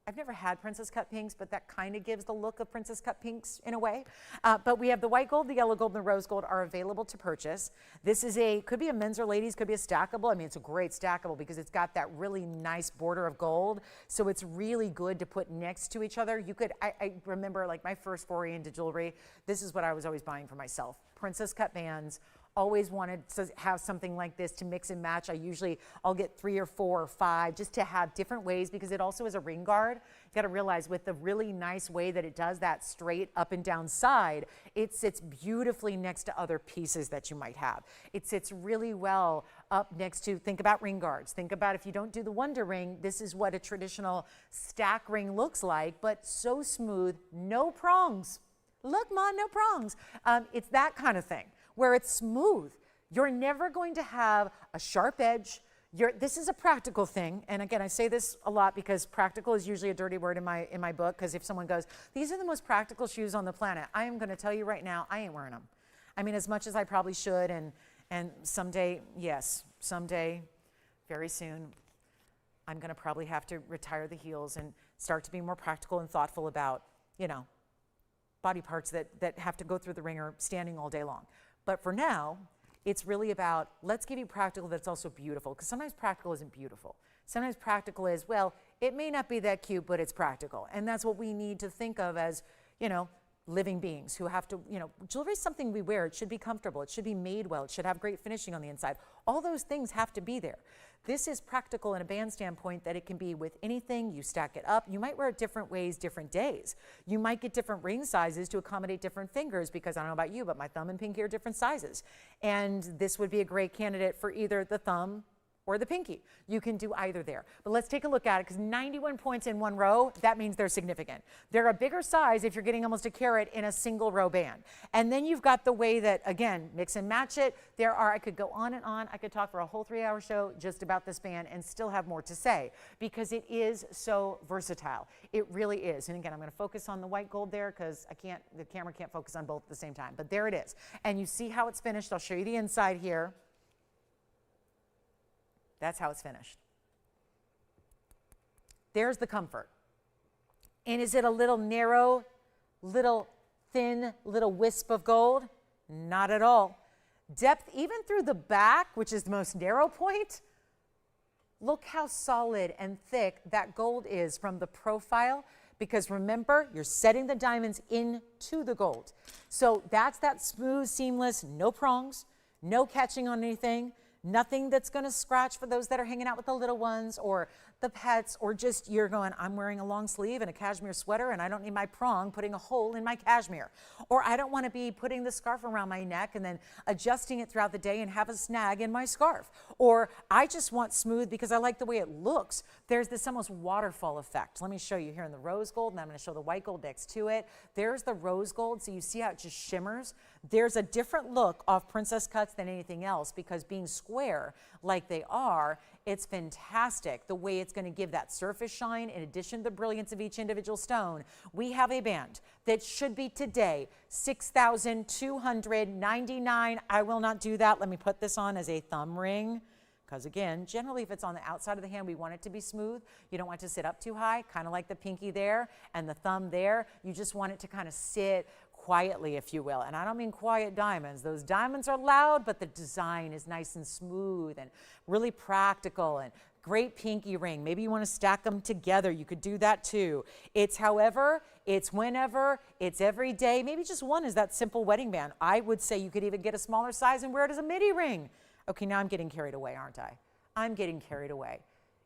I've never had princess cut pinks, but that kind of gives the look of princess cut pinks in a way. But we have the white gold, the yellow gold, and the rose gold are available to purchase. This is could be a men's or ladies, could be a stackable. I mean, it's a great stackable because it's got that really nice border of gold. So it's really good to put next to each other. You could, I remember like my first foray into jewelry, this is what I was always buying for myself. Princess cut bands. Always wanted to have something like this to mix and match. I'll get 3 or 4 or 5 just to have different ways because it also is a ring guard. You got to realize with the really nice way that it does that straight up and down side, it sits beautifully next to other pieces that you might have. It sits really well up next to, think about ring guards. Think about if you don't do the Wonder Ring, this is what a traditional stack ring looks like, but so smooth, no prongs. Look, Mom, no prongs. It's that kind of thing where it's smooth. You're never going to have a sharp edge. This is a practical thing. And again, I say this a lot because practical is usually a dirty word in my book, because if someone goes, these are the most practical shoes on the planet, I am going to tell you right now, I ain't wearing them. I mean, as much as I probably should, and someday, yes, someday, very soon, I'm going to probably have to retire the heels and start to be more practical and thoughtful about, you know, body parts that have to go through the ringer standing all day long. But for now, It's really about, let's give you practical that's also beautiful, because sometimes practical isn't beautiful. Sometimes practical is, well, it may not be that cute, but it's practical. And that's what we need to think of as, living beings who have to, jewelry is something we wear. It should be comfortable. It should be made well. It should have great finishing on the inside. All those things have to be there. This is practical in a band standpoint that it can be with anything. You stack it up. You might wear it different ways, different days. You might get different ring sizes to accommodate different fingers, because I don't know about you, but my thumb and pinky are different sizes. And this would be a great candidate for either the thumb or the pinky. You can do either there. But let's take a look at it, because 91 points in one row, that means they're significant. They're a bigger size if you're getting almost a carat in a single row band. And then you've got the way that, again, mix and match it. I could go on and on. I could talk for a whole 3-hour show just about this band and still have more to say, because it is so versatile. It really is. And again, I'm going to focus on the white gold there, because the camera can't focus on both at the same time. But there it is. And you see how it's finished. I'll show you the inside here. That's how it's finished. There's the comfort. And is it a little narrow, little thin, little wisp of gold? Not at all. Depth, even through the back, which is the most narrow point, look how solid and thick that gold is from the profile, because remember, you're setting the diamonds into the gold. So that's that smooth, seamless, no prongs, no catching on anything. Nothing that's going to scratch for those that are hanging out with the little ones or the pets, or just you're going, I'm wearing a long sleeve and a cashmere sweater and I don't need my prong putting a hole in my cashmere. Or I don't want to be putting the scarf around my neck and then adjusting it throughout the day and have a snag in my scarf. Or I just want smooth because I like the way it looks. There's this almost waterfall effect. Let me show you here in the rose gold, and I'm going to show the white gold next to it. There's the rose gold, so you see how it just shimmers. There's a different look off princess cuts than anything else, because being square like they are, it's fantastic the way it's going to give that surface shine in addition to the brilliance of each individual stone. We have a band that should be today $6,299. I will not do that. Let me put this on as a thumb ring, because again, generally if it's on the outside of the hand, we want it to be smooth. You don't want it to sit up too high, kind of like the pinky there and the thumb there. You just want it to kind of sit quietly, if you will. And I don't mean quiet diamonds. Those diamonds are loud, but the design is nice and smooth and really practical, and great pinky ring. Maybe you want to stack them together. You could do that too. It's however, it's whenever, it's every day. Maybe just one is that simple wedding band. I would say you could even get a smaller size and wear it as a midi ring. Okay, now I'm getting carried away, aren't I? I'm getting carried away.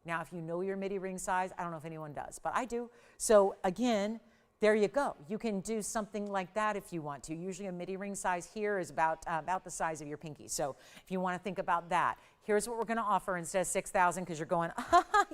Now, if you know your midi ring size, I don't know if anyone does, but I do. So again, there you go. You can do something like that if you want to. Usually a midi ring size here is about the size of your pinky. So if you want to think about that, here's what we're going to offer instead of $6,000, because you're going,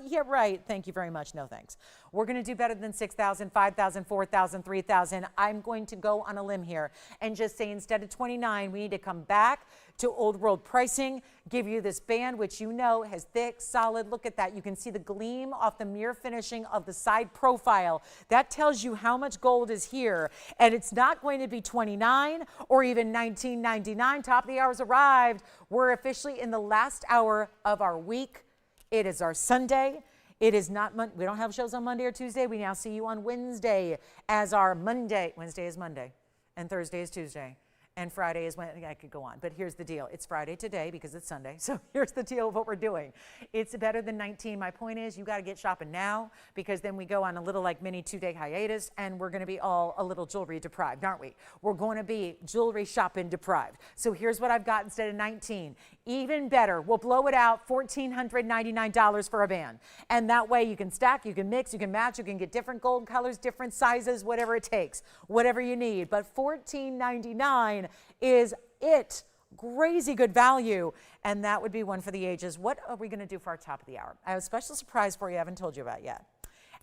yeah, right. Thank you very much. No, thanks. We're going to do better than $6,000, $5,000, $4,000, $3,000. I'm going to go on a limb here and just say instead of $29,000, we need to come back to old world pricing, give you this band, which you know has thick, solid. Look at that. You can see the gleam off the mirror finishing of the side profile. That tells you how much gold is here. And it's not going to be $29,000 or even $19.99. Top of the hour's arrived. We're officially in the last hour of our week. It is our Sunday. It is not Monday. We don't have shows on Monday or Tuesday. We now see you on Wednesday as our Monday. Wednesday is Monday, and Thursday is Tuesday, and Friday is when I could go on. But here's the deal. It's Friday today because it's Sunday. So here's the deal of what we're doing. It's better than 19. My point is you got to get shopping now, because then we go on a little like mini 2-day hiatus, and we're going to be all a little jewelry deprived, aren't we? We're going to be jewelry shopping deprived. So here's what I've got instead of 19. Even better, we'll blow it out, $1,499 for a band. And that way you can stack, you can mix, you can match, you can get different gold colors, different sizes, whatever it takes, whatever you need. But $1,499 is it. Crazy good value. And that would be one for the ages. What are we going to do for our top of the hour? I have a special surprise for you I haven't told you about yet.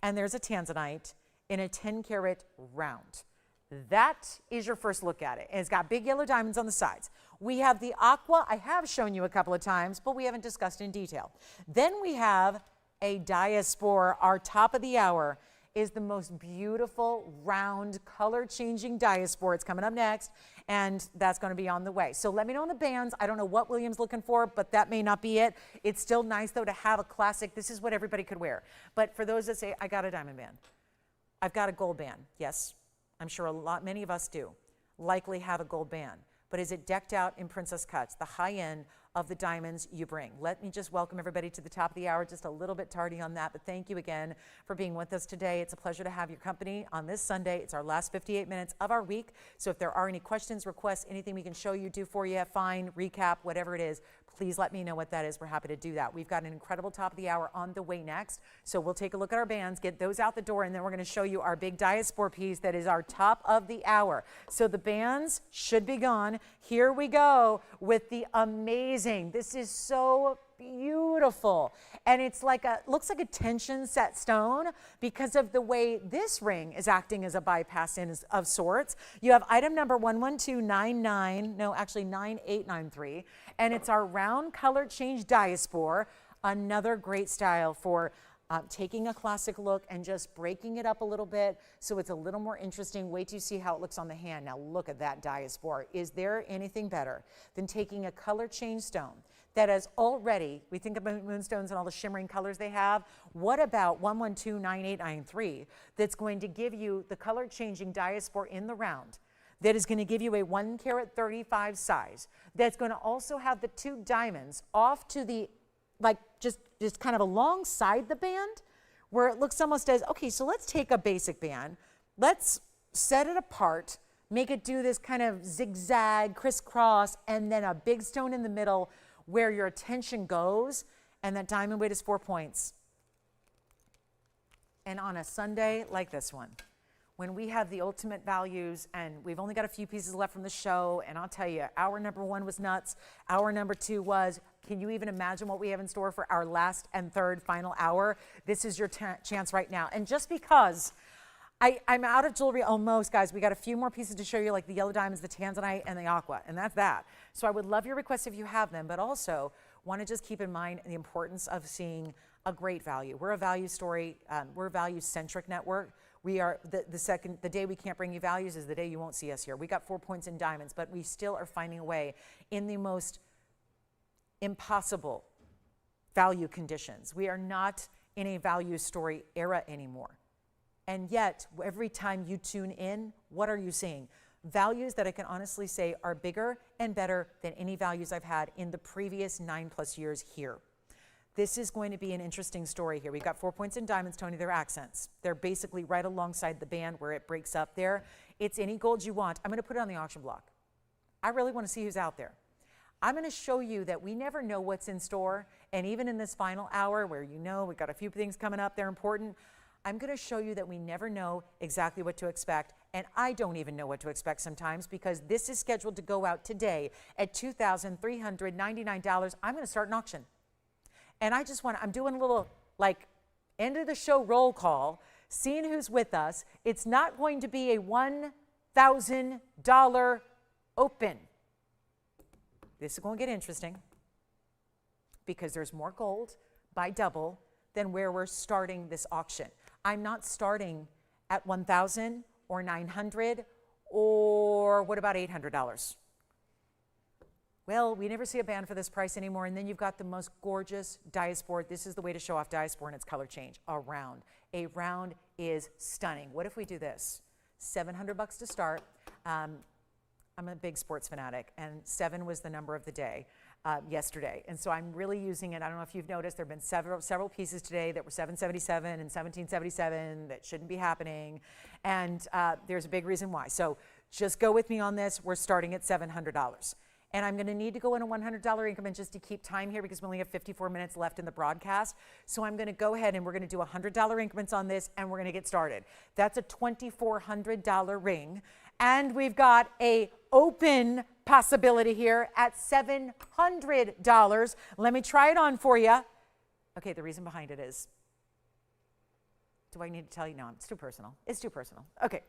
And there's a tanzanite in a 10-carat round. That is your first look at it. And it's got big yellow diamonds on the sides. We have the aqua. I have shown you a couple of times, but we haven't discussed in detail. Then we have a diaspora. Our top of the hour is the most beautiful, round, color-changing diaspora. It's coming up next, and that's going to be on the way. So let me know on the bands. I don't know what William's looking for, but that may not be it. It's still nice, though, to have a classic. This is what everybody could wear. But for those that say, I got a diamond band, I've got a gold band. Yes, I'm sure many of us do likely have a gold band. but is it decked out in princess cuts, the high end of the diamonds you bring. Let me just welcome everybody to the top of the hour, just a little bit tardy on that, but thank you again for being with us today. It's a pleasure to have your company on this Sunday. It's our last 58 minutes of our week, so if there are any questions, requests, anything we can show you, do for you, fine, recap, whatever it is, please let me know what that is. We're happy to do that. We've got an incredible top of the hour on the way next, so we'll take a look at our bands, get those out the door, and then we're going to show you our big diaspora piece that is our top of the hour. So the bands should be gone. Here we go with the amazing, this is so beautiful, and it's like looks like a tension set stone because of the way this ring is acting as a bypass in of sorts. You have item number 9893, and it's our round color change diaspora, another great style for taking a classic look and just breaking it up a little bit so it's a little more interesting. Wait till you see how it looks on the hand. Now look at that diaspora. Is there anything better than taking a color change stone that has already, we think about moonstones and all the shimmering colors they have. What about 1129893 that's going to give you the color changing diaspora in the round, that is going to give you a 1 carat 35 size, that's going to also have the two diamonds off to the, like just kind of alongside the band, where it looks almost as, okay, so let's take a basic band, let's set it apart, make it do this kind of zigzag, crisscross, and then a big stone in the middle where your attention goes, and that diamond weight is 4 points. And on a Sunday like this one, when we have the ultimate values and we've only got a few pieces left from the show, and I'll tell you, hour number 1 was nuts. Hour number 2 was, can you even imagine what we have in store for our last and third final hour? This is your chance right now. And just because I'm out of jewelry almost, guys, we got a few more pieces to show you, like the yellow diamonds, the tanzanite, and the aqua, and that's that. So I would love your requests if you have them, but also want to just keep in mind the importance of seeing a great value. We're a value story, we're a value-centric network. We are, the day we can't bring you values is the day you won't see us here. We got 4 points in diamonds, but we still are finding a way in the most impossible value conditions. We are not in a value story era anymore. And yet, every time you tune in, what are you seeing? Values that I can honestly say are bigger and better than any values I've had in the previous 9+ years here. This is going to be an interesting story here. We've got 4 points in diamonds, Tony. They're accents. They're basically right alongside the band where it breaks up there. It's any gold you want. I'm going to put it on the auction block. I really want to see who's out there. I'm going to show you that we never know what's in store. And even in this final hour where you know we've got a few things coming up, they're important, I'm going to show you that we never know exactly what to expect. And I don't even know what to expect sometimes, because this is scheduled to go out today at $2,399. I'm going to start an auction. And I just I'm doing a little like end of the show roll call, seeing who's with us. It's not going to be a $1,000 open. This is going to get interesting because there's more gold by double than where we're starting this auction. I'm not starting at $1,000 or $900 or what about $800? Well, we never see a band for this price anymore. And then you've got the most gorgeous diaspora. This is the way to show off diaspora and its color change. A round. A round is stunning. What if we do this? $700 to start. I'm a big sports fanatic, and 7 was the number of the day yesterday. And so I'm really using it. I don't know if you've noticed, there have been several pieces today that were 777 and 1777 that shouldn't be happening. And there's a big reason why. So just go with me on this. We're starting at $700. And I'm going to need to go in a $100 increment just to keep time here because we only have 54 minutes left in the broadcast. So I'm going to go ahead and we're going to do $100 increments on this, and we're going to get started. That's a $2,400 ring. And we've got a open possibility here at $700. Let me try it on for you. Okay, the reason behind it is, do I need to tell you? No, it's too personal. It's too personal. Okay,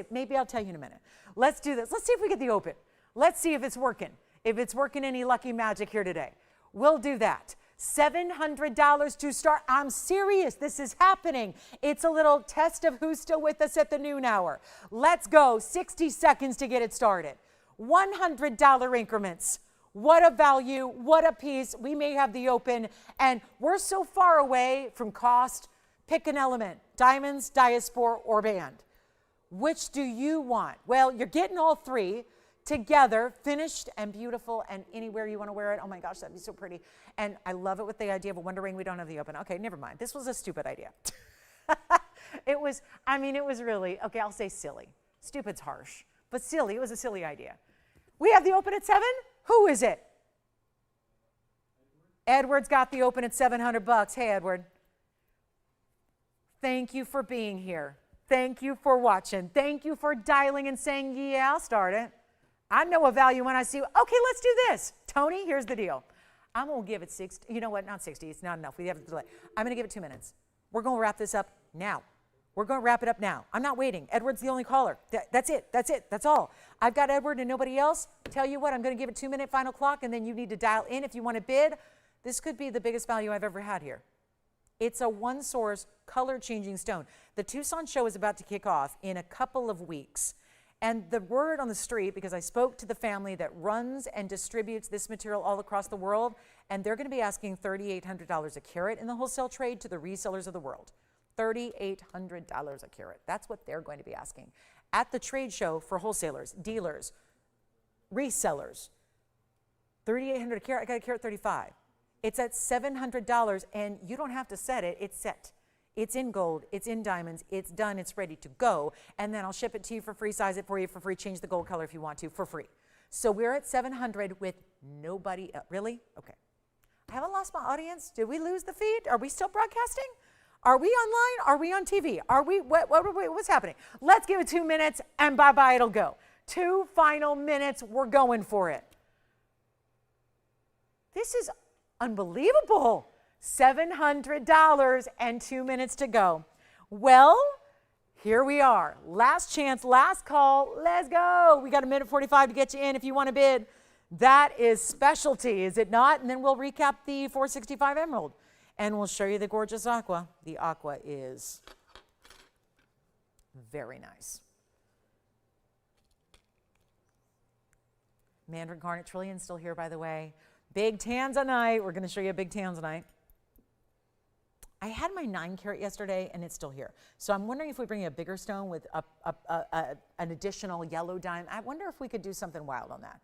maybe I'll tell you in a minute. Let's do this. Let's see if we get the open. Let's see if it's working. If it's working any lucky magic here today. We'll do that. $700 to start. I'm serious. This is happening. It's a little test of who's still with us at the noon hour. Let's go. 60 seconds to get it started. $100 increments. What a value. What a piece. We may have the open. And we're so far away from cost. Pick an element. Diamonds, diaspora, or band. Which do you want? Well, you're getting all three, together, finished and beautiful, and anywhere you want to wear it. Oh my gosh, that'd be so pretty. And I love it with the idea of a Wonder Ring. We don't have the open. Okay, never mind. This was a stupid idea. It was really, okay, I'll say silly. Stupid's harsh, but silly. It was a silly idea. We have the open at 7. Who is it? Edward's got the open at $700. Hey, Edward. Thank you for being here. Thank you for watching. Thank you for dialing and saying, yeah, I'll start it. I know a value when I see, okay, let's do this. Tony, here's the deal. I'm going to give it 60. You know what? Not 60. It's not enough. We have to delay. I'm going to give it 2 minutes. We're going to wrap this up now. We're going to wrap it up now. I'm not waiting. Edward's the only caller. That's it. That's it. That's all. I've got Edward and nobody else. Tell you what, I'm going to give it 2-minute final clock, and then you need to dial in if you want to bid. This could be the biggest value I've ever had here. It's a one-source, color-changing stone. The Tucson show is about to kick off in a couple of weeks. And the word on the street, because I spoke to the family that runs and distributes this material all across the world, and they're going to be asking $3,800 a carat in the wholesale trade to the resellers of the world. $3,800 a carat. That's what they're going to be asking. At the trade show for wholesalers, dealers, resellers, $3,800 a carat, I got a carat 35. It's at $700, and you don't have to set it, it's set. It's in gold, it's in diamonds, it's done, it's ready to go, and then I'll ship it to you for free, size it for you for free, change the gold color if you want to, for free. So we're at 700 with nobody else. Really? Okay. I haven't lost my audience. Did we lose the feed? Are we still broadcasting? Are we online? Are we on TV? Are we, what's happening? Let's give it 2 minutes, and bye-bye, it'll go. 2 final minutes, we're going for it. This is unbelievable. $700 and 2 minutes to go. Well, here we are. Last chance, last call. Let's go. We got 1:45 to get you in if you want to bid. That is specialty, is it not? And then we'll recap the 465 emerald. And we'll show you the gorgeous aqua. The aqua is very nice. Mandarin Garnet Trillion still here, by the way. Big tanzanite. We're going to show you a big tanzanite. I had my 9-carat yesterday, and it's still here. So I'm wondering if we bring a bigger stone with an additional yellow diamond. I wonder if we could do something wild on that.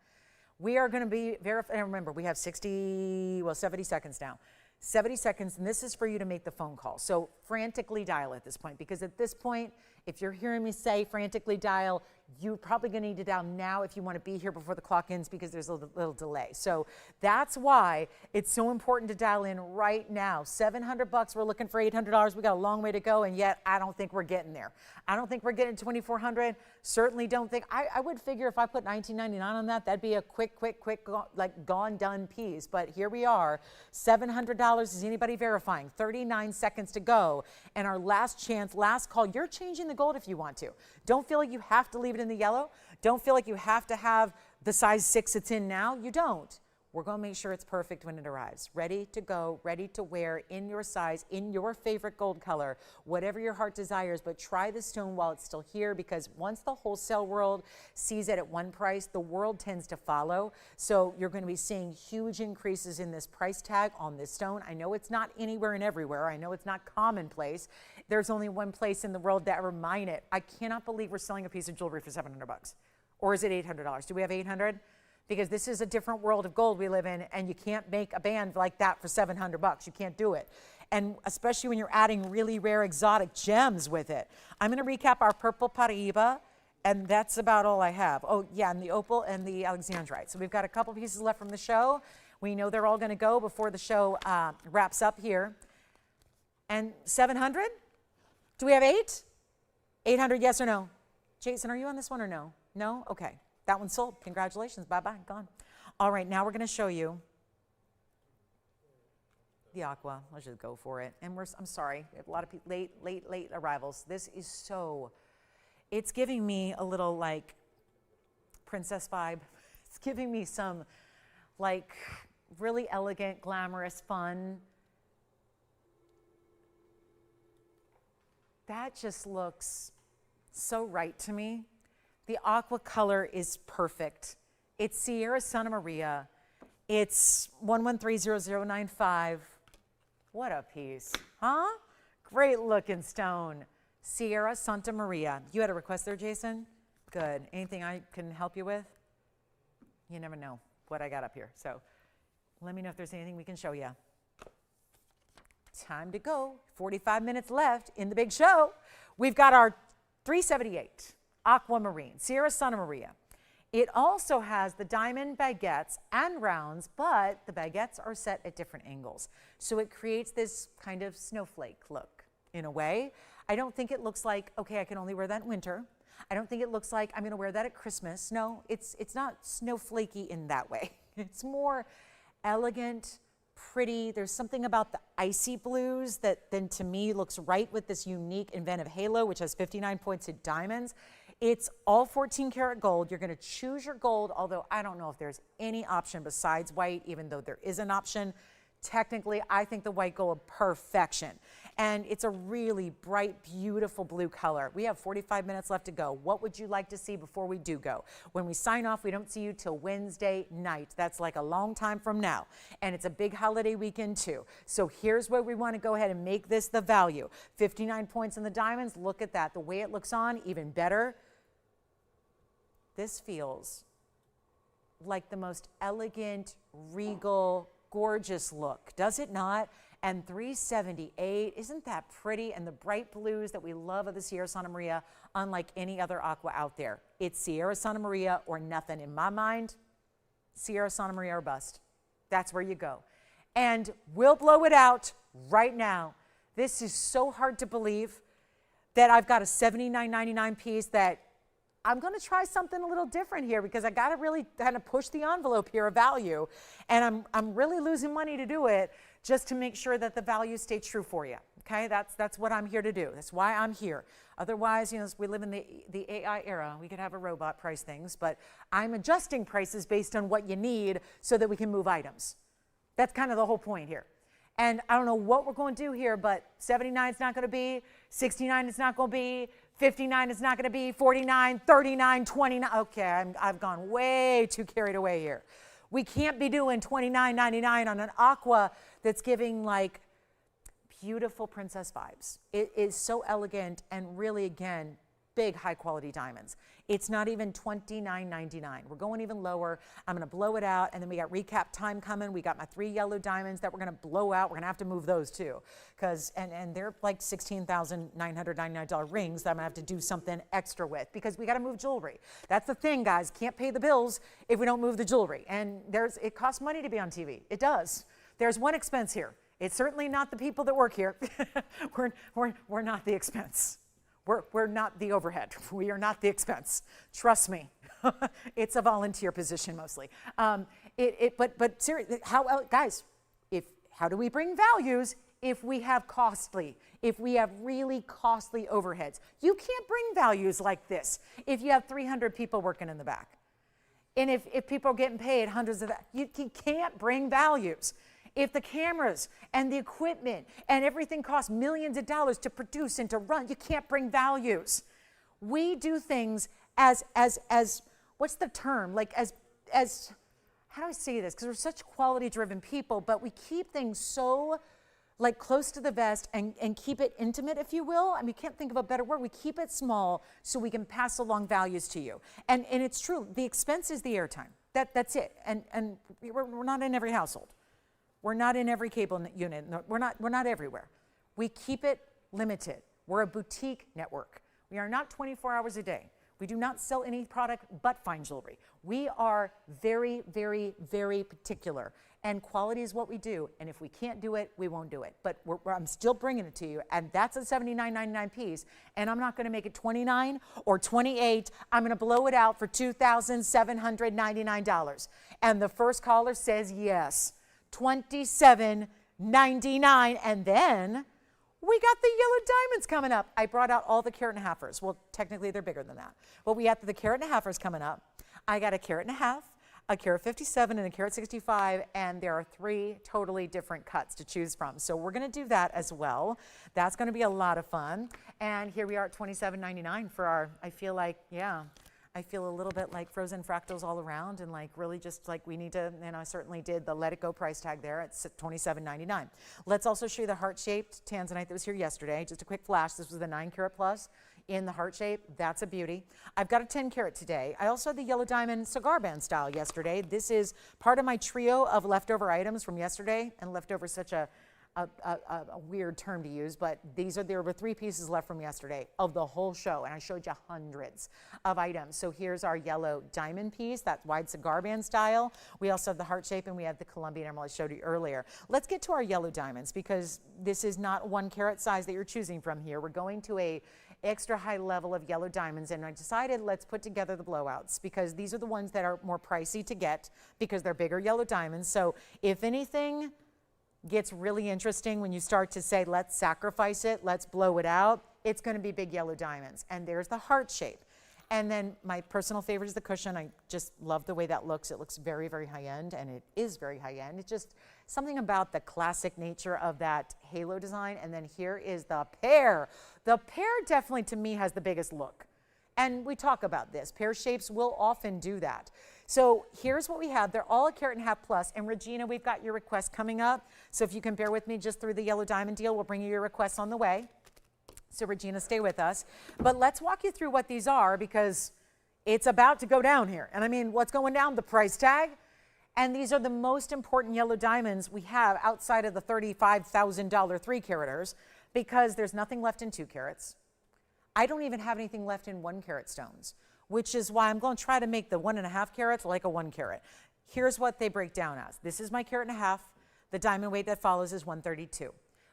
We are going to be verifying. Remember, we have 70 seconds now. 70 seconds, and this is for you to make the phone call. So frantically dial at this point, because at this point, if you're hearing me say frantically dial, you're probably going to need to dial now if you want to be here before the clock ends, because there's a little delay. So that's why it's so important to dial in right now. $700, we're looking for $800. We got a long way to go, and yet I don't think we're getting there. I don't think we're getting $2,400. Certainly don't think. I would figure if I put $19.99 on that, that'd be a quick, like gone, done piece. But here we are. $700. Is anybody verifying? 39 seconds to go. And our last chance, last call. You're changing the gold if you want to. Don't feel like you have to leave it in the yellow. Don't feel like you have to have the size 6 it's in now. You don't. We're going to make sure it's perfect when it arrives. Ready to go, ready to wear, in your size, in your favorite gold color, whatever your heart desires. But try the stone while it's still here, because once the wholesale world sees it at one price, the world tends to follow. So you're going to be seeing huge increases in this price tag on this stone. I know it's not anywhere and everywhere. I know it's not commonplace. There's only one place in the world that ever mine it. I cannot believe we're selling a piece of jewelry for $700. Or is it $800? Do we have 800? Because this is a different world of gold we live in, and you can't make a band like that for $700. You can't do it. And especially when you're adding really rare exotic gems with it. I'm going to recap our purple Paraiba, and that's about all I have. Oh, yeah, and the opal and the Alexandrite. So we've got a couple pieces left from the show. We know they're all going to go before the show wraps up here. And 700? Do we have 8? 800, yes or no? Jason, are you on this one or no? No? Okay. That one's sold. Congratulations. Bye-bye. Gone. All right, now we're going to show you the aqua. Let's just go for it. And I'm sorry, we have a lot of late arrivals. This is so, it's giving me a little like princess vibe. It's giving me some like really elegant, glamorous, fun. That just looks so right to me. The aqua color is perfect. It's Sierra Santa Maria. It's 1130095. What a piece, huh? Great looking stone. Sierra Santa Maria. You had a request there, Jason? Good. Anything I can help you with? You never know what I got up here. So let me know if there's anything we can show you. Time to go. 45 minutes left in the big show. We've got our 378 Aquamarine, Sierra Santa Maria. It also has the diamond baguettes and rounds, but the baguettes are set at different angles. So it creates this kind of snowflake look in a way. I don't think it looks like, okay, I can only wear that in winter. I don't think it looks like I'm gonna wear that at Christmas. No, it's not snowflakey in that way. It's more elegant, pretty. There's something about the icy blues that then to me looks right with this unique inventive halo, which has 59 pointed diamonds. It's all 14 karat gold. You're gonna choose your gold, although I don't know if there's any option besides white, even though there is an option. Technically, I think the white gold perfection. And it's a really bright, beautiful blue color. We have 45 minutes left to go. What would you like to see before we do go? When we sign off, we don't see you till Wednesday night. That's like a long time from now. And it's a big holiday weekend too. So here's where we want to go ahead and make this the value. 59 points in the diamonds. Look at that. The way it looks on, even better. This feels like the most elegant, regal, gorgeous look, does it not? And 378, isn't that pretty? And the bright blues that we love of the Sierra Santa Maria, unlike any other aqua out there. It's Sierra Santa Maria or nothing. In my mind, Sierra Santa Maria or bust. That's where you go. And we'll blow it out right now. This is so hard to believe that I've got a $79.99 piece that I'm going to try something a little different here because I got to really kind of push the envelope here of value. And I'm really losing money to do it just to make sure that the values stay true for you. Okay, that's what I'm here to do. That's why I'm here. Otherwise, you know, we live in the AI era. We could have a robot price things, but I'm adjusting prices based on what you need so that we can move items. That's kind of the whole point here. And I don't know what we're going to do here, but 79 is not going to be, 69 is not going to be, 59 is not going to be, 49, 39, 29. Okay, I've gone way too carried away here. We can't be doing $29.99 on an aqua that's giving like beautiful princess vibes. It is so elegant and really, again, big high quality diamonds. It's not even $29.99. We're going even lower. I'm gonna blow it out, and then we got recap time coming. We got my 3 yellow diamonds that we're gonna blow out. We're gonna have to move those too, because and they're like $16,999 rings that I'm gonna have to do something extra with because we gotta move jewelry. That's the thing, guys. Can't pay the bills if we don't move the jewelry. And it costs money to be on TV. It does. There's one expense here. It's certainly not the people that work here. we're not the expense. We're not the overhead. We are not the expense. Trust me. It's a volunteer position mostly. But seriously, guys, how do we bring values if we have really costly overheads? You can't bring values like this if you have 300 people working in the back. And if people are getting paid hundreds of that, you can't bring values. If the cameras and the equipment and everything costs millions of dollars to produce and to run, you can't bring values. We do things as what's the term? Like as how do I say this? Because we're such quality driven people, but we keep things so like close to the vest and keep it intimate, if you will. I mean, you can't think of a better word. We keep it small so we can pass along values to you. And it's true. The expense is the airtime. That's it. And we're not in every household. We're not in every cable unit. No, we're not everywhere. We keep it limited. We're a boutique network. We are not 24 hours a day. We do not sell any product but fine jewelry. We are very, very, very particular. And quality is what we do. And if we can't do it, we won't do it. But I'm still bringing it to you. And that's a $79.99 piece. And I'm not going to make it $29 or $28. I'm going to blow it out for $2,799. And the first caller says yes. $27.99, and then we got the yellow diamonds coming up. I brought out all the carat and a halfers. Well, technically they're bigger than that, but we have the carat and a halfers coming up. I got a carat and a half, a carat 57, and a carat 65, and there are 3 totally different cuts to choose from. So we're going to do that as well. That's going to be a lot of fun. And here we are at $27.99 for our. I feel like, yeah. I feel a little bit like frozen fractals all around and like really just like we need to, and I certainly did the Let It Go price tag there at $27.99. Let's also show you the heart-shaped tanzanite that was here yesterday. Just a quick flash. This was the 9 karat plus. in the heart shape. That's a beauty. I've got a 10 karat today. I also had the yellow diamond cigar band style yesterday. This is part of my trio of leftover items from yesterday, and leftover is such a weird term to use, but there were 3 pieces left from yesterday of the whole show, and I showed you hundreds of items. So here's our yellow diamond piece, that wide cigar band style. We also have the heart shape, and we have the Colombian emerald I showed you earlier. Let's get to our yellow diamonds, because this is not 1 carat size that you're choosing from here. We're going to a extra high level of yellow diamonds, and I decided let's put together the blowouts, because these are the ones that are more pricey to get because they're bigger yellow diamonds. So if anything gets really interesting when you start to say, let's sacrifice it, let's blow it out, it's going to be big yellow diamonds. And there's the heart shape. And then my personal favorite is the cushion. I just love the way that looks. It looks very, very high end, and it is very high end. It's just something about the classic nature of that halo design. And then here is the pear. The pear definitely, to me, has the biggest look. And we talk about this. Pear shapes will often do that. So here's what we have. They're all 1.5 carat plus. And Regina, we've got your request coming up. So if you can bear with me just through the yellow diamond deal, we'll bring you your requests on the way. So Regina, stay with us. But let's walk you through what these are, because it's about to go down here. And I mean, what's going down? The price tag. And these are the most important yellow diamonds we have outside of the $35,000 3 caraters, because there's nothing left in 2 carats. I don't even have anything left in 1 carat stones, which is why I'm going to try to make the 1.5 carats like a 1 carat. Here's what they break down as. This is my 1.5 carat. The diamond weight that follows is 132.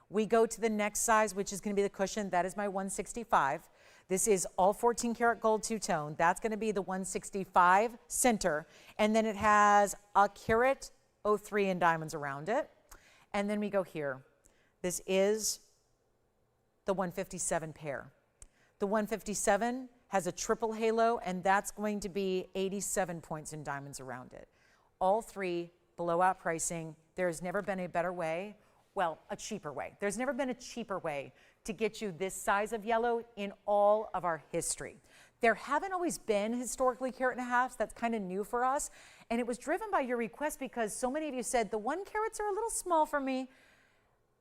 We go to the next size, which is going to be the cushion. That is my 165. This is all 14 karat gold two-tone. That's going to be the 165 center. And then it has 1.03 carat in diamonds around it. And then we go here. This is the 157 pair. The 157 has a triple halo, and that's going to be 87 points in diamonds around it. All 3 blowout pricing. There has never been a better way, well, a cheaper way. There's never been a cheaper way to get you this size of yellow in all of our history. There haven't always been historically 1.5 carats. That's kind of new for us. And it was driven by your request, because so many of you said the 1 carats are a little small for me.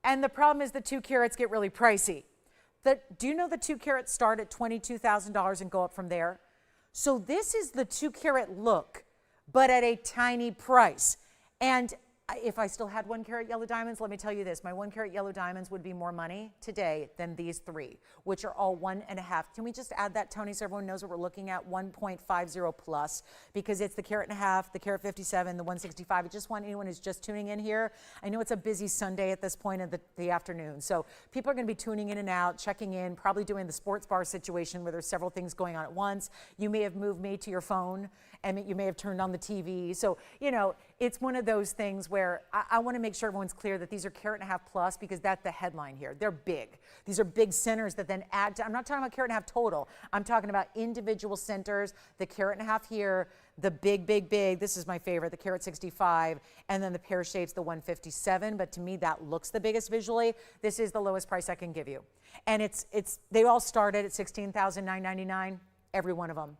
And the problem is the 2 carats get really pricey. Do you know the 2 carats start at $22,000 and go up from there? So this is the 2 carat look, but at a tiny price. And if I still had 1 carat yellow diamonds, let me tell you this, my 1 carat yellow diamonds would be more money today than these 3, which are all 1.5. Can we just add that, Tony, so everyone knows what we're looking at? 1.50 plus, because it's the 1.5 carat, the 1.57 carat, the 165. I just want anyone who's just tuning in here. I know it's a busy Sunday at this point of the afternoon, so people are going to be tuning in and out, checking in, probably doing the sports bar situation where there's several things going on at once. You may have moved me to your phone, and you may have turned on the TV. So, you know, it's one of those things where I want to make sure everyone's clear that these are 1.5 carat plus, because that's the headline here. They're big. These are big centers that then add to, I'm not talking about 1.5 carat total. I'm talking about individual centers, the 1.5 carat here, the big, this is my favorite, the 1.65 carat, and then the pear shapes, the 157. But to me, that looks the biggest visually. This is the lowest price I can give you. And they all started at $16,999, every one of them.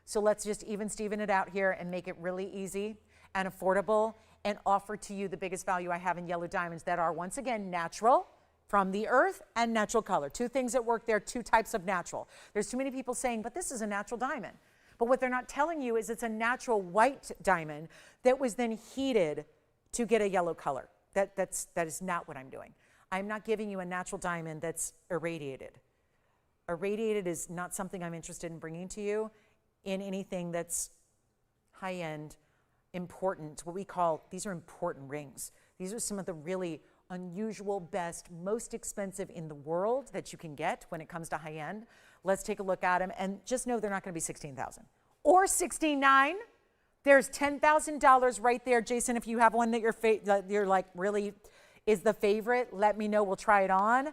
So let's just even Steven it out here and make it really easy and affordable, and offer to you the biggest value I have in yellow diamonds that are, once again, natural from the earth and natural color. 2 things at work there, 2 types of natural. There's too many people saying, but this is a natural diamond. But what they're not telling you is it's a natural white diamond that was then heated to get a yellow color. That is not what I'm doing. I'm not giving you a natural diamond that's irradiated. Irradiated is not something I'm interested in bringing to you in anything that's high-end, important, what we call, these are important rings. These are some of the really unusual, best, most expensive in the world that you can get when it comes to high-end. Let's take a look at them, and just know they're not going to be $16,000 or $69,000. There's $10,000 right there. Jason, if you have one that you're like really is the favorite, let me know. We'll try it on,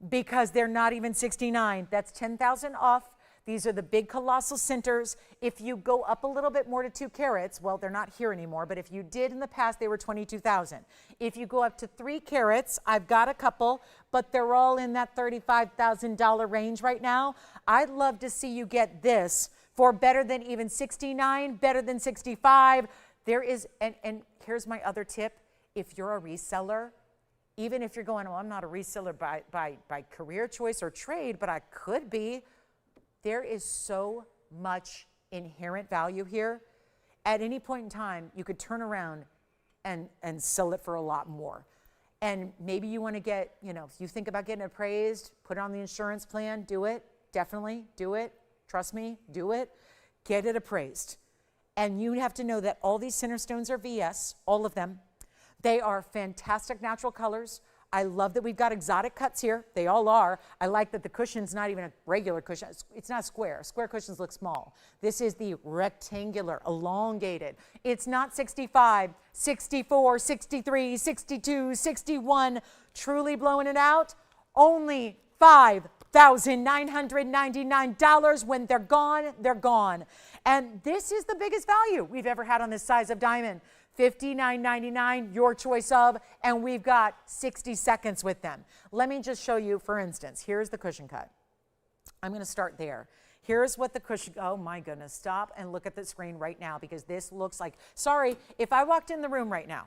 because they're not even $69,000. That's $10,000 off. These are the big colossal centers. If you go up a little bit more to 2 carats, well, they're not here anymore, but if you did in the past, they were $22,000. If you go up to 3 carats, I've got a couple, but they're all in that $35,000 range right now. I'd love to see you get this for better than even $69,000, better than $65,000. There is, and here's my other tip. If you're a reseller, even if you're going, oh, I'm not a reseller by career choice or trade, but I could be, There is so much inherent value here. At any point in time, you could turn around and sell it for a lot more. And maybe you want to get, if you think about getting appraised, put it on the insurance plan, do it. Definitely do it. Trust me, do it. Get it appraised. And you have to know that all these center stones are VS, all of them. They are fantastic natural colors. I love that we've got exotic cuts here. They all are. I like that the cushion's not even a regular cushion. It's not square. Square cushions look small. This is the rectangular, elongated. It's not 65, 64, 63, 62, 61. Truly blowing it out. Only $5,999. When they're gone, they're gone. And this is the biggest value we've ever had on this size of diamond. $59.99, your choice of, and we've got 60 seconds with them. Let me just show you, for instance, here's the cushion cut. I'm going to start there. Here's what the cushion, oh my goodness, stop and look at the screen right now, because this looks like, sorry, if I walked in the room right now,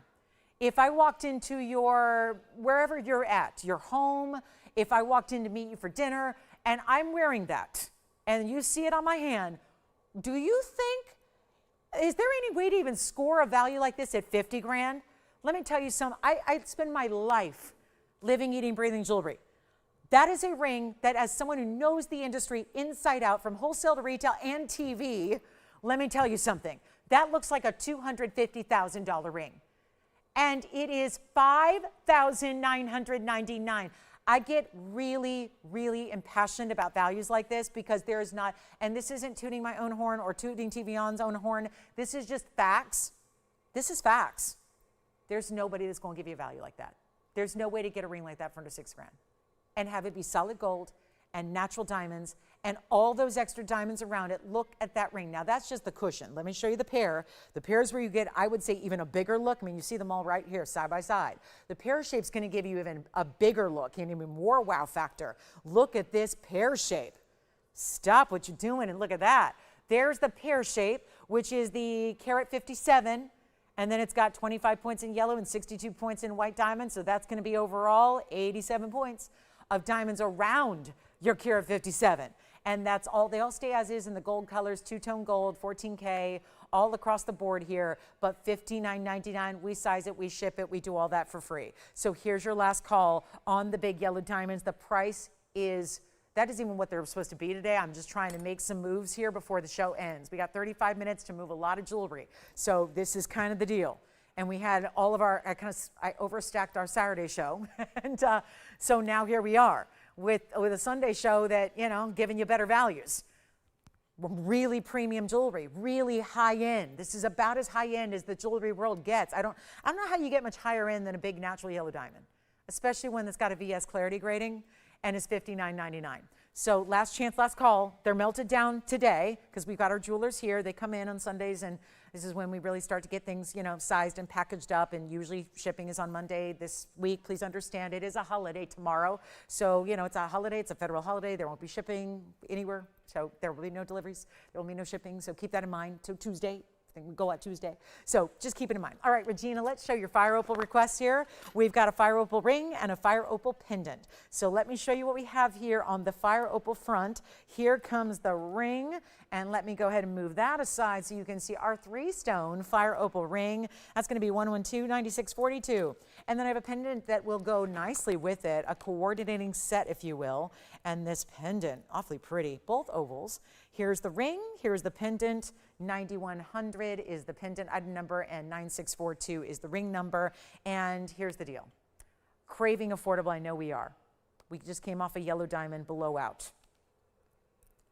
if I walked into your, wherever you're at, your home, if I walked in to meet you for dinner, and I'm wearing that, and you see it on my hand, do you think, is there any way to even score a value like this at 50 grand? Let me tell you something. I spend my life living, eating, breathing jewelry. That is a ring that, as someone who knows the industry inside out, from wholesale to retail and TV, let me tell you something. That looks like a $250,000 ring. And it is $5,999. I get really, really impassioned about values like this, because there is not, and this isn't tooting my own horn or tooting TVON's own horn. This is just facts. This is facts. There's nobody that's going to give you a value like that. There's no way to get a ring like that for under 6 grand and have it be solid gold and natural diamonds and all those extra diamonds around it. Look at that ring. Now, that's just the cushion. Let me show you the pair. The pair is where you get, I would say, even a bigger look. I mean, you see them all right here, side by side. The pear shape's going to give you even a bigger look and even more wow factor. Look at this pear shape. Stop what you're doing and look at that. There's the pear shape, which is the carat 57. And then it's got 25 points in yellow and 62 points in white diamonds. So that's going to be overall 87 points of diamonds around your carat 57. And that's all, they all stay as is in the gold colors, two-tone gold, 14K, all across the board here, but $59.99, we size it, we ship it, we do all that for free. So here's your last call on the big yellow diamonds. The price is, that isn't even what they're supposed to be today. I'm just trying to make some moves here before the show ends. We got 35 minutes to move a lot of jewelry. So this is kind of the deal. And we had all of our, I overstacked our Saturday show. And so now here we are with a Sunday show that, giving you better values. Really premium jewelry, really high end. This is about as high end as the jewelry world gets. I don't know how you get much higher end than a big natural yellow diamond, especially one that's got a VS clarity grading and is $59.99. So last chance, last call. They're melted down today because we've got our jewelers here. They come in on Sundays, and this is when we really start to get things, sized and packaged up, and usually shipping is on Monday this week. Please understand, it is a holiday tomorrow. So, it's a holiday. It's a federal holiday. There won't be shipping anywhere. So there will be no deliveries. There will be no shipping. So keep that in mind. So Tuesday. I think we go out Tuesday. So just keep it in mind. All right, Regina, let's show your fire opal requests here. We've got a fire opal ring and a fire opal pendant. So let me show you what we have here on the fire opal front. Here comes the ring, and let me go ahead and move that aside so you can see our 3-stone fire opal ring. That's going to be 112-9642. And then I have a pendant that will go nicely with it, a coordinating set, if you will. And this pendant, awfully pretty, both ovals. Here's the ring, here's the pendant. 9100 is the pendant item number, and 9642 is the ring number. And here's the deal. Craving affordable, I know we are. We just came off a yellow diamond below out.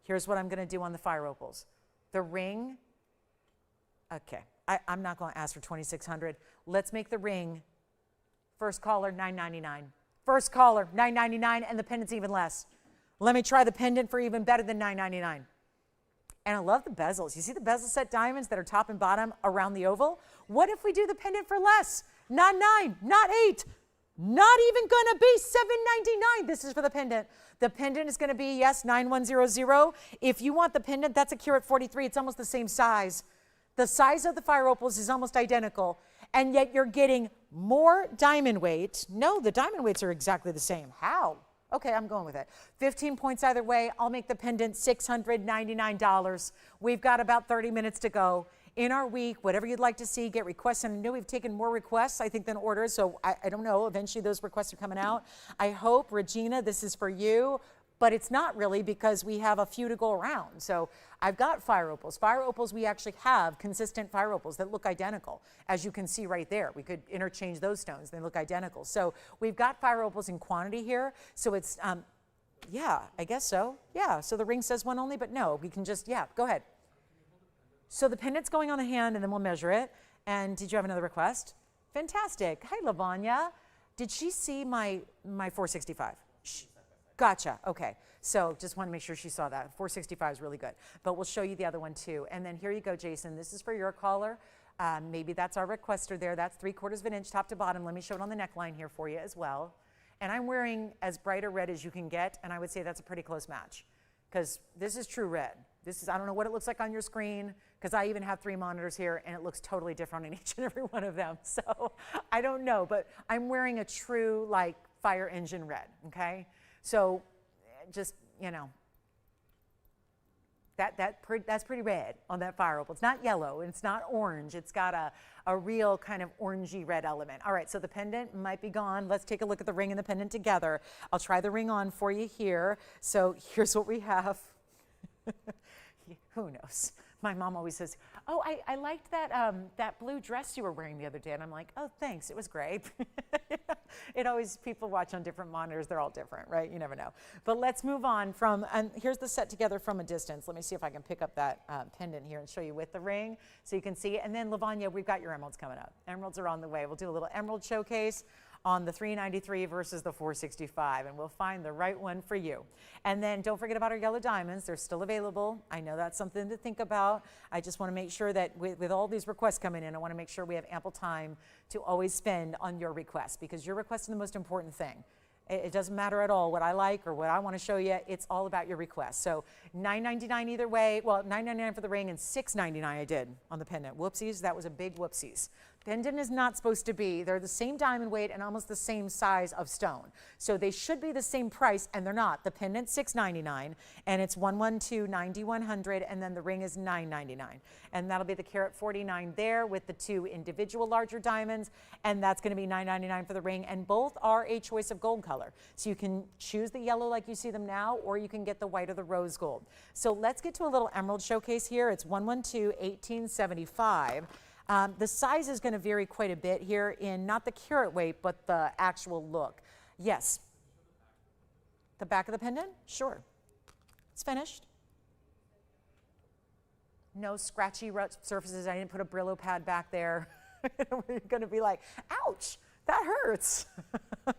Here's what I'm going to do on the fire opals. The ring, okay, I'm not going to ask for 2600. Let's make the ring, first caller, $9.99. First caller, $9.99, and the pendant's even less. Let me try the pendant for even better than $9.99. And I love the bezels. You see the bezel set diamonds that are top and bottom around the oval? What if we do the pendant for less? Not 9, not 8, not even gonna be $7.99. This is for the pendant. The pendant is gonna be, yes, 9100. If you want the pendant, that's a carat 43. It's almost the same size. The size of the fire opals is almost identical, and yet you're getting more diamond weight. No, the diamond weights are exactly the same. How? Okay, I'm going with it. 15 points either way. I'll make the pendant $699. We've got about 30 minutes to go. In our week, whatever you'd like to see, get requests. And I know we've taken more requests, I think, than orders. So I don't know. Eventually, those requests are coming out. I hope, Regina, this is for you. But it's not really, because we have a few to go around. So I've got fire opals. Fire opals, we actually have consistent fire opals that look identical. As you can see right there, we could interchange those stones. They look identical. So we've got fire opals in quantity here. So it's, yeah, I guess so. Yeah, so the ring says one only, but no, we can just, yeah, go ahead. So the pendant's going on the hand, and then we'll measure it. And did you have another request? Fantastic. Hi, Lavanya. Did she see my 465? Gotcha. Okay. So just want to make sure she saw that. 465 is really good. But we'll show you the other one too. And then here you go, Jason. This is for your caller. Maybe that's our requester there. That's 3/4 of an inch top to bottom. Let me show it on the neckline here for you as well. And I'm wearing as bright a red as you can get. And I would say that's a pretty close match, because this is true red. This is, I don't know what it looks like on your screen, because I even have 3 monitors here and it looks totally different in each and every one of them. So I don't know, but I'm wearing a true like fire engine red, okay? So just, you know, that's pretty red on that fire opal. It's not yellow, it's not orange. It's got a real kind of orangey red element. All right, so the pendant might be gone. Let's take a look at the ring and the pendant together. I'll try the ring on for you here. So here's what we have. Who knows? My mom always says, oh, I liked that blue dress you were wearing the other day. And I'm like, oh, thanks, it was great. It always, people watch on different monitors. They're all different, right? You never know. But let's move on from, and here's the set together from a distance. Let me see if I can pick up that pendant here and show you with the ring so you can see. And then, Lavanya, we've got your emeralds coming up. Emeralds are on the way. We'll do a little emerald showcase on the 393 versus the 465, and we'll find the right one for you. And then don't forget about our yellow diamonds. They're still available. I know that's something to think about. I just want to make sure that with all these requests coming in, I want to make sure we have ample time to always spend on your requests, because your request is the most important thing. It doesn't matter at all what I like or what I want to show you. It's all about your request. So $9.99 either way. Well, $9.99 for the ring and $6.99 I did on the pendant. Whoopsies, that was a big whoopsies. Pendant is not supposed to be. They're the same diamond weight and almost the same size of stone. So they should be the same price, and they're not. The pendant $6.99, and it's $112.90, and then the ring is $9.99. And that'll be the carat 49 there with the 2 individual larger diamonds, and that's going to be $9.99 for the ring, and both are a choice of gold color. So you can choose the yellow like you see them now, or you can get the white or the rose gold. So let's get to a little emerald showcase here. It's 112/1875. The size is going to vary quite a bit here in not the carat weight, but the actual look. Yes. The back of the pendant? Sure. It's finished. No scratchy surfaces. I didn't put a Brillo pad back there. You're going to be like, ouch, that hurts. I'm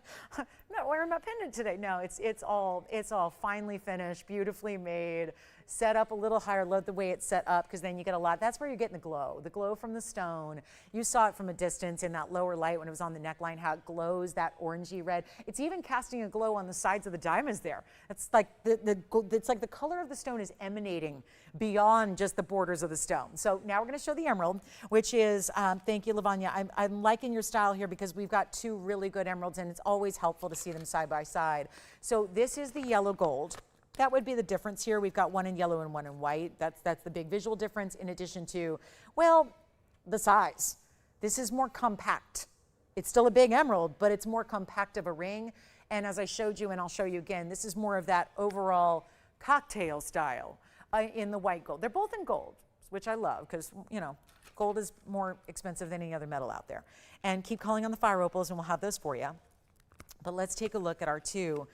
not wearing my pendant today. No, it's all finely finished, beautifully made, set up a little higher. Love the way it's set up, because then you get a lot. That's where you're getting the glow from the stone. You saw it from a distance in that lower light when it was on the neckline, how it glows, that orangey red. It's even casting a glow on the sides of the diamonds there. It's like it's like the color of the stone is emanating beyond just the borders of the stone. So now we're going to show the emerald, which is, thank you, Lavanya. I'm liking your style here, because we've got 2 really good emeralds, and it's always helpful to see them side by side. So this is the yellow gold. That would be the difference here. We've got one in yellow and one in white. That's the big visual difference, in addition to, well, the size. This is more compact. It's still a big emerald, but it's more compact of a ring. And as I showed you, and I'll show you again, this is more of that overall cocktail style in the white gold. They're both in gold, which I love, because, you know, gold is more expensive than any other metal out there. And keep calling on the fire opals, and we'll have those for you. But let's take a look at our 2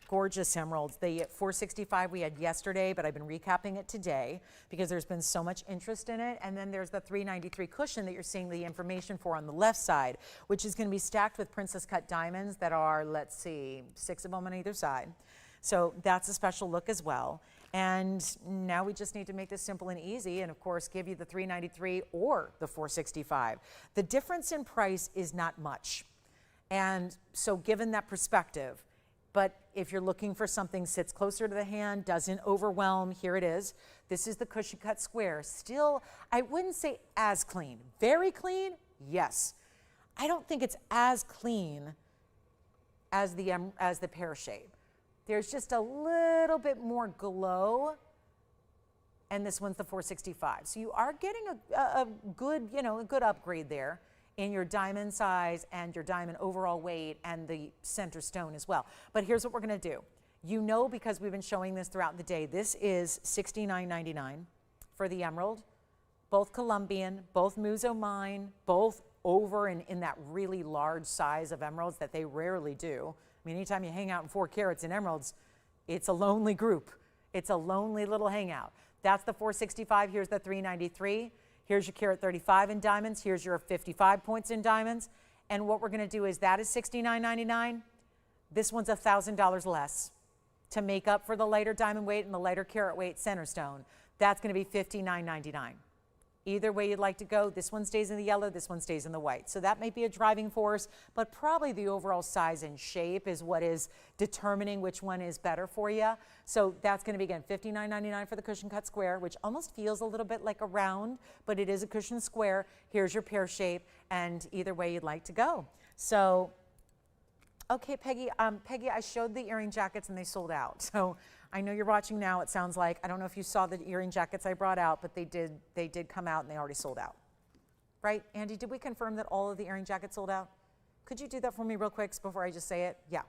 gorgeous emeralds. The 465 we had yesterday, but I've been recapping it today because there's been so much interest in it. And then there's the 393 cushion that you're seeing the information for on the left side, which is going to be stacked with princess cut diamonds that are, let's see, 6 of them on either side. So that's a special look as well. And now we just need to make this simple and easy, and of course give you the 393 or the 465. The difference in price is not much. And so given that perspective, but if you're looking for something sits closer to the hand, doesn't overwhelm, here it is. This is the cushion cut square. Still, I wouldn't say as clean. Very clean, yes. I don't think it's as clean as the pear shape. There's just a little bit more glow, and this one's the 465. So you are getting a good, a good upgrade there in your diamond size and your diamond overall weight and the center stone as well. But here's what we're gonna do. Because we've been showing this throughout the day, this is $69.99 for the emerald, both Colombian, both Muso mine, both over in that really large size of emeralds that they rarely do. I mean, anytime you hang out in 4 carats in emeralds, it's a lonely group. It's a lonely little hangout. That's the 465, here's the 393. Here's your carat 35 in diamonds, here's your 55 points in diamonds. And what we're gonna do is that is $69.99. This one's $1,000 less to make up for the lighter diamond weight and the lighter carat weight center stone. That's gonna be $59.99. Either way you'd like to go, this one stays in the yellow, this one stays in the white. So that might be a driving force, but probably the overall size and shape is what is determining which one is better for you. So that's gonna be, again, $59.99 for the cushion cut square, which almost feels a little bit like a round, but it is a cushion square. Here's your pear shape, and either way you'd like to go. So, okay, Peggy, I showed the earring jackets and they sold out. So I know you're watching now, it sounds like. I don't know if you saw the earring jackets I brought out, but they did come out and they already sold out. Right, Andy, did we confirm that all of the earring jackets sold out? Could you do that for me real quick before I just say it? Yeah.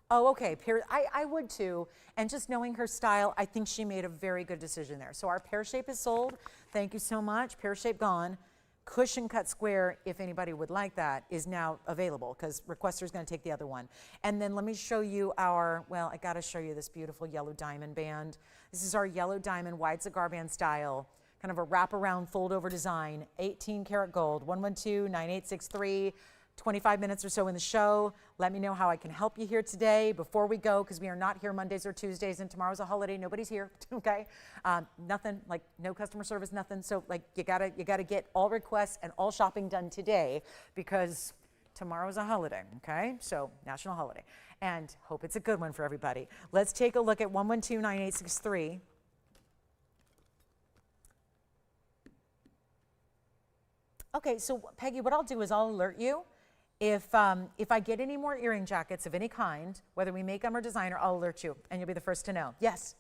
Oh, okay, I would too. And just knowing her style, I think she made a very good decision there. So our pear shape is sold. Thank you so much. Pear shape gone. Cushion cut square, if anybody would like that, is now available because requester is going to take the other one. And then let me show you I got to show you this beautiful yellow diamond band. This is our yellow diamond wide cigar band style, kind of a wraparound fold over design, 18 karat gold, 112-9863. 25 minutes or so in the show. Let me know how I can help you here today before we go, because we are not here Mondays or Tuesdays, and tomorrow's a holiday. Nobody's here, okay? Nothing, like no customer service, nothing. So like you gotta get all requests and all shopping done today because tomorrow's a holiday, okay? So national holiday, and hope it's a good one for everybody. Let's take a look at 112-9863. Okay, so Peggy, what I'll do is I'll alert you. If I get any more earring jackets of any kind, whether we make them or designer, I'll alert you, and you'll be the first to know. Yes?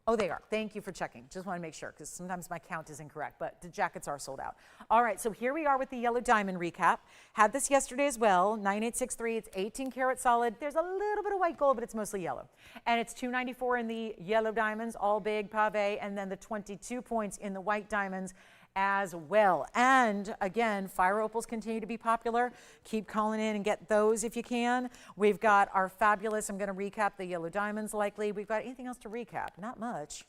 Oh, they are. Thank you for checking. Just want to make sure, because sometimes my count is incorrect, but the jackets are sold out. All right, so here we are with the yellow diamond recap. Had this yesterday as well, 9863. It's 18 karat solid. There's a little bit of white gold, but it's mostly yellow. And it's 294 in the yellow diamonds, all big pave, and then the 22 points in the white diamonds as well. And again, fire opals continue to be popular. Keep calling in and get those if you can. We've got our fabulous, I'm going to recap the yellow diamonds likely. We've got anything else to recap? Not much.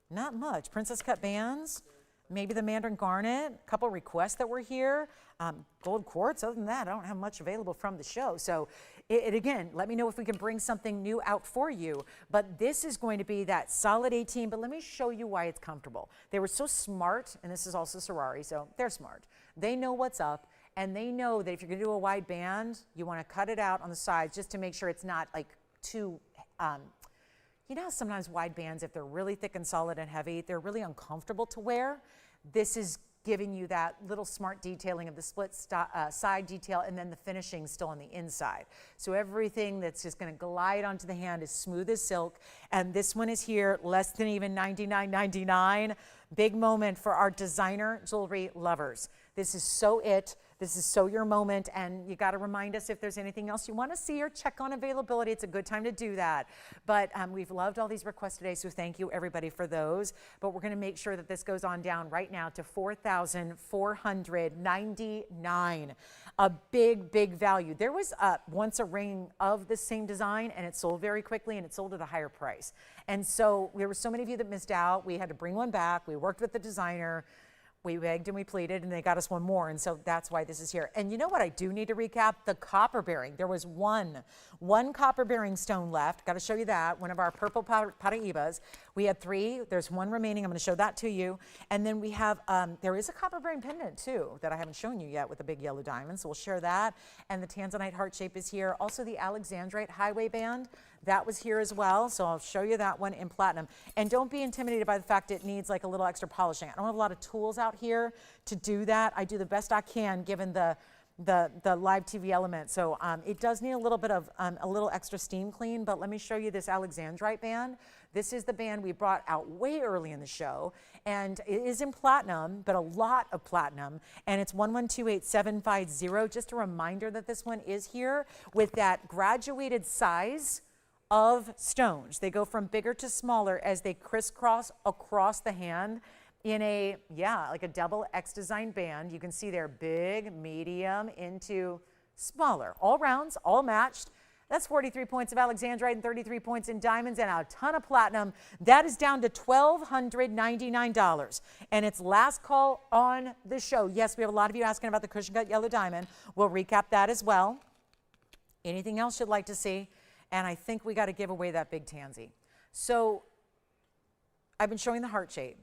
Not much. Princess cut bands, maybe the mandarin garnet, a couple requests that were here. Gold quartz, other than that, I don't have much available from the show. So again, let me know if we can bring something new out for you. But this is going to be that solid 18, but let me show you why it's comfortable. They were so smart, and this is also Sorari, so they're smart. They know what's up, and they know that if you're gonna do a wide band, you wanna cut it out on the sides just to make sure it's not like too, you know how sometimes wide bands, if they're really thick and solid and heavy, they're really uncomfortable to wear. This is giving you that little smart detailing of the split side detail, and then the finishing still on the inside. So everything that's just gonna glide onto the hand is smooth as silk. And this one is here, less than even $99.99. Big moment for our designer jewelry lovers. This is so it. This is so your moment, and you got to remind us if there's anything else you want to see or check on availability. It's a good time to do that. But we've loved all these requests today, so thank you everybody for those. But we're going to make sure that this goes on down right now to $4,499. A big, big value. There was once a ring of the same design, and it sold very quickly, and it sold at a higher price. And so there were so many of you that missed out. We had to bring one back. We worked with the designer. We begged and we pleaded, and they got us one more, and so that's why this is here. And you know what I do need to recap? The copper bearing. There was one copper bearing stone left. Got to show you that, one of our purple Paraibas. We had 3. There's 1 remaining. I'm going to show that to you. And then we have, there is a copper bearing pendant too that I haven't shown you yet with the big yellow diamond, so we'll share that. And the tanzanite heart shape is here. Also the alexandrite highway band. That was here as well, so I'll show you that one in platinum. And don't be intimidated by the fact it needs like a little extra polishing. I don't have a lot of tools out here to do that. I do the best I can given the the live TV element. So it does need a little bit of a little extra steam clean, but let me show you this Alexandrite band. This is the band we brought out way early in the show, and it is in platinum, but a lot of platinum, and it's 1128750. Just a reminder that this one is here with that graduated size of stones. They go from bigger to smaller as they crisscross across the hand in a, like a double X design band. You can see they're big, medium, into smaller. All rounds, all matched. That's 43 points of Alexandrite and 33 points in diamonds and a ton of platinum. That is down to $1,299. And it's last call on the show. Yes, we have a lot of you asking about the cushion cut yellow diamond. We'll recap that as well. Anything else you'd like to see? And I think we got to give away that big tansy. So I've been showing the heart shape.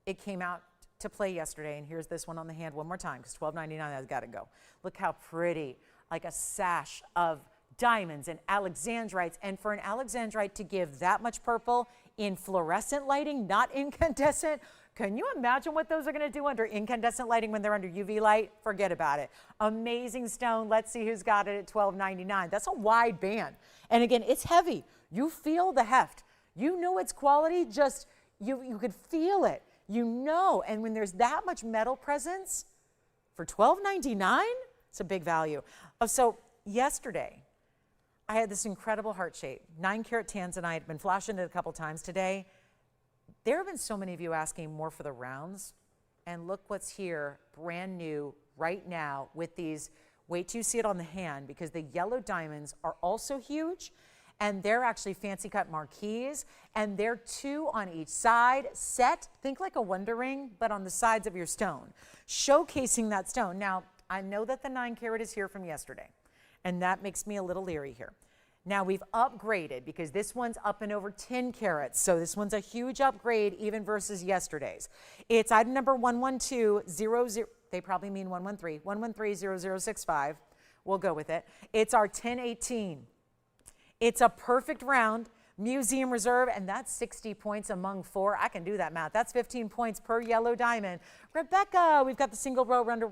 It came out to play yesterday, and here's this one on the hand one more time because $12.99 has got to go. Look how pretty, like a sash of diamonds and alexandrites. And for an alexandrite to give that much purple in fluorescent lighting, not incandescent, can you imagine what those are going to do under incandescent lighting when they're under UV light? Forget about it. Amazing stone. Let's see who's got it at $12.99. That's a wide band. And again, it's heavy. You feel the heft. You know its quality. Just, you could feel it. You know, and when there's that much metal presence for $12.99, it's a big value. So yesterday, I had this incredible heart shape, 9-carat tanzanite. Been flashing it a couple times today. There have been so many of you asking more for the rounds, and look what's here, brand new right now with these. Wait till you see it on the hand, because the yellow diamonds are also huge, and they're actually fancy cut marquise, and they're 2 on each side, set, think like a wonder ring, but on the sides of your stone, showcasing that stone. Now, I know that the 9-carat is here from yesterday, and that makes me a little leery here. Now we've upgraded because this one's up and over 10 carats. So this one's a huge upgrade even versus yesterday's. It's item number 11200. They probably mean 113. 1130065. We'll go with it. It's our 1018. It's a perfect round. Museum Reserve, and that's 60 points among 4. I can do that math. That's 15 points per yellow diamond. Rebecca, we've got the single row wonder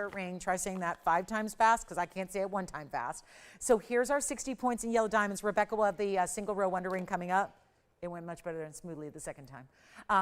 ring. Try saying that 5 times fast because I can't say it 1 time fast. So here's our 60 points in yellow diamonds. Rebecca will have the single row wonder ring coming up. It went much better and smoothly the second time.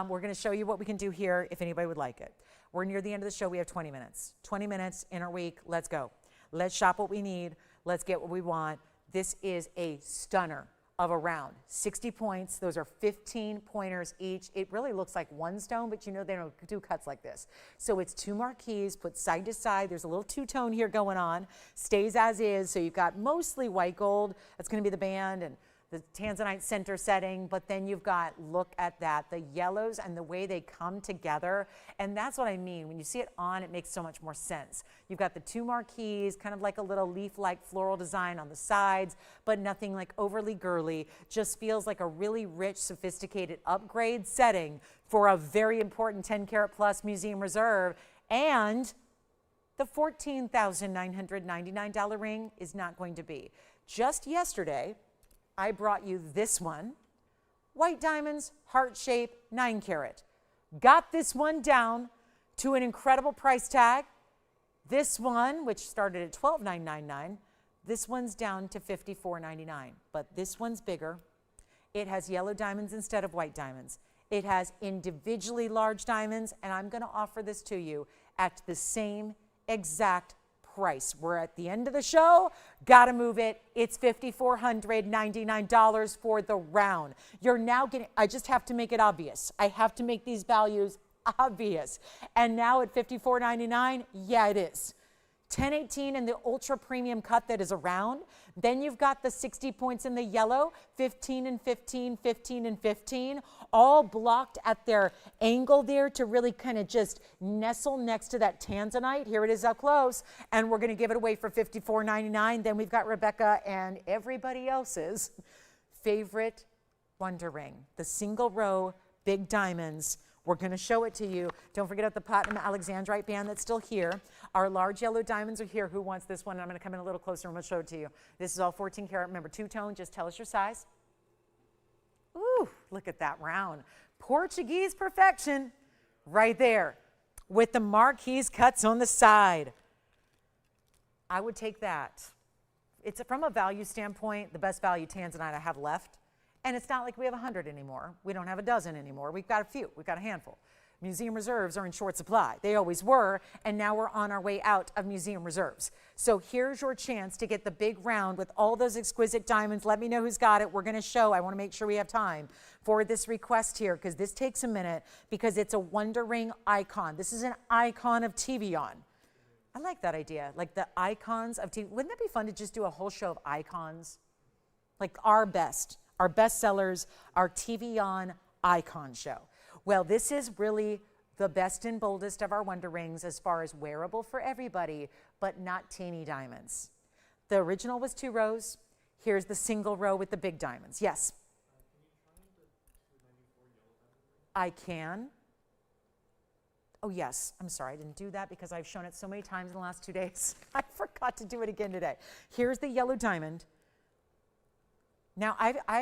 We're going to show you what we can do here if anybody would like it. We're near the end of the show. We have 20 minutes. 20 minutes in our week. Let's go. Let's shop what we need. Let's get what we want. This is a stunner of a round. 60 points. Those are 15 pointers each. It really looks like one stone, but you know they don't do cuts like this. So it's 2 marquise put side to side. There's a little two-tone here going on. Stays as is. So you've got mostly white gold. That's going to be the band and the tanzanite center setting, but then you've got, look at that, the yellows and the way they come together. And that's what I mean. When you see it on, it makes so much more sense. You've got the 2 marquise, kind of like a little leaf-like floral design on the sides, but nothing like overly girly. Just feels like a really rich, sophisticated upgrade setting for a very important 10-carat plus Museum Reserve. And the $14,999 ring is not going to be. Just yesterday, I brought you this one, white diamonds, heart shape, 9-carat. Got this one down to an incredible price tag. This one, which started at $12,999, this one's down to $54.99. But this one's bigger. It has yellow diamonds instead of white diamonds. It has individually large diamonds, and I'm going to offer this to you at the same exact price. We're at the end of the show. Gotta move it. It's $5,499 for the round. You're now getting, I just have to make it obvious. I have to make these values obvious. And now at $5,499, yeah, it is. 1018 in the ultra premium cut that is around. Then you've got the 60 points in the yellow, 15 and 15, 15 and 15, all blocked at their angle there to really kind of just nestle next to that tanzanite. Here it is up close, and we're going to give it away for $54.99. Then we've got Rebecca and everybody else's favorite wonder ring, the single row big diamonds. We're going to show it to you. Don't forget about the platinum alexandrite band that's still here. Our large yellow diamonds are here. Who wants this one? I'm going to come in a little closer and we'll show it to you. This is all 14 karat. Remember, 2-tone. Just tell us your size. Ooh, look at that round. Portuguese perfection right there with the marquise cuts on the side. I would take that. It's from a value standpoint, the best value tanzanite I have left. And it's not like we have 100 anymore. We don't have a dozen anymore. We've got a few. We've got a handful. Museum reserves are in short supply. They always were, and now we're on our way out of museum reserves. So here's your chance to get the big round with all those exquisite diamonds. Let me know who's got it. We're going to show. I want to make sure we have time for this request here because this takes a minute because it's a Wonder Ring icon. This is an icon of TVON. I like that idea, like the icons of TV. Wouldn't that be fun to just do a whole show of icons? Like our best sellers, our TVON icon show. Well, this is really the best and boldest of our Wonder Rings as far as wearable for everybody, but not teeny diamonds. The original was 2 rows. Here's the single row with the big diamonds. Yes? I can. Oh, yes. I'm sorry. I didn't do that because I've shown it so many times in the last 2 days. I forgot to do it again today. Here's the yellow diamond. Now,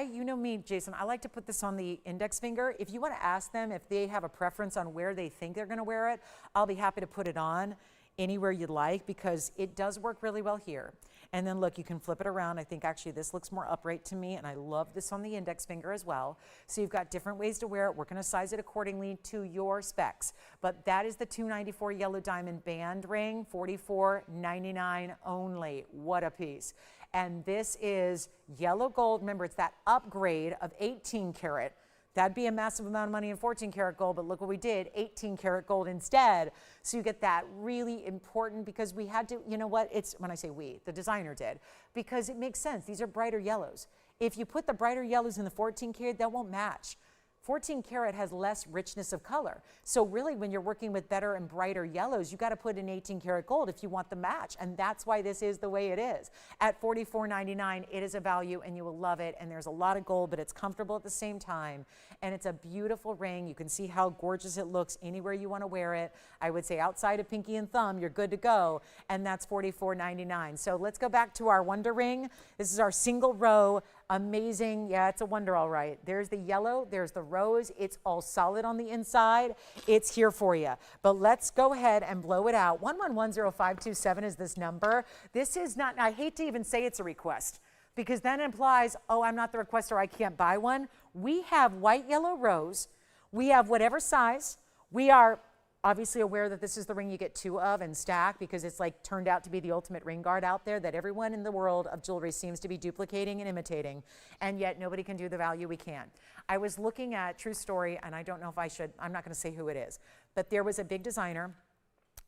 you know me, Jason, I like to put this on the index finger. If you want to ask them if they have a preference on where they think they're going to wear it, I'll be happy to put it on anywhere you'd like because it does work really well here. And then look, you can flip it around. I think actually this looks more upright to me, and I love this on the index finger as well. So you've got different ways to wear it. We're going to size it accordingly to your specs. But that is the 294 yellow diamond band ring, $44.99 only. What a piece. And this is yellow gold. Remember, it's that upgrade of 18 karat. That'd be a massive amount of money in 14 karat gold, but look what we did, 18 karat gold instead. So you get that really important because we had to, you know what, it's, when I say we, the designer did, because it makes sense. These are brighter yellows. If you put the brighter yellows in the 14 karat, that won't match. 14 karat has less richness of color. So really when you're working with better and brighter yellows, you got to put in 18 karat gold if you want the match. And that's why this is the way it is. At $44.99, it is a value and you will love it. And there's a lot of gold, but it's comfortable at the same time. And it's a beautiful ring. You can see how gorgeous it looks anywhere you want to wear it. I would say outside of pinky and thumb, you're good to go. And that's $44.99. So let's go back to our Wonder Ring. This is our single row. Amazing. Yeah, it's a wonder, all right. There's the yellow, there's the rose. It's all solid on the inside. It's here for you. But let's go ahead and blow it out. 1110527 is this number. This is not, I hate to even say it's a request because then it implies, oh, I'm not the requester, I can't buy one. We have white, yellow, rose. We have whatever size. We are obviously aware that this is the ring you get 2 of and stack because it's like turned out to be the ultimate ring guard out there that everyone in the world of jewelry seems to be duplicating and imitating, and yet nobody can do the value we can. I was looking at, true story, and I don't know if I should, I'm not going to say who it is, but there was a big designer.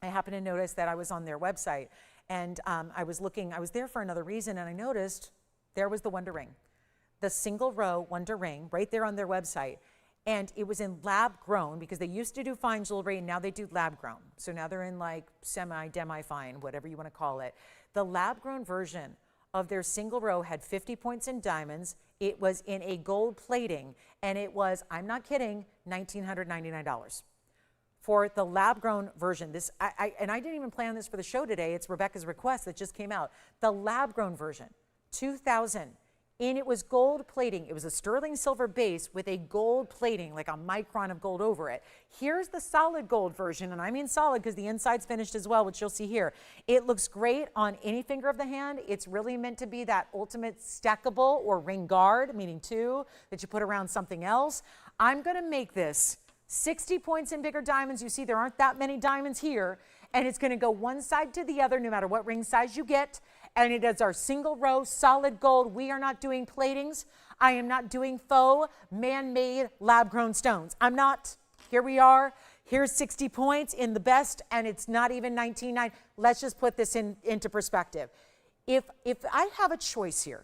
I happened to notice that I was on their website, and I was there for another reason, and I noticed there was the Wonder Ring, the single row Wonder Ring right there on their website. And it was in lab grown because they used to do fine jewelry and now they do lab grown. So now they're in like demi fine, whatever you want to call it. The lab grown version of their single row had 50 points in diamonds. It was in a gold plating and it was, I'm not kidding, $1,999 for the lab grown version. This, and I didn't even plan this for the show today. It's Rebecca's request that just came out. The lab grown version, $2,000. And it was gold plating. It was a sterling silver base with a gold plating, like a micron of gold over it. Here's the solid gold version, and I mean solid because the inside's finished as well, which you'll see here. It looks great on any finger of the hand. It's really meant to be that ultimate stackable or ring guard, meaning 2, that you put around something else. I'm going to make this 60 points in bigger diamonds. You see there aren't that many diamonds here, and it's going to go one side to the other no matter what ring size you get. And it is our single row solid gold. We are not doing platings. I am not doing faux man-made lab-grown stones. I'm not. Here we are. Here's 60 points in the best, and it's not even $19.99. Let's just put this into perspective. If I have a choice here,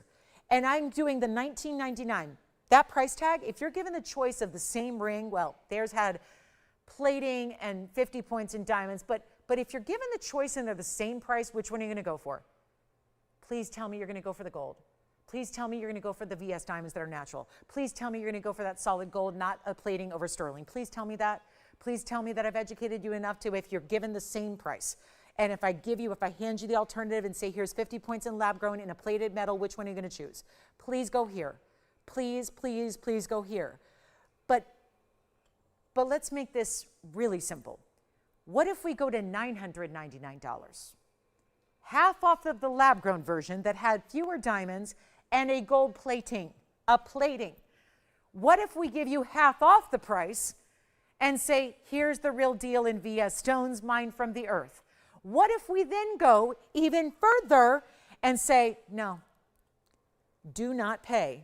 and I'm doing the $19.99, that price tag, if you're given the choice of the same ring, well, theirs had plating and 50 points in diamonds, but if you're given the choice and they're the same price, which one are you going to go for? Please tell me you're going to go for the gold. Please tell me you're going to go for the VS diamonds that are natural. Please tell me you're going to go for that solid gold, not a plating over sterling. Please tell me that. Please tell me that I've educated you enough to, if you're given the same price, and if I hand you the alternative and say, here's 50 points in lab grown in a plated metal, which one are you going to choose? Please go here. Please, please, please go here. But let's make this really simple. What if we go to $999? half off of the lab-grown version that had fewer diamonds and a gold plating, a plating. What if we give you half off the price and say, here's the real deal in VS stones mined from the earth? What if we then go even further and say, no, do not pay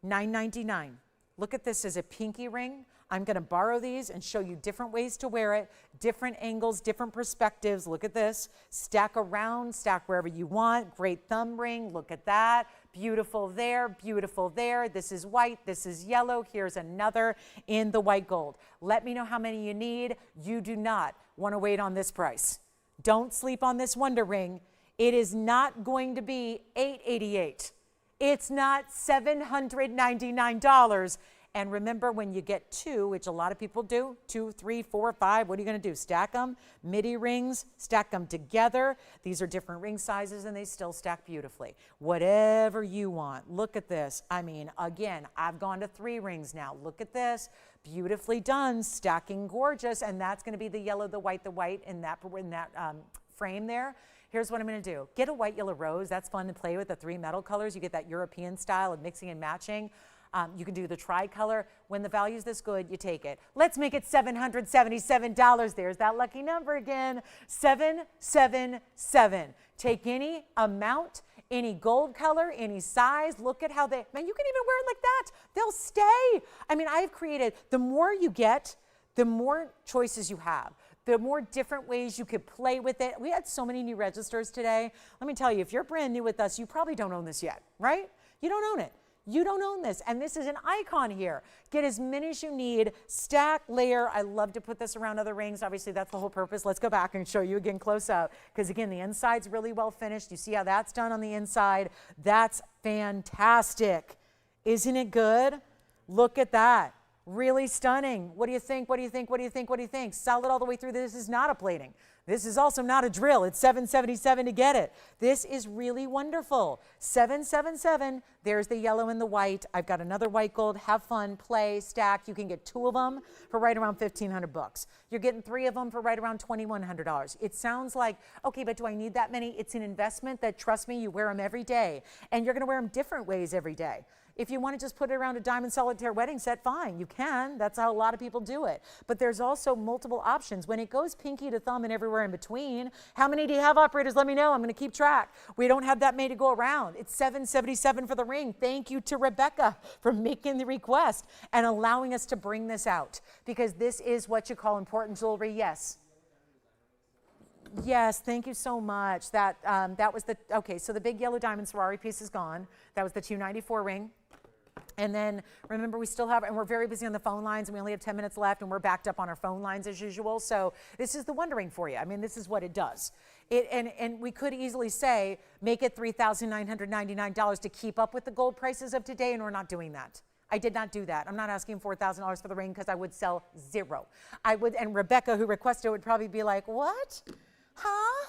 $9.99. Look at this as a pinky ring. I'm going to borrow these and show you different ways to wear it, different angles, different perspectives. Look at this. Stack around, stack wherever you want. Great thumb ring. Look at that. Beautiful there, beautiful there. This is white, this is yellow. Here's another in the white gold. Let me know how many you need. You do not want to wait on this price. Don't sleep on this Wonder Ring. It is not going to be $888. It's not $799. And remember, when you get two, which a lot of people do, 2, 3, 4, 5, what are you going to do? Stack them? MIDI rings, stack them together. These are different ring sizes and they still stack beautifully. Whatever you want. Look at this. I mean, again, I've gone to 3 rings now. Look at this. Beautifully done, stacking gorgeous. And that's going to be the yellow, the white in that frame there. Here's what I'm going to do. Get a white, yellow, rose. That's fun to play with, the 3 metal colors. You get that European style of mixing and matching. You can do the tricolor. When the value's this good, you take it. Let's make it $777. There's that lucky number again. 777. Take any amount, any gold color, any size. Look at how man, you can even wear it like that. They'll stay. I mean, I've created, the more you get, the more choices you have. The more different ways you could play with it. We had so many new registers today. Let me tell you, if you're brand new with us, you probably don't own this yet, right? You don't own it. You don't own this, and this is an icon here. Get as many as you need, stack, layer. I love to put this around other rings. Obviously, that's the whole purpose. Let's go back and show you again close up, because again, the inside's really well finished. You see how that's done on the inside? That's fantastic. Isn't it good? Look at that. Really stunning. What do you think? What do you think? What do you think? What do you think? Solid all the way through. This is not a plating. This is also not a drill. It's $777 to get it. This is really wonderful. 777. There's the yellow and the white. I've got another white gold. Have fun, play, stack. You can get 2 of them for right around $1,500. You're getting 3 of them for right around $2,100. It sounds like, okay, but do I need that many? It's an investment that, trust me, you wear them every day, and you're going to wear them different ways every day. If you want to just put it around a diamond solitaire wedding set, fine, you can. That's how a lot of people do it. But there's also multiple options. When it goes pinky to thumb and everywhere in between, how many do you have, operators? Let me know. I'm going to keep track. We don't have that many to go around. It's $777 for the ring. Thank you to Rebecca for making the request and allowing us to bring this out, because this is what you call important jewelry. Yes. Yes, thank you so much. That was the, okay, so the big yellow diamond Ferrari piece is gone. That was the 294 ring. And then remember, we still have, and we're very busy on the phone lines, and we only have 10 minutes left, and we're backed up on our phone lines as usual. So this is the Wonder Ring for you. I mean, this is what it does. And we could easily say, make it $3,999 to keep up with the gold prices of today, and we're not doing that. I did not do that. I'm not asking $4,000 for the ring, because I would sell 0. I would, and Rebecca, who requested it, would probably be like, what? Huh?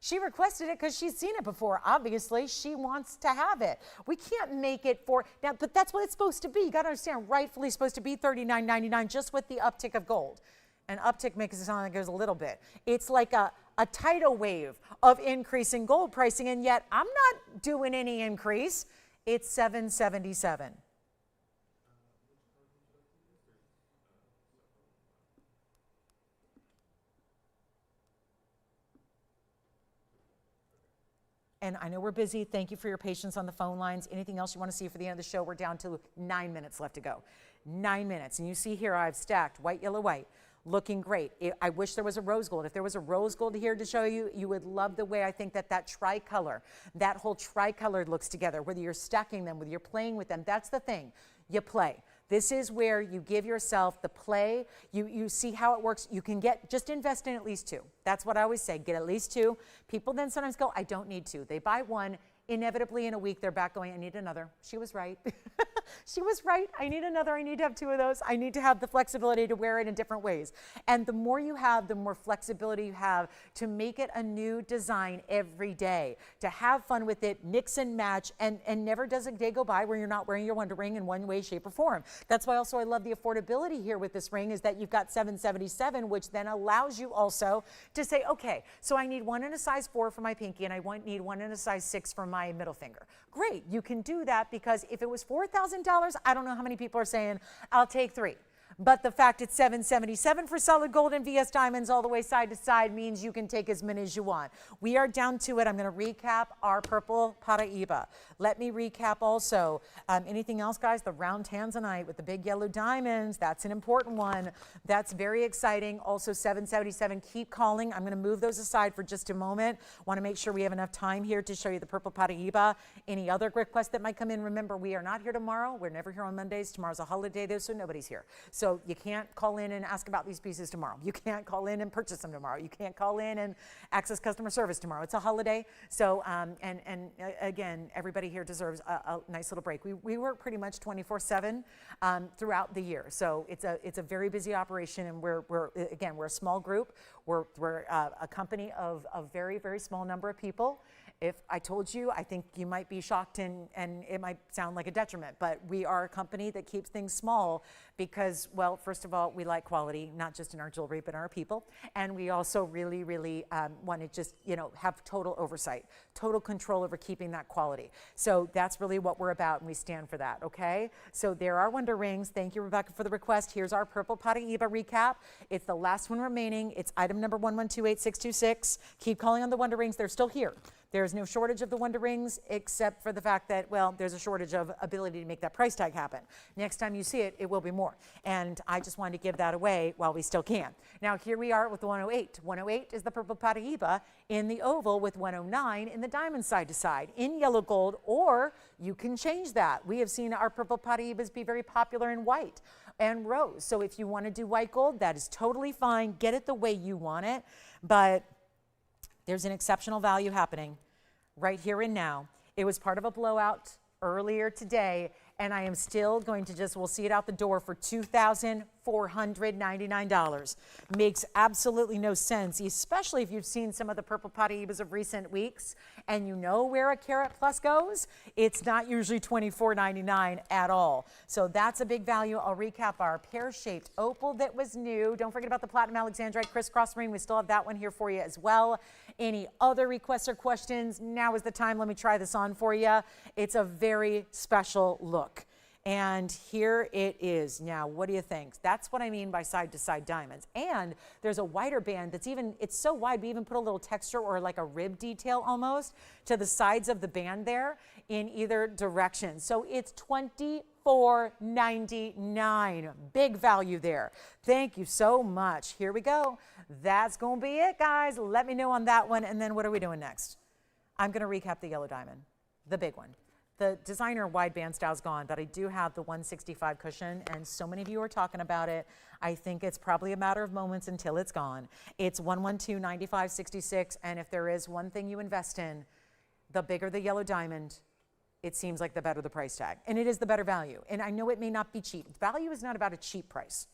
She requested it because she's seen it before. Obviously, she wants to have it. We can't make it for, now, but that's what it's supposed to be. You got to understand, rightfully supposed to be $39.99 just with the uptick of gold. And uptick makes it sound like there's a little bit. It's like a tidal wave of increasing gold pricing, and yet I'm not doing any increase. It's $777. And I know we're busy. Thank you for your patience on the phone lines. Anything else you want to see for the end of the show? We're down to 9 minutes left to go. 9 minutes. And you see here I've stacked white, yellow, white. Looking great. I wish there was a rose gold. If there was a rose gold here to show you, you would love the way I think that tricolor, that whole tricolor looks together, whether you're stacking them, whether you're playing with them. That's the thing. You play. This is where you give yourself the play. You see how it works. You can just invest in at least 2. That's what I always say. Get at least 2. People then sometimes go, I don't need 2. They buy 1. Inevitably in a week, they're back going, I need another. She was right. She was right. I need another. I need to have two of those. I need to have the flexibility to wear it in different ways. And the more you have, the more flexibility you have to make it a new design every day, to have fun with it, mix and match, and never does a day go by where you're not wearing your Wonder Ring in one way, shape, or form. That's why also I love the affordability here with this ring, is that you've got $777, which then allows you also to say, okay, so I need one in a size 4 for my pinky, and I need one in a size 6 for my middle finger. Great, you can do that, because if it was $4,000, I don't know how many people are saying, I'll take 3. But the fact it's $777 for solid gold and VS diamonds all the way side to side means you can take as many as you want. We are down to it. I'm going to recap our purple Paraiba. Let me recap also. Anything else, guys? The round tanzanite with the big yellow diamonds. That's an important one. That's very exciting. Also $777. Keep calling. I'm going to move those aside for just a moment. Want to make sure we have enough time here to show you the purple Paraiba. Any other requests that might come in? Remember, we are not here tomorrow. We're never here on Mondays. Tomorrow's a holiday, though, so nobody's here. So you can't call in and ask about these pieces tomorrow. You can't call in and purchase them tomorrow. You can't call in and access customer service tomorrow. It's a holiday. So, again, everybody here deserves a nice little break. We work pretty much 24/7 throughout the year. So it's a very busy operation, and we're a small group. We're a company of a very, very small number of people. If I told you, I think you might be shocked, and it might sound like a detriment, but we are a company that keeps things small because, well, first of all, we like quality, not just in our jewelry, but in our people. And we also really, really want to just, have total oversight, total control over keeping that quality. So that's really what we're about, and we stand for that, okay? So there are Wonder Rings. Thank you, Rebecca, for the request. Here's our purple Paraiba recap. It's the last one remaining. It's item number 1128-626. Keep calling on the Wonder Rings. They're still here. There's no shortage of the Wonder Rings, except for the fact that, well, there's a shortage of ability to make that price tag happen. Next time you see it, it will be more. And I just wanted to give that away while we still can. Now, here we are with the 108. 108 is the purple Paraiba in the oval, with 109 in the diamond side to side in yellow gold, or you can change that. We have seen our purple Paraibas be very popular in white and rose. So if you want to do white gold, that is totally fine. Get it the way you want it. But there's an exceptional value happening right here and now. It was part of a blowout earlier today, and I am still going to we'll see it out the door for $2,499. Makes absolutely no sense, especially if you've seen some of the purple Paraibas of recent weeks and you know where a carat plus goes. It's not usually $24.99 at all. So that's a big value. I'll recap our pear-shaped opal that was new. Don't forget about the platinum alexandrite crisscross ring. We still have that one here for you as well. Any other requests or questions? Now is the time. Let me try this on for you. It's a very special look. And here it is. Now, what do you think? That's what I mean by side-to-side diamonds. And there's a wider band it's so wide, we even put a little texture or like a rib detail almost to the sides of the band there in either direction. So it's $24.99. Big value there. Thank you so much. Here we go. That's going to be it, guys. Let me know on that one. And then what are we doing next? I'm going to recap the yellow diamond, the big one. The designer wideband style's gone, but I do have the 165 cushion, and so many of you are talking about it. I think it's probably a matter of moments until it's gone. It's 112.9566, and if there is one thing you invest in, the bigger the yellow diamond, it seems like the better the price tag. And it is the better value. And I know it may not be cheap. Value is not about a cheap price.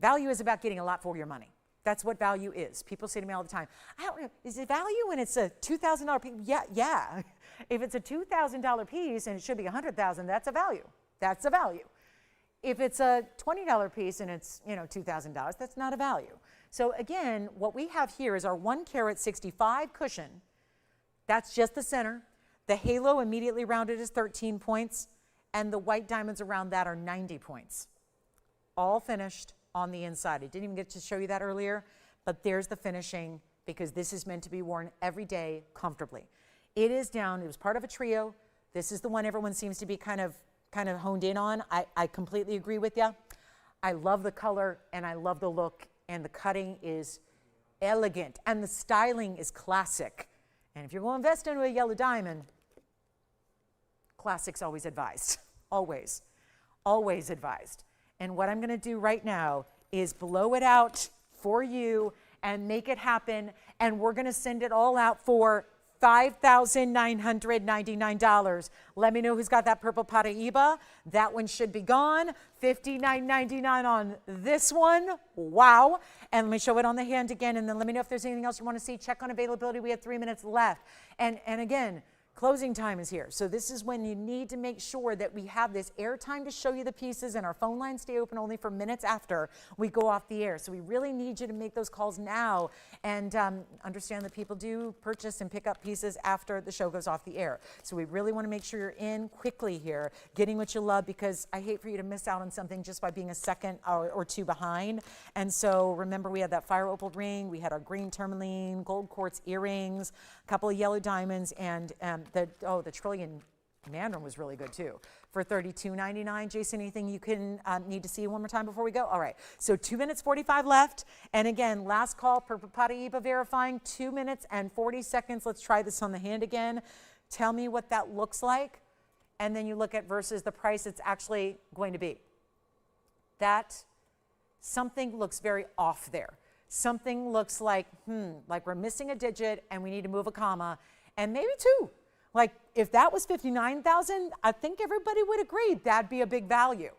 Value is about getting a lot for your money. That's what value is. People say to me all the time, I don't know, is it value when it's a $2,000 piece? Yeah. If it's a $2,000 piece and it should be $100,000, that's a value. That's a value. If it's a $20 piece and it's, $2,000, that's not a value. So again, what we have here is our 1 carat 65 cushion. That's just the center. The halo immediately around it is 13 points, and the white diamonds around that are 90 points. All finished on the inside. I didn't even get to show you that earlier, but there's the finishing, because this is meant to be worn every day comfortably. It is down. It was part of a trio. This is the one everyone seems to be kind of honed in on. I completely agree with you. I love the color, and I love the look, and the cutting is elegant, and the styling is classic. And if you're going to invest into a yellow diamond, classic's always advised. Always advised. And what I'm going to do right now is blow it out for you and make it happen. And we're going to send it all out for $5,999. Let me know who's got that purple Paraiba. That one should be gone. $59.99 on this one. Wow. And let me show it on the hand again, and then let me know if there's anything else you want to see. Check on availability. We have 3 minutes left. And again, closing time is here. So this is when you need to make sure that we have this airtime to show you the pieces, and our phone lines stay open only for minutes after we go off the air. So we really need you to make those calls now and understand that people do purchase and pick up pieces after the show goes off the air. So we really want to make sure you're in quickly here, getting what you love, because I hate for you to miss out on something just by being a second or two behind. And so remember, we had that fire opal ring, we had our green tourmaline, gold quartz earrings, a couple of yellow diamonds, and the trillion mandarin was really good too for $32.99. Jason, anything you can need to see one more time before we go? All right, so 2 minutes 45 left. And again, last call, Purple Paraiba verifying, 2 minutes and 40 seconds. Let's try this on the hand again. Tell me what that looks like. And then you look at versus the price it's actually going to be. That something looks very off there. Something looks like we're missing a digit and we need to move a comma, and maybe two. Like if that was $59,000, I think everybody would agree that'd be a big value.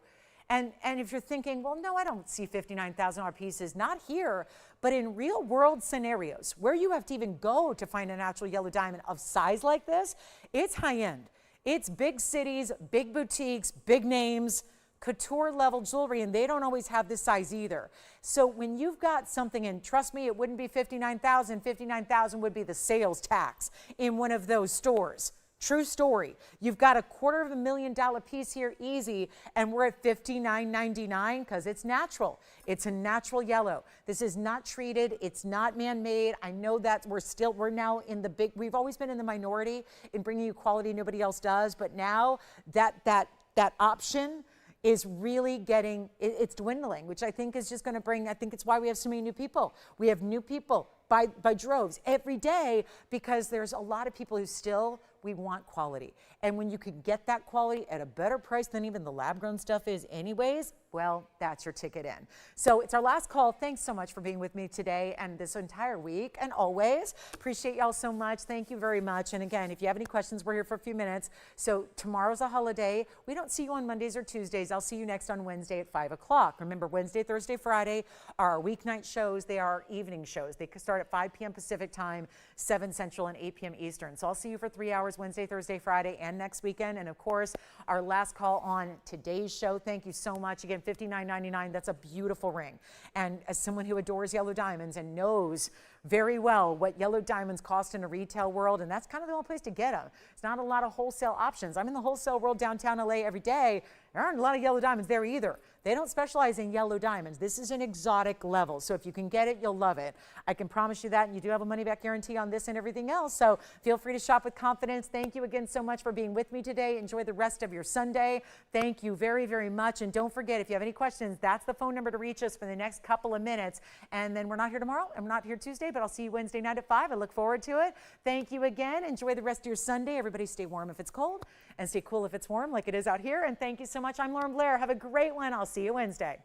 And if you're thinking, well, no, I don't see $59,000 pieces, not here, but in real world scenarios where you have to even go to find a natural yellow diamond of size like this, it's high end. It's big cities, big boutiques, big names, couture level jewelry, and they don't always have this size either. So when you've got something, and trust me, it wouldn't be $59,000, $59,000 would be the sales tax in one of those stores. True story. You've got a $250,000 piece here in, and we're at $59.99 because it's natural. It's a natural yellow. This is not treated. It's not man-made. I know that we're now in the big, we've always been in the minority in bringing you quality nobody else does, but now that option is really getting, it's dwindling, which I think is just going to bring, I think it's why we have so many new people. We have new people by droves every day, because there's a lot of people who still, we want quality. And when you can get that quality at a better price than even the lab-grown stuff is anyways, well, that's your ticket in. So it's our last call. Thanks so much for being with me today and this entire week, and always. Appreciate y'all so much. Thank you very much. And again, if you have any questions, we're here for a few minutes. So tomorrow's a holiday. We don't see you on Mondays or Tuesdays. I'll see you next on Wednesday at 5 o'clock. Remember, Wednesday, Thursday, Friday are our weeknight shows. They are our evening shows. They start at 5 p.m. Pacific time, 7 Central, and 8 p.m. Eastern. So I'll see you for 3 hours Wednesday, Thursday, Friday, and next weekend. And of course, our last call on today's show. Thank you so much. Again, $59.99. That's a beautiful ring. And as someone who adores yellow diamonds and knows very well what yellow diamonds cost in a retail world, and that's kind of the only place to get them. It's not a lot of wholesale options. I'm in the wholesale world downtown LA every day. There aren't a lot of yellow diamonds there either. They don't specialize in yellow diamonds. This is an exotic level. So if you can get it, you'll love it. I can promise you that. And you do have a money back guarantee on this and everything else. So feel free to shop with confidence. Thank you again so much for being with me today. Enjoy the rest of your Sunday. Thank you very, very much. And don't forget, if you have any questions, that's the phone number to reach us for the next couple of minutes. And then we're not here tomorrow. I'm not here Tuesday, but I'll see you Wednesday night at 5. I look forward to it. Thank you again. Enjoy the rest of your Sunday. Everybody stay warm if it's cold and stay cool if it's warm like it is out here. And thank you so much. I'm Lauren Blair. Have a great one. I'll see you Wednesday.